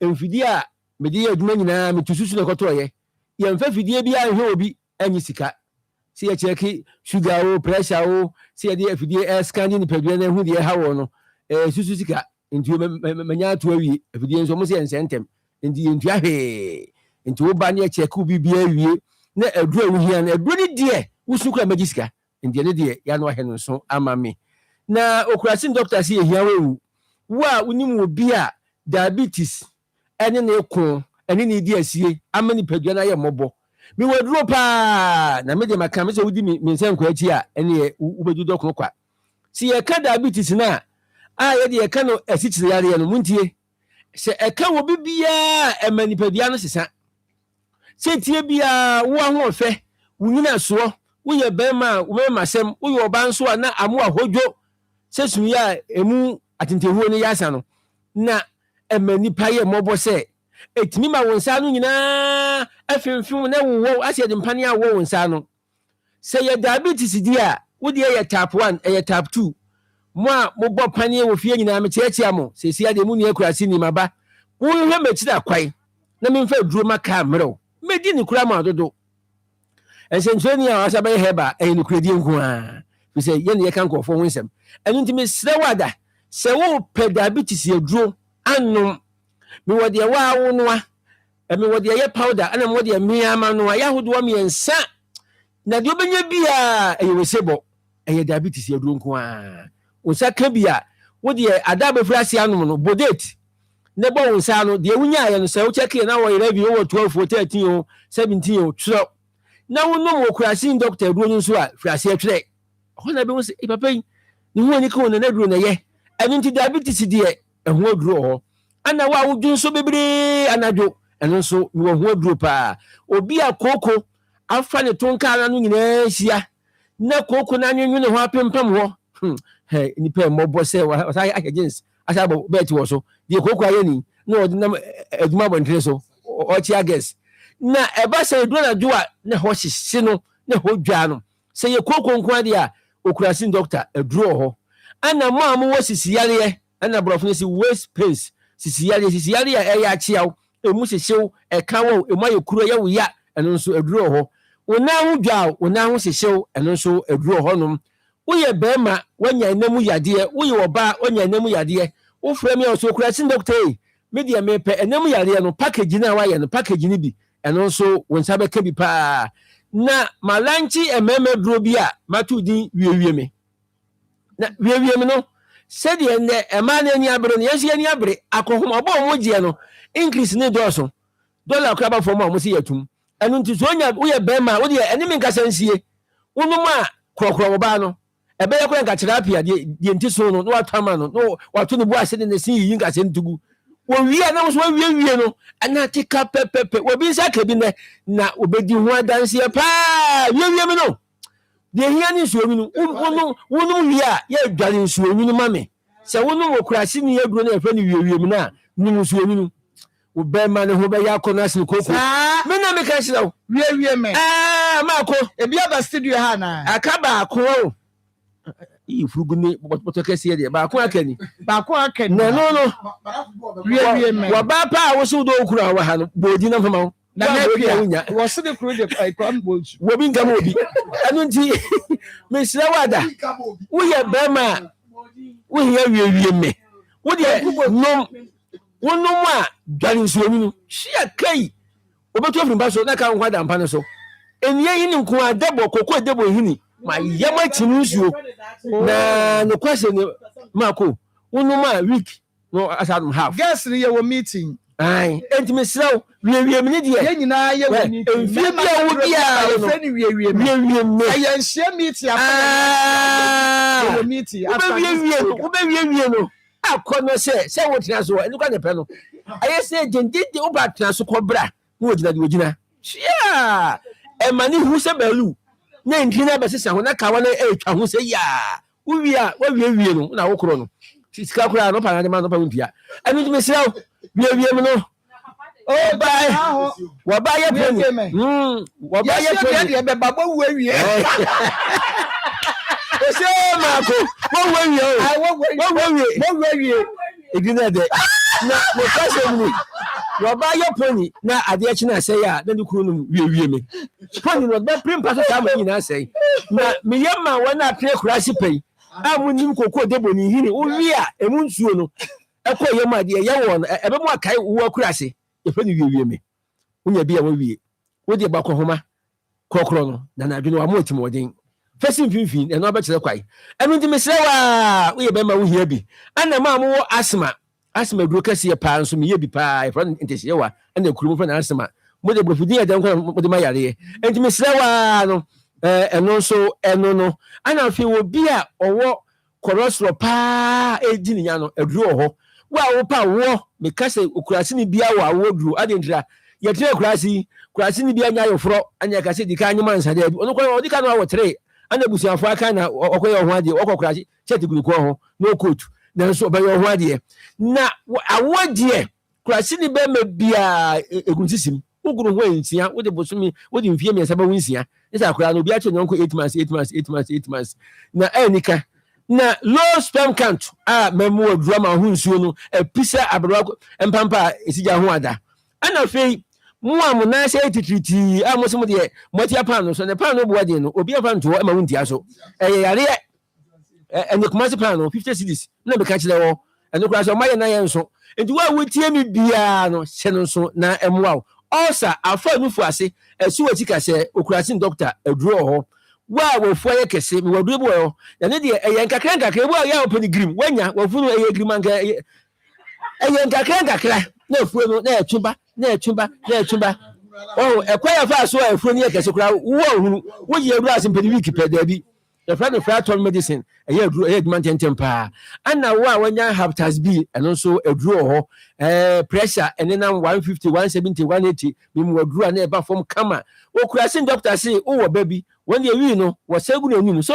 emfidi a me de adwuma nyina me tususu na kotoye ye mfa fidie bia enhe obi anyi sika si ya check sugar o pressure o si ya de fidie scanning ni pedua na hu de ha wo no susu sika nti manya to awie fidie nso mo se ensentem nti ntu ahwe nti wo ba ne check u bibia awie na aduru wu hia na aduru ni de wusu kura magisika nti ne de ya no ahwe no so ama me na okurase doctor si ehia wewu wa unim obi a diabetes ene ne ko ene ne di asie ama ni pedua na ye mobo mi waduro pa na me de maka me se wudi mi nsen kwa achi a ene ubedu dokon kwa si ye ka diabetes na a ye de ye ka no asichire yare no muntie se e ka wo bibia emanipadua no sesa se tie bia wo ahofe wunyina so wo ye bema wo masem wo ye oba nso a na amo ahodwo sɛ sumi a emu atentehuo no yasa no na ɛma nipa yɛ mmɔbɔ sɛ ɛtumi ma wo nsa no nyinaa afimfim na wowɔ asɛ de mpane a wɔ wo nsa no sɛ yɛ diabetes di a wodeɛ yɛ type 1 ɛyɛ type 2 mo a mobɔ paneɛ wɔ fie nyinaa mekyerɛkyerɛ mo sɛsia deɛ mu nua kurase nimaba wohwɛ m'akyiri akwae na memfa aduro maka mmerɛw mɛdi ne kura ma dodo ɛnsɛnkyerɛni a wasa bɛyɛ hɛba ɛyɛ nokuradie nko a fi sɛ yɛne yɛka nkɔɔfoɔ ho nsɛm ɛno nti mesrɛ wo ada sɛ wopɛ diabetes aduro anom mewɔ deɛ wo noa mewɔ deɛ yɛ powder ana mewɔ deɛ mmea ma noa yɛ ahodoɔ mmiɛnsa na deɛ wobɛnya biaa ɛyɛ wɛsebɔ ɛyɛ diabetes aduro nko a wo nsa ka bi a wodeɛ ada bɛfiri ase anom no bodate na bɔ wo nsa no deɛ wonyaeɛ no sɛ wokyɛkeɛ na wɔyerɛ bi wowɔ 12 13 o 17 o twerɛ na wonom wɔ kurasin doctor aduro no nso a firi ase atwerɛ hɔ na bɛhu sɛ papa yi ne ho ani ka wo nana aduro na yɛ ɛno nti diabetes deɛ ɛho aduro hɔ ana wo a wodwo nso bebree anadwo ɛno nso mewɔ ho aduro paa obi a kooko afa ne tonka no nyinaa hyia na kooko no anwenwe ne ho apempam hɔ nipa mmɔbɔ sɛ wasa ayɛ gens asa abɔ bɛɛti wɔ so deɛ kooko ayɛ ni na ɔde nam adwuma abɔntere so ɔkyea gas na ɛba sɛ aduro nadwo a na hɔ hyehye no na hɔ dwa no sɛ yɛ kooko nko adeɛ a okurasin doctor aduro hɔ ana mo a mowɔ sisiyareɛ ana borɔfo no si waist pains sisiyareɛ a ɛyɛ akyeaw ɛmu hyehyew ɛka wɔ ɛmu ayɛ kuro yɛ wo ya ɛno nso aduro hɔ wo nan ho dwa wo nan ho hyehyew ɛno nso aduro hɔ nom woyɛ bɛrima wanya ɛnamu yadeɛ woyɛ ɔbaa wanya ɛnamu yadeɛ wofrɛ me a ɔso okurasin doctor yi me deɛ mepɛ ɛnamu yadeɛ no package no a wayɛ no package no bi ɛno nso wo nsa bɛka bi paa na malankyi ɛmɛɛmɛ duro bi a mato din wiewie me na wiewie me no sɛdeɛ nnɛ ɛmaa no ani abere no yɛnso ani abere akɔhoma ɔbɔ ɔmo gyeɛ no increase ne dɔɔso dɔla koraba fam a ɔmo sɛ yɛatum ɛno nti so woyɛ bɛrima wodeɛ ɛne me nkasa nsie wonom a korɔkorɔ wɔ baa no ɛbɛyɛ kɔ nkakyerɛ apia deɛ nti so no na watɔ ama no na wato ne bo ase de ne sin yiyi nkasɛ ntugu wɔwie a na wo so wawie no ɛna teka pɛpɛpɛ wɔbi nsa ka bi nɛ na wɔbɛdi ho adanseɛ paa wiewie me no deɛ hia ne nsuomi no wonom wie a yɛadware nsuomi no ma me sɛ wonom wɔ kurase ne yɛduro no yɛfrɛ no wiewie mu no a nom nsuomi no wo bɛrima ne ho bɛyɛ akɔ no asene koko me na meka kyerɛ wo wiewie me maako ebi aba studio ha na aka baako o furugu ne bɔtɔ kɛseɛ deɛ baako aka ni na no wiewie me wɔba pa a wo so do okura wɔ ha no bɔdi na mfama wo na nepia wɔ se de kuro de kwam bolsu wobi nkam obi ɛno nti mesrɛ wo ada woyɛ bɛrima a wohia wiewie me wodeɛ wonom a dware nsuomi no hyia kai wobɛtu afiri mpa so na ka nkwa da mpa no so ɛnua yi ne nko a dɛbɔ koko dɛbɔ hini ma yam akyi no nsuo na no kwasɛ ne maako wonom a week no asa dum half gas ne yɛ wɔ meeting ai enti mesrɛ wiewie me ne deɛ yɛn nyinaa yɛ wɔ meeting mfie bia wo bia no fɛ ne wiewie me ɛyɛ nhyia meeting afɔ wɔ meeting wobɛwie no akɔ no sɛ wotena so ɛno kwa ne pɛ no ɛyɛ sɛ gyendende woba tena so kɔbra na wɔgyina de wɔgyina hyia ɛma ne hu sɛ baalu na ntiri na bɛsesa ho na kawa no ɛtwa ho sɛ yaa wowie a wawiewie no na wokorɔ no sika koraa no pa na de ma no pa wontua ɛno nti mesrɛ wo wiewie mu no wɔba yɛ pɛni wɔba yɛ pɛni deɛ bɛba bɔ wu awie ose maako wɔwu awie ɛdi na ɛdɛ na mekasɛ mu wɔba yɛ pɔni na adeɛ kye no asɛe a na ne kuro no wiewie me pɔni no ɔbɛpere mpa so saa ma nyinaa asɛe na meyɛ ma wɔn a apere kora ase pɛi a monim kokoo debɔ ne hini wowie a ɛmu nsuo no ɛkɔ yɛ mu adeɛ yɛwɔ no ɛbɛmu akae wowɔ kora ase yɛfɛ no wiewie me wonya bi a wawie wode ba kɔhoma kɔkorɔ no na nadwene wama atimɔden fɛsi mfimfini ɛno abɛkyerɛ kwae ɛno nti mesrɛ wa woyɛ bɛma wohia bi ana ma mowɔ asma duro kɛseɛ paa nso meyɛ bi paa yɛfrɛ no ntɛhyeɛ wa ɛna kurom fɛ no asma mode borɔfodin ɛdɛm kɔ mode ma yareɛ ɛnti mesrɛ wa no ɛno nso ɛno no ana afei wɔ bi a ɔwɔ kɔrɔsorɔ paa ɛdi ne nya no aduro wɔ hɔ wo a wopa woɔ meka sɛ okurase ne bia wɔ awɔ duro ade ntira yɛtena kurase ne bia nya ayɔforɔ anya ka sɛ di ka anyema nsadeɛ bi ɔno kɔ ɔdi ka no awɔ tere ana busuafo aka na okoye ho ade okokora chete guruko ho no coat na nso be ho ade na awodie kurasi ni be mabia egunsisim uguru ho ensia wo de bosumi wo de mfie miensa ba wunsia isa akora no bia che nonko 8 months na enika na low sperm count memu adurama ho nsuo no episa abro empampa esija ho ada ana fei mu amuna se titriti amosom de motia pan no so ne pan no bo de no obi afa nto ma wuntia so yare ene kumasi pan no 50 cedis na be ka kire wo ene kura so maye na ye nso enti wa wutie mi bia no se no so na emwa osa afa nufu ase esu watika se okurasi doctor aduro ho wa wofu aye kese mi waduro bo yo ne de eye nkakra bo ya openi grim wanya wofunu eye grim anka eye nkakra na efu no na etwumba ekwaya fa so efu ni kese kura wo hunu wo ye aduro ase mpeni week pe da bi the friend of Fraton medicine eye aduro eye dman tempa ana wa wanya hepatitis B eno so aduro ho pressure enena 150 170 180 bimu aduro na eba form kama okurasin doctor say wo baby when dey wi no wo segu na anim so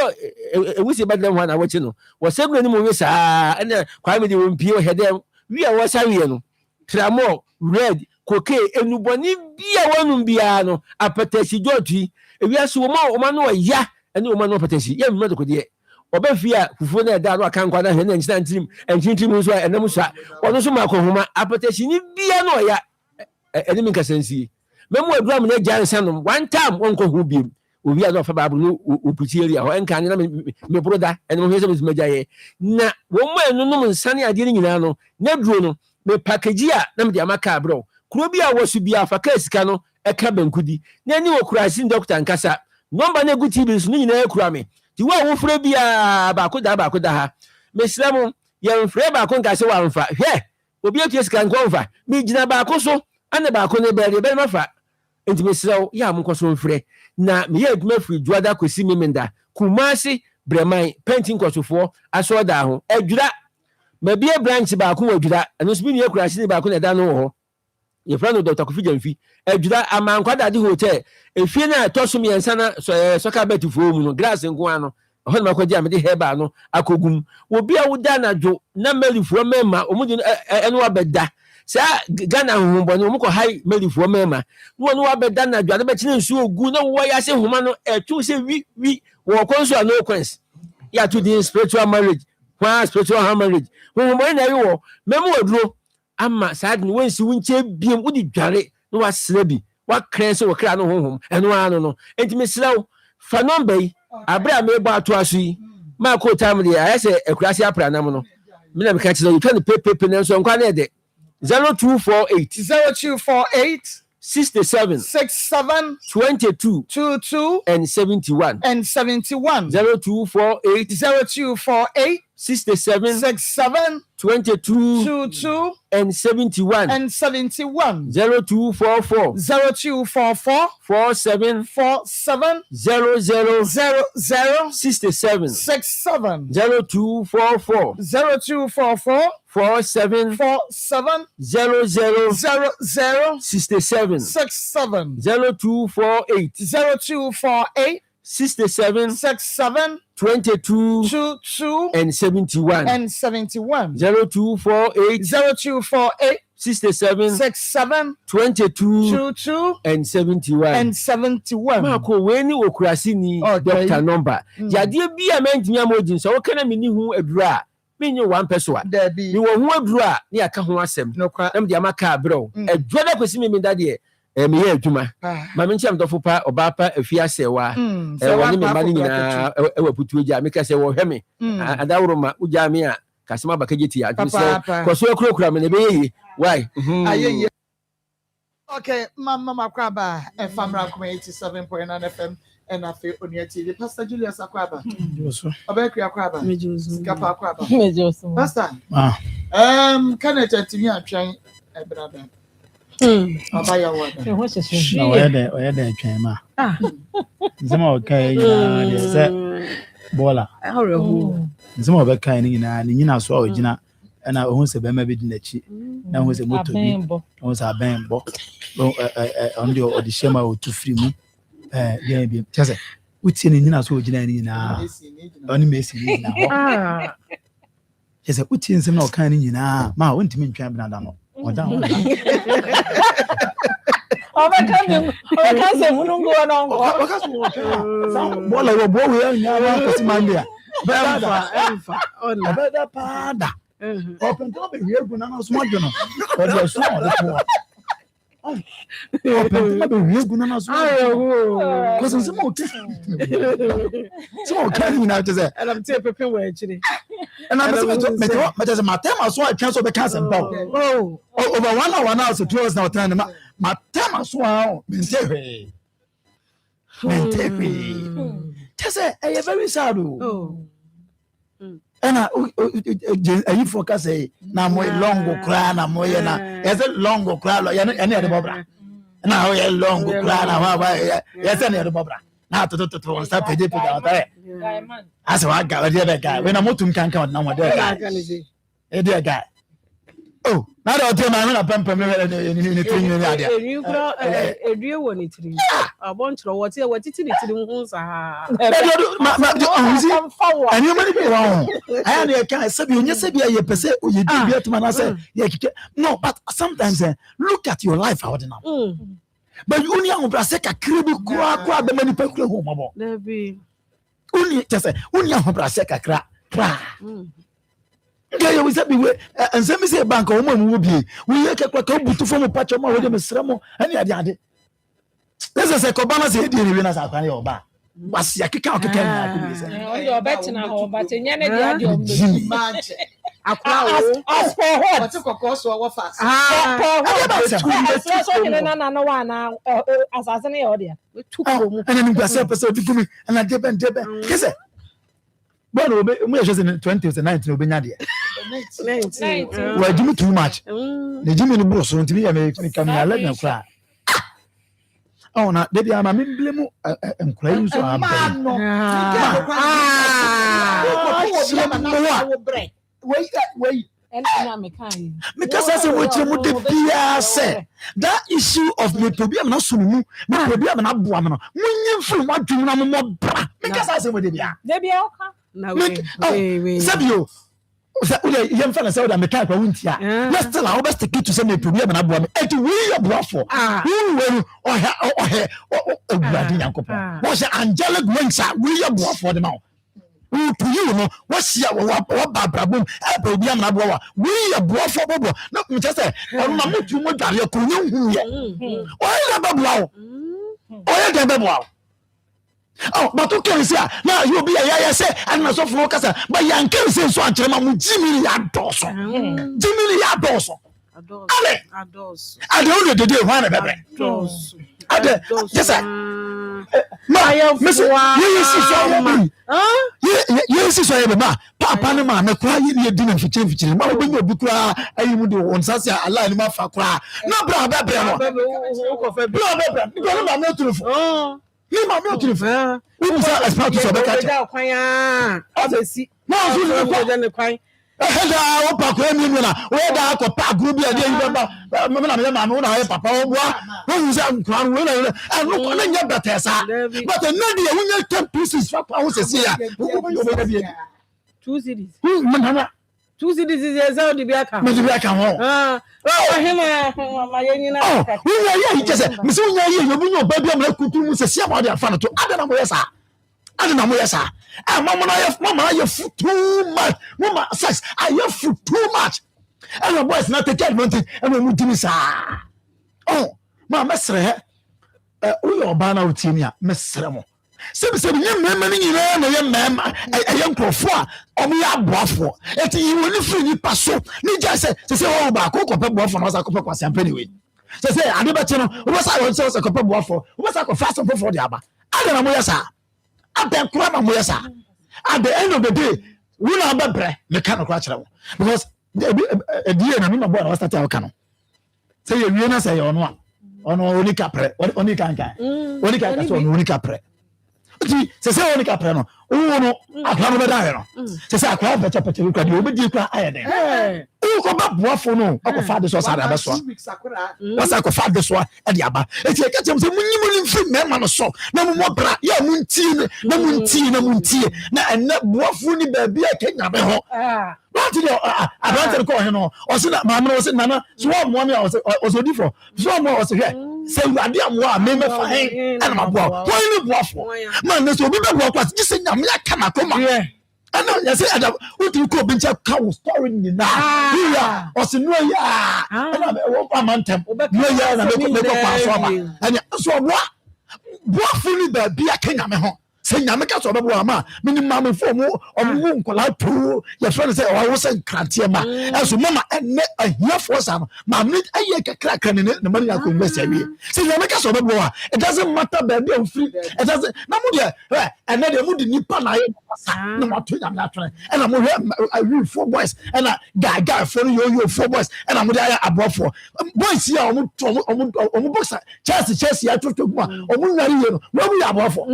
ewusi badlam ho na wo chi no wo segu na anim wo sa ene kwa me dey wo mpie wo hedem wi a wo sa wi no tramol red cocaine enuboni bia wonum bia no apatasi jotui ewi aso wo ma no ya ene wo ma no apatasi ya me de oba fia fufu na da no aka nkwa na he na nchina ntrim enchintim so enam so ono so makohoma apatasi ni bia no ya ene mi nkasansi memu adura me na jansa no one time wonko hu biem obi a no fa babu no oputi area ho enka na me broda ene mo hwese me majaye na wo mo enu no nsane ade ni nyina no na duro no me package a na me de amaka bro kuro bi a wosu bia fa ka sika no eka bankudi na ni wo kurasi doctor nkasa number na guti bi so ni nyina ekura me ti wa wo fure bia ba ko da ha mesramo ye mfre ba ko nkase wa mfa hwe obi etie sika nko mfa mi gina ba ko so ane ba ko ne be mafa enti mesrawo ya mo nkoso mfre na me ye aduma firi juada kosi memenda kumasi breman painting kwasofo aso da ho adwura mabie branch ba ko adwura eno so bi ne ekura shi ba ko ne da no ho ye frano Dr. Kofi Jamfi adwura amankwada de hotel efie na toso mi ensa na soka beti fo mu no glass nko ano ho na makwaji amede Herbal no akogum obi a woda na dwo na melifo mema omudi eno abeda sa Ghana humboni omuko hai melifo mema no abeda na dwo be chine nsu ogu na wo ya se huma no etu se wi wo konso no quench ya to the spiritual marriage kwa spiritual marriage humboni na yo memo oduro ama sad no wensi wunche biem udi dware no wasra bi wa krense wo kra no honhom eno ano no enti mesrawo fa number yi abra me ba to aso yi ma ko time de ayese akurasi apra nam no me na me ka chiro you try to pay nso nkwa na de 0248 67 22 and 71 0248 67 22 and 71 0244 47 00 67 0244 47 00 67 0248 67 22 and 71 0248 67 22 and 71 Marco weni okurasi ni doctor number yade bia mentimi amojin so kana meni hu adura menye one person ni wo hu adura ni aka ho asem na me de amaka bro adura kwesi me dade me ye adwuma ma me ncham dofo pa oba pa afia sewa woni me mani nyina ewa putu eja me ka se wo hwe me adawro ma uja me a kasema bakageti ya so ko so kura me ne be yi why ayeye okay mama makwaba famra kuma 87.9 FM and afi onia TV Pastor Julius Akwaba obeku Akwaba skapa Akwaba Pastor kana chatimi atwan ebrada abaya wada no oya da atwan ma zama okay ya se bola nzima obeka ni nyina so ogina na ohun se be ma bi dinachi na ohun se moto bi ohun se abembo on de odishema o tu free mu bien bien tese utie ne nyina so ogina ni nyina oni mesi ni nyina ho yesa utie nsem na okan ni nyina ma wontimi ntwan bena da no oda ho Obeka munungu ono ngo. Bola wo bo we nya ma ko si mandia. Emfa. Ona. Beda pada. Open to be here guna na so madjo no. O so o de to. Open to be here guna na so. Ko so se mo ke. So ke ni na te se. And I'm take pepe we actually. And I'm me matema so I can so be cancel bow. Oh, over 1 hour now so 2 hours now time matema so a mentepe. Just say e very sad oh. And I focus say na mo long cry na mo ye na e say long cry lo ye na e de bobra. Na ho ye long cry na wa ye say na e de bobra. Na to on start page da as wa ga we dey guy we na motum kan na mo dey guy e dey guy oh na do te ma na pam me ni tiri ni ade You kro edue wo ni tiri abon tro wo ti tiri hu sa and you many people I am can sabi onye sabi ye pese oye di bi atuma na say ye kike no but sometimes look at your life how now but you only am brase kakre bi kwa be mani pakure ho mabo na bi only just say only am brase kakra okay you sabi we Nsem say bank o mu bi we ye kakra ka butu fo mu pacho ma we de mesramo ani ade let's say ko bana say di ni na sa kwan ye oba wasi akika ni ade say o obetina ho but nya ne di ade o manche akwa o what kokko so wo fast so ni na wa na asase ne yo dia we tuko mu and then gbase person di gumi and I deben kese bueno mu ye jose 2019 obenya de 19 we do too much the jimi ni bro so ntimi ya me kamina le na kra oh na de dia ma me blemu enkura yi so aba wait and na me kan because as we chemu de bia say that issue of me problem na sunu me problem na boa me no munye mfiri mo adwum na mo bra because as we de bia oka na we sabio ule yem fa na say that me kan kwa wuntia let's still our best to say me problem na boa me et we your boa for we ogbadi yankopo wo say angelic wings we your boa for the now to you no what's ya wa babrabum e ba obi am na boa we your boa for bobo no me just say na mutu mo dware ko nyu ye o ya babua o ya de babua oh but okay say na you be ya say and na so for kasa but yan can say so akere ma mu jimiri ya doso ale adoso ade o de ho na bebe doso ade yes ma yes so ya ma papa ne ma me kwa yi di na fichiri ma obi obi kwa ayi mu de won sase ala ni ma fa kwa na bra bebe no ko fa bra bebe ko na me turufo ni ma me turufo we say expect to be catch kwan a obesi na so ne kwan ehda wo pa kwa mi na wo da ko pa group bi ade yi ba me na me ma no na papa wo bua wo say nkran wo na no ko na nya betesa but na de wo nya 10 pieces fa kwa wo se ya wo ko yo be da bi 2 cities manana 2 cities is how the be aka me be aka ho hima ma yenyina aka wo nya ye jese me se wo nya ye yo bu nya ba bi am na kutu mu se sia ma de afa no to adana mo yesa mama na food too much mama sex I have food too much and the boys not take advantage and we mutimi sa oh mama mesre we oba na utimia mesre mo se nye mema ni nyina na ye mema ye nkrofo a omo ya boafo eti yi woni free ni paso ni ja se o ba ko pe boafo na sa ko pe kwase ampani we se ade ba che no wo sa wo se ko pe boafo wo sa ko fast for the aba ade na mo ya sa abe kwa ma mo ya sa at the end of the day we na bebre me kan kwa kire wo because edie na me ma boy na start ya ka no say ye wie na say ono oni kapre oni kan so oni kapre Se se woni ka pre no wo no akra no be da he no se se akra pete pete bi kwa de obedi kwa aye den wo ko ba boafo no akofa de so sa da be so wasa akofa de so e de aba e ti e ka tem se munyi mu mfi mema no so na mu mobra ya mu nti na mu nti na enne boafo ni ba bia Kenya be ho what did advantage ko he no o se na ma me o se nana so mo me o so different so mo o se hwe se wade amwa me fa he ana ma boa won ni boafo man ne so obi be boa kwa ji se nyame aka na koma ana ya se ada uti ko bi ncha ka story ni na ya o se no ya ana me wo pa mantem no ya na me ko pa so ba ana so boafo ni ba bia Kenya me ho se nyame ka so bebo ama mini mama fo mu omu nkola to ya friend say o wo se krante ma eso mama enne ahia fo sa ma me aye kakra kan ne mari ya ko invest awie se nyame ka so bebo a it doesn't matter baby am free it doesn't na mu de enne de mu de nipa na aye na ma to nyame atwen ena mo hwe four boys ena guy for yo four boys ena mo de aye abofo boys ya omu boxer Chelsea ya to kuma omu nwari ye no wo mu ya abofo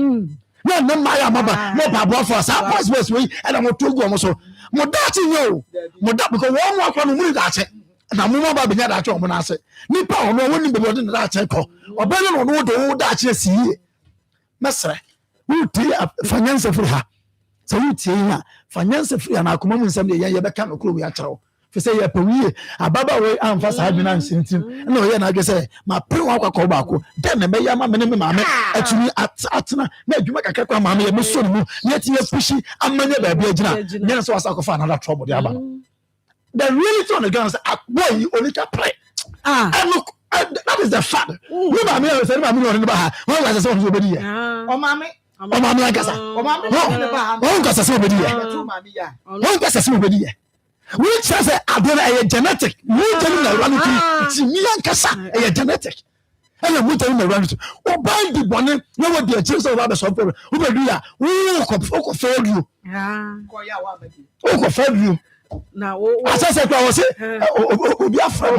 no maya maba no babo for sa boys we and I'm to go so mo dachi yo mo da because one more kwa no mu dachi na mo ba benya dachi o mo na ase nipa o no woni be body na dachi ko obele no no do dachi asiye mesre we ti finance free ha so we ti ha finance free na Akoma mu nsem de ye be ka no kuro ya kyerɛw fi say ye pawie ababa we amfa sa adwena nsintim na o ye na agese ma pre wa kwa ba ko den na be ya ma me maame atumi atena na adwuma kakra kwa maame ye me so mu na ti ye pushi amanya ba bia gina nyana so wasa kofa another trouble dey aba the reality on the ground say boy you only can pray and look that is the fact we maame say maame no ba ha won wa say so obedi ye o maame agasa o maame no ba ha won gasa say obedi ye won gasa say obedi ye we just say adena a genetic we tell na reality ti mi ankasa a genetic and we tell na reality o ban di bone na we dey chase over be so problem we be do ya we ko fail you ko ya wa ba di o ko fail you na o asase kwa o se obi afra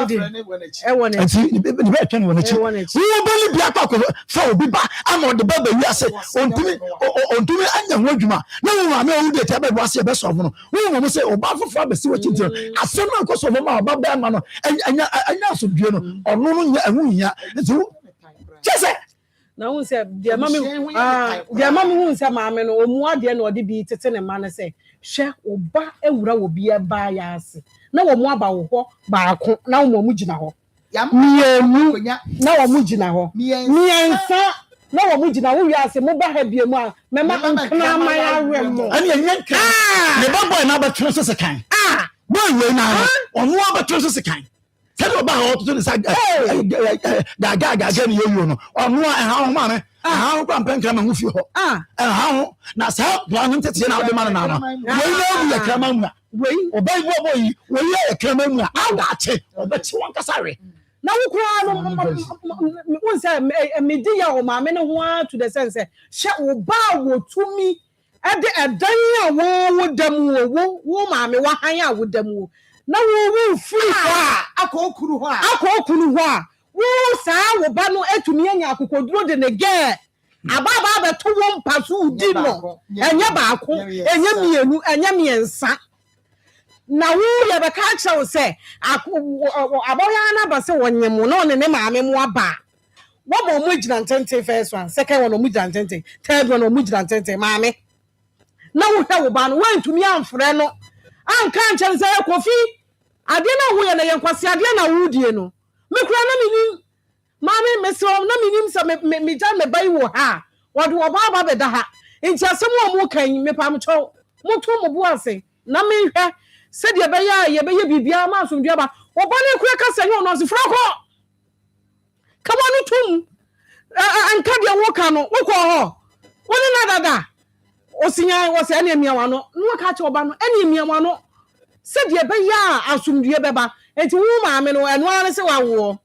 ni e wona ti be twen wona chi wo beli bia kwa ko fa obi ba ama de ba wi ase ontumi anya ho adwuma na wo ma me o de te ba ase be so no wo mo se oba fofo ba si wo chi ti asem na ko so ma oba ba ma no anya so due no ono no nya ehu nya nti chese na wo se de ma me hu se ma me no omu ade na ode bi tete ne ma ne se hwe oba ewura wo bia ba ya ase na wo mu aba wo ho baako na wo mu gina ho mienu na wo mu gina ho miensa na wo mu gina wo wi ase mo ba ha bia mu a me ma nkna ma ya rem ani enyanka ne ba boy na ba tro so sekan boy we na onu aba tro so sekan se do ba ho to ne sa ga ni yo no onu a ha ho ma me ha ho kwa mpenka ma hu fi ho ha ho na sa plan ntete na wo ma na ma we na wu ya krama mu we obay boy we ya krama mu a da che obechi won kasare na wo kura no won say me di ya o ma me no ho to the sense she wo ba wo tumi e de edan ya wo dam wo ma me wa han ya wo dam wo na wo furu ho akokuru ho a wo sa wo ba no etumi anya akokoduro de ne ge ababa ba to wo mpaso udi no enya baako enya mienu enya miensa na wo ye be ka kire wo se aboya na ba se wonyem no ne maame mu aba wo mo gina ntente first one second one mo gina ntente third one mo gina ntente maame na wo hwe wo ba no wantumi amfre no anka nche se kofi ade na wo ye na ye nkwase ade na wo die no me kura na minim maame meso na minim se me jan me bai wo ha wo do ba be da ha nti asem wo mo kan me pam cho mo to mo bu ase na me hwe se de be ya ye be ye bibia ma so ndua ba wo ba ne kura ka se no so frako kama no tum anka de wo ka no wo ko ho wo ne na dada osinya wo se na emia wa no no ka che wo ba no ene emia wa no se de be ya asumdue be ba enti wo maame no eno an se wa wo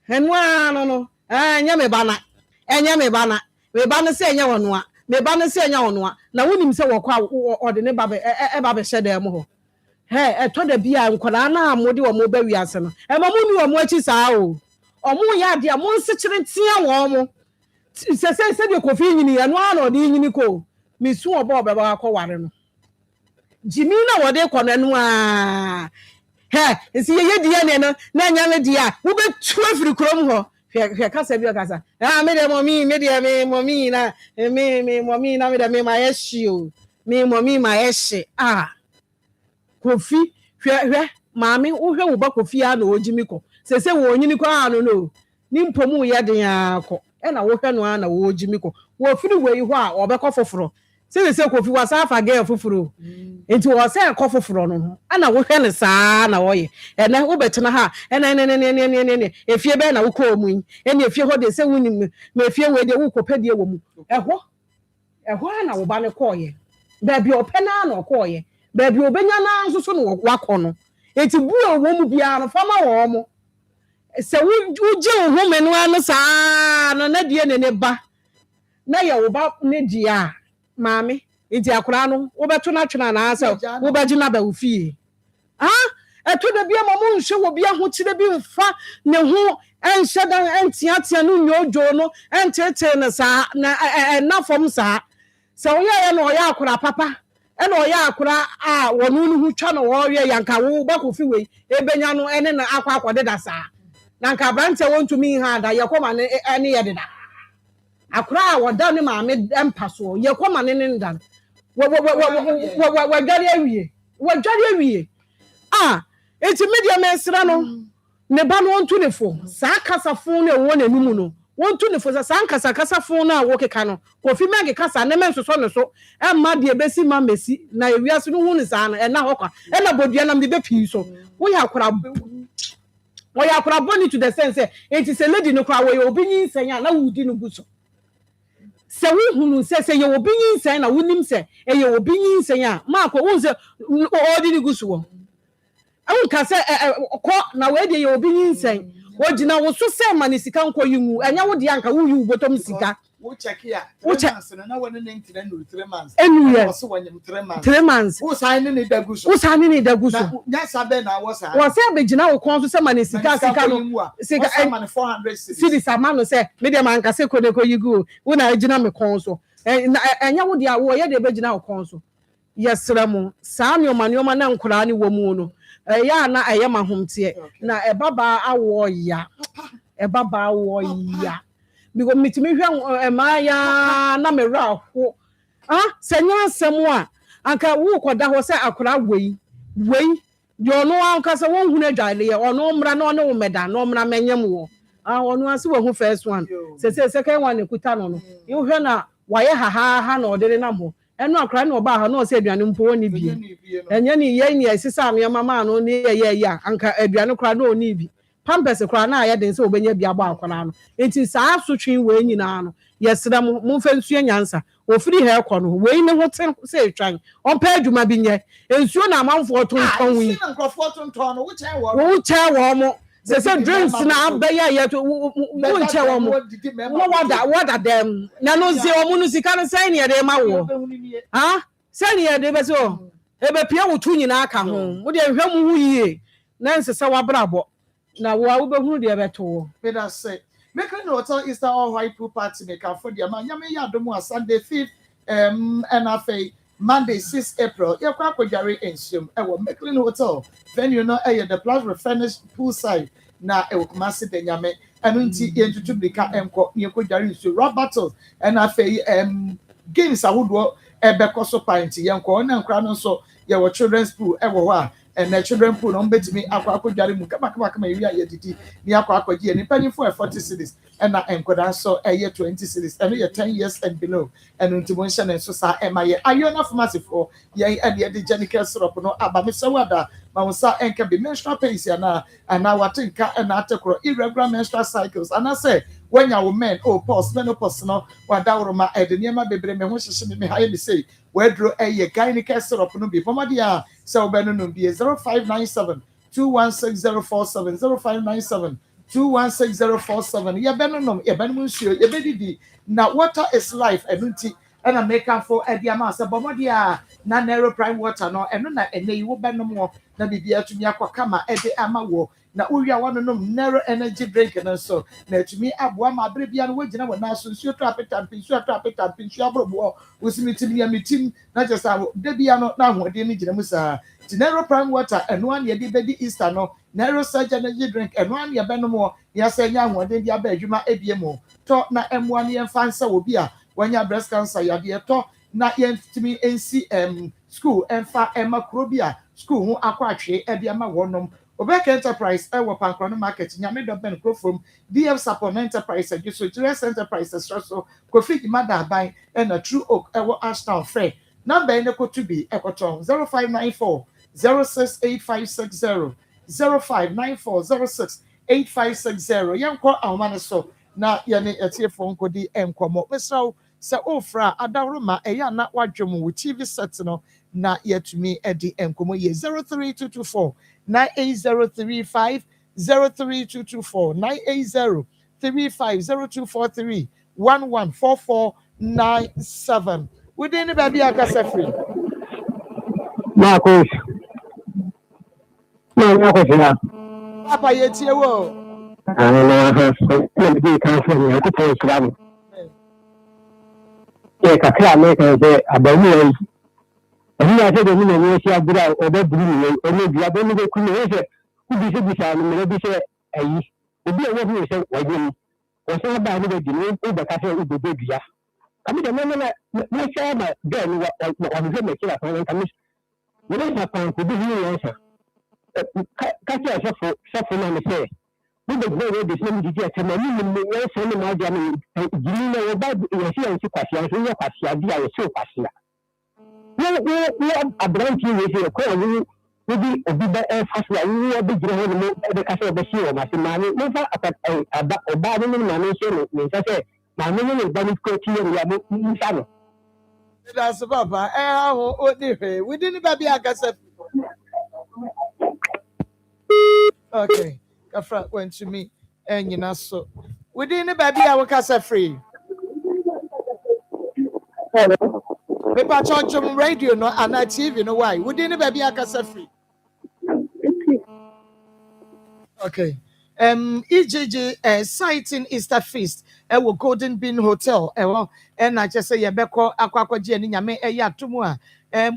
eno an no enya me ba na se enya wono a me ba na se enya wono a na wonim se wo kwa ode ne ba be ba be hye dem ho to da bia nkwala na amode wo mo ba wi ase no ma mu ni wo mo achi saa o omo ya de mo nse kire tia wo mo say the coffee and one or the Unico. Miss Sue Bob about Cowarren. Jimmy, no, what they call Noir. Hey, see ye dear Nana dear, who bet 12 chrome. Casa, I made a mommy, media, me, momina, and me, momina, made a me my issue. Me, mommy, my issue. Ah, coffee, mammy, who have about coffee, I know Jimmy. Say, Unico, I don't know. Nimpomu Yadiako, and I work on one, oh, Jimmy. Well, free way you are, or back off for. Say the self of you was half a girl for through. Into a say a coffee from, and I work on a son away, and I will bet to her, and if you're better, I will call me, and if you heard they say winning, may fear where they will compare the woman. A what? A one I will ban a coy. Baby or penna or coy. Baby or benana, so walk on. It's a blue woman beyond a farmer or so would you woman one son, and Nadia neba. Na ya oba ne dia mami enti akura no wo beto na twena na asa wo begina ba ofie eto da bia mamo nhwe wo bia ho kire bi mfa ne ho enhye dan entiatia no nyojo no entete ne sa na fom sa se wo ya no ya akura papa e no ya akura wonu no hu twa no wo ye yanka wo ba kofi we ebenya no ene na akwa akodeda sa na nka brante wontumi ha da yakoma ne ene yededa akura wada ne maame empaso ye kwama ne ndan wajari awie enti media mensra no ne ba no ontu ne fo saa kasa fo ne wo nanumu no wontu ne fo saa kasa fo na wo keka no kofi mege kasa ne mensoso ne so emma de besi ma mesi na ewiase no hu ne saa na na hokwa na bodua na mbe pii so wo ya akura boni to the sense enti se lady no kwa wo ye obi nyin senya na wudi no guso se wo hunu se ye obi nyin senya na wonim se ye obi nyin senya ma ko wo se odi ni guso wo awon ka se ko na we de ye obi nyin senya wo gina wo so se ma ne sika nko yimu enya wo de anka wo yi botom sika wo check ya 3 months na wona ne ntire no 3 months enu so wanyem 3 months 3 months wo sai ne daguso nya sabe na wo sa wo se be gina wo kon so se ma ne sika no sika ma ne 400 cities amano se me de man ka se ko de ko yigu wo na gina me kon so enya wo de wo ye de be gina wo kon so yesra mu saa nyoma na nkura ne wo mu no ya na ma homte na ebaba awo ya because mitimi hwe emaya na mera ho senya asem a anka wo koda ho se akura wei yo no anka se won hunu adwale ye ono mra na ono meda no mra menyem wo ono ase wo hu first one se second one ekuta no you hwe na waye ha na odere na mo eno akura na oba ha na o se aduane mpo oni bi enye ni ye ni esisa am mama no ni ye ya anka aduane kura na oni bi pampers kura na aye den se obenya bi agba akora no enti saa asotwe we nyina no yesra mo mfa nsuo nyansa ofiri he ekọ no we ne ho te se etwan ompa adwuma bi nye ensuo na amanfo tonton wi nkrofo tonton no wo che wo mo se drinks na abeya ye to wo che wo mo wada dem na no ze wo no sika no sai ne de ma wo sai ne de be so ebe pia wo tu nyina aka ho wo de hwɛ mu hu yie na nsese wa brabo na wo be hu de be to me da say make no hotel Easter all white pool party make for the man nyame ya domu a Sunday 5th and afei Monday 6 April ya kwa kwajare Nsem ewo make no hotel venue no the plus furnished poolside na ewo kumase de nyame enu nti yentutu bika enko ye kwajare Nsem rock battles and afei games ahodo ebekoso pint yenko na nkra no so ye wo children's pool ewo ho a and the children pool on betimi akwa jare mu kama wi aye didi ni akwa je ni pani for 40 cities and na enkoda so 20 cities and you 10 years and below and untimon and so sa emaye ayona pharmacy for ye and the genical syrup no aba me sawada ma wonsa enka be menstrual pains na and na watinka and atakro irregular menstrual cycles and I say when your men pause menopause no wadawroma edeniema bebre me ho hyehye me haye me say wedro gynecal syrup no bi pomadia so beno no be 0597 216047 0597 216047 ye beno no ye beno nsuo ye bedidi na water is life enunti and I make am for ediama so pomadia na narrow prime water no eno na ene wo beno mo na bibia tumi akwa kama ede ama wo na uria one no narrow energy drink no so na tumi aboa ma bere bia no wagina wona so nsuo trapeta nsuo abrobo usimitim ya mitim na just de bia no na ahode ni gina mu saa narrow prime water eno an ye de bedi Easter no narrow surge energy drink eno an ye benom ya senya ahode dia ba adwuma ebiemu to na emwa ne yemfansa obi a wanya breast cancer ya de to na yentimi nsi school emfa emakrobia school hu akwatwe e de ma wonom Obeka Enterprise ewo Pankrono Market nyame do ben krofom DF Support Enterprise so Julius Enterprise so Kofi Mada Ban and a True Oak ewo Ashtown Fair number ene ko to be ekoton 0594 068560 0594 068560 yanko awmane so na yene etiefo nkodi enkomo mesraw se ofra adawroma eya na wadwom wo TV set no na yetumi edi enkomo ye 03224 98035 03224 98035 0243 within the baby akasa free Marcos na papa yetie wo ana be kan so ni ko to islam e ka kra me kan se abawu yi ni ya se de ni ni si agura o be buru ni o ni bia be ni be ku ni se ku bi se no me bi se ayi obi e wo bi se wa ni o se ba ni be di ni o be ka se o be bia kami de na se ma de ni wa se me kira so kami ni na pa ko bi ni yo sa ka se safo na me se we the way this name did it na ni me so ni ma dia ni gini na o ba yo si ansi kwasia so yo kwasia dia yo so kwasia we abranti we se ko ni bi obi ba faso ya ni obi gire ho ni e ka se be si o ma se ma ni mo fa aba oba ni ma ni so ni se se ma ni ni ba ni ko ti ya mo ni sa no that's papa ho odi he we didn't baby akasa okay Kafra went to me and you know so within the baby I will cast free. Paper church radio no and TV no why within the baby I cast free. Okay. EJJ sighting Easter feast will Golden Bean Hotel and I just say ya beko akwakwa je ni nyame ya tumu a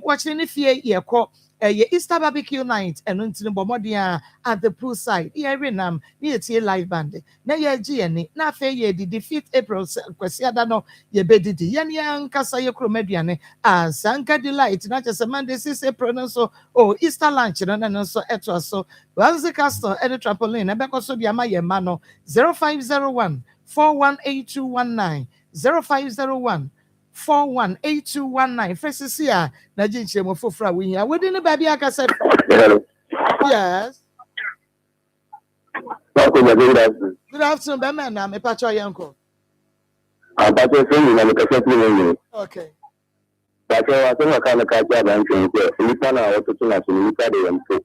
watching if ye ko Easter barbecue night and until Bomodia at the poolside. Yeah, Renam, near T live band. Na ye GNE, na fe ye the defeat April Quasiada no ye bedidi. Yan Casa Yocromediane as Sanka delight, not just a Monday 6 April so Easter lunch and so etwa so. Once the castle and the trampoline, and back also be a my mano 0501 418219 0501 418219 Francis here na jinche mo fofra we here within the baby akasa yes good afternoon be man na me pacho yanko pacho so ni na me kasa ni okay pacho wa so ka na ka ja ban chen ko ni pana wa to tuna so ni ka de yanko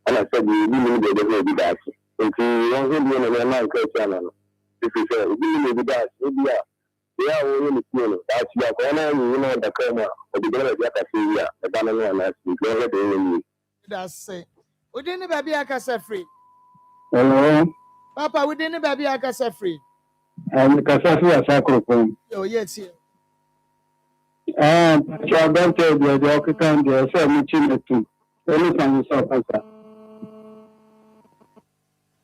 ana so bi ni de bi da shi nti won so bi na na ka cha na no if you say bi ni bi da shi bi ya ya wo ni no da shi ya ko na ni no da ka ma o bi da ya ka shi ya da na no na shi ko de ni that's it within the baby akasa free hello papa within the baby akasa free kasa free asa ko oh yes cha ba te de o kan de so mi chi metu any time so pasa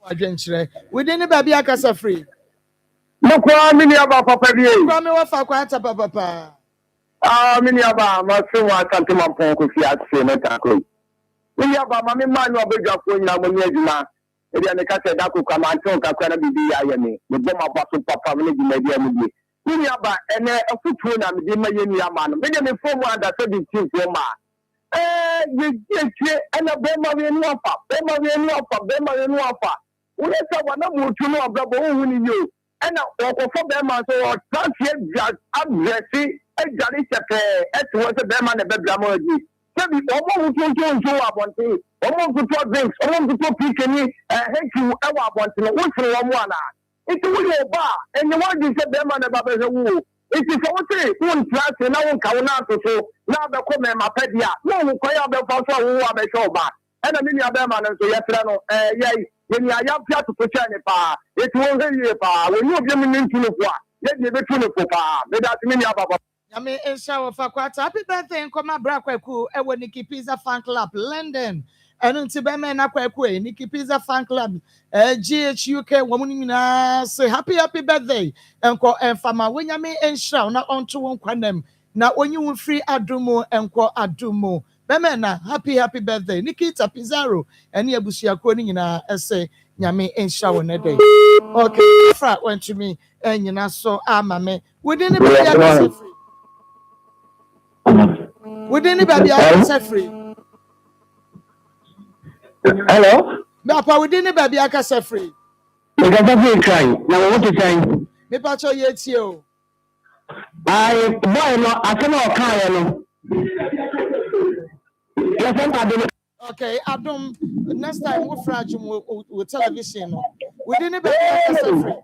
adwenchire within the baby akasa free mo kwa mini aba papa bi e kwa me wa fa kwa ta papa mini aba ma se wa kan te ma pon ko fi ase meta ko mini aba ma me ma no obedwa ko nyina mo ni adwuma e dia ne ka se da ko kwa ma nton ka kwa na bibi ya ye me bo ma ba so papa me ni dia mu bi mini aba ene afutuo na me di ma ye ni ama no me de me form under 17 ko ma ye ana be ma we ni afa wo le sa wa na mo tu no ababo wo ni yo ana okofo be ma so o transfer drug address ejari chepe eto wo se be ma na be bra mo ji se bi omo nto abonte omo nto drinks omo nto pikeni heku e wa abonte no wo tire wo mo ana iti wo yo ba enye wo di se be ma na ba be se wo iti so wo se wo ntrase na wo ka wo na to so na be ko me ma pedia no wo ko ya be fa so wo wa be show ba ana mi ni abe ma no so ye tire no When I am here to protect the power, it won't hear you power. When you give me into the war, let me be to the power. But that's many about. Nyame ensha fa kwata. Happy birthday nkoma bra kwaku ewo Nikki Pizza Fan Club London. Enu nti be me na kwaku Nikki Pizza Fan Club GHUK wo mu nyina say happy birthday. Enko enfama we nyame ensha na onto won kwanam na onyi wo free adumo enko adumo. Be me na happy birthday Nikita Pizarro eni abusuako ni nyina say nyame ensha wo ne day. Okay, fra went to me nyina so amame. We didn't be able free. Within the baby, I can set free. Hello? Papa, within the baby, I can set free. Because I'm trying. Now, what you saying? Me pacho yet you. I boy, no, I cannot carry no. Okay, Adam, next time we'll fragile with television. Within the baby, I can set free.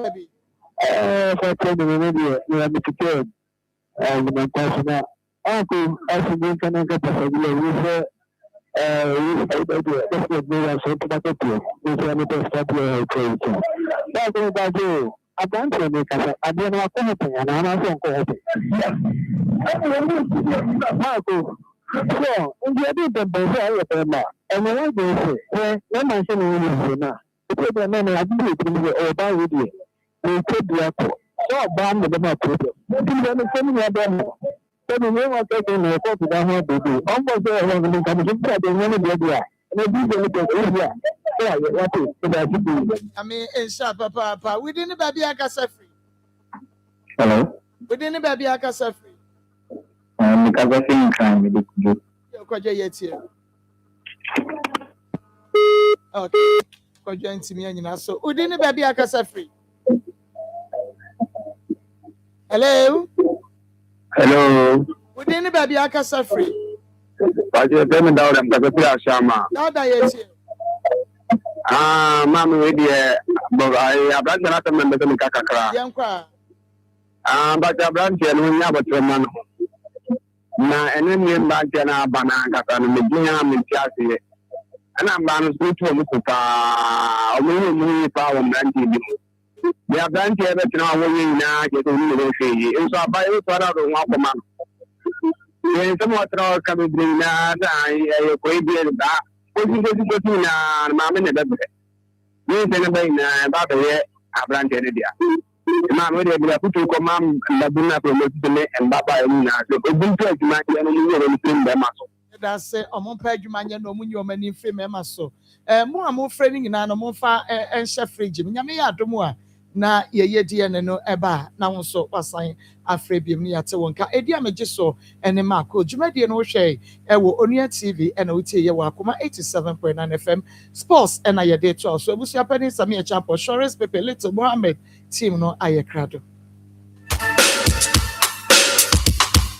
Baby. For maybe you have to kill. And my personal uncle, as a good can get a regular with that's what we are so to you. We can stop your trade. That's what I do. I don't know because I don't know what and I'm not going to Marco. So, in the other than the and I go say, let my son in now. It's a man I do it or buy with you. We could be a so bad with the market. What do you understand about them? So the name of taking a copy down here, baby. Almost there, when we come to the money, baby. And we do the area. Yeah, what is I mean, in shop, Papa, we didn't baby, I can set free. Hello? We didn't baby, I can set free. Because I think crime with it. You're quite yet here. Okay, quite join to me, and you know, so we didn't baby, I can set free. Hello? Hello? We didn't baby, I can set free. But you're coming down and got a shama. Now that yet here. Mamma, with you, but I have not remembered the Kakakra. Young cry. But I branch and we never to a man. Now, and then you back and a banana and the Jam in Chassis. And I'm bound to go to a really power man. They are branch every now now get a little fee. It's a by the one man. When someone coming bring that, I quite did that. What you get to go to now, Mamma, never. You think about the way I branch area. Mamma, they are put to command Labuna promoted and Baba and so good to my enemy in the muscle. That's it. I'm on page man, no moon, your many famous so. More friending in animal far and chef fridge. Yamia do more. Na ye dear no eba na so wasan afrebiam ni ate wonka edia megiso ene mako dwumade no hwe ewo Onua TV ena wotie ye wa Akoma 87.9 FM sports ena ye de to so abusia pani Samia Champo Shores Pepe Little Mohammed team no ayekrado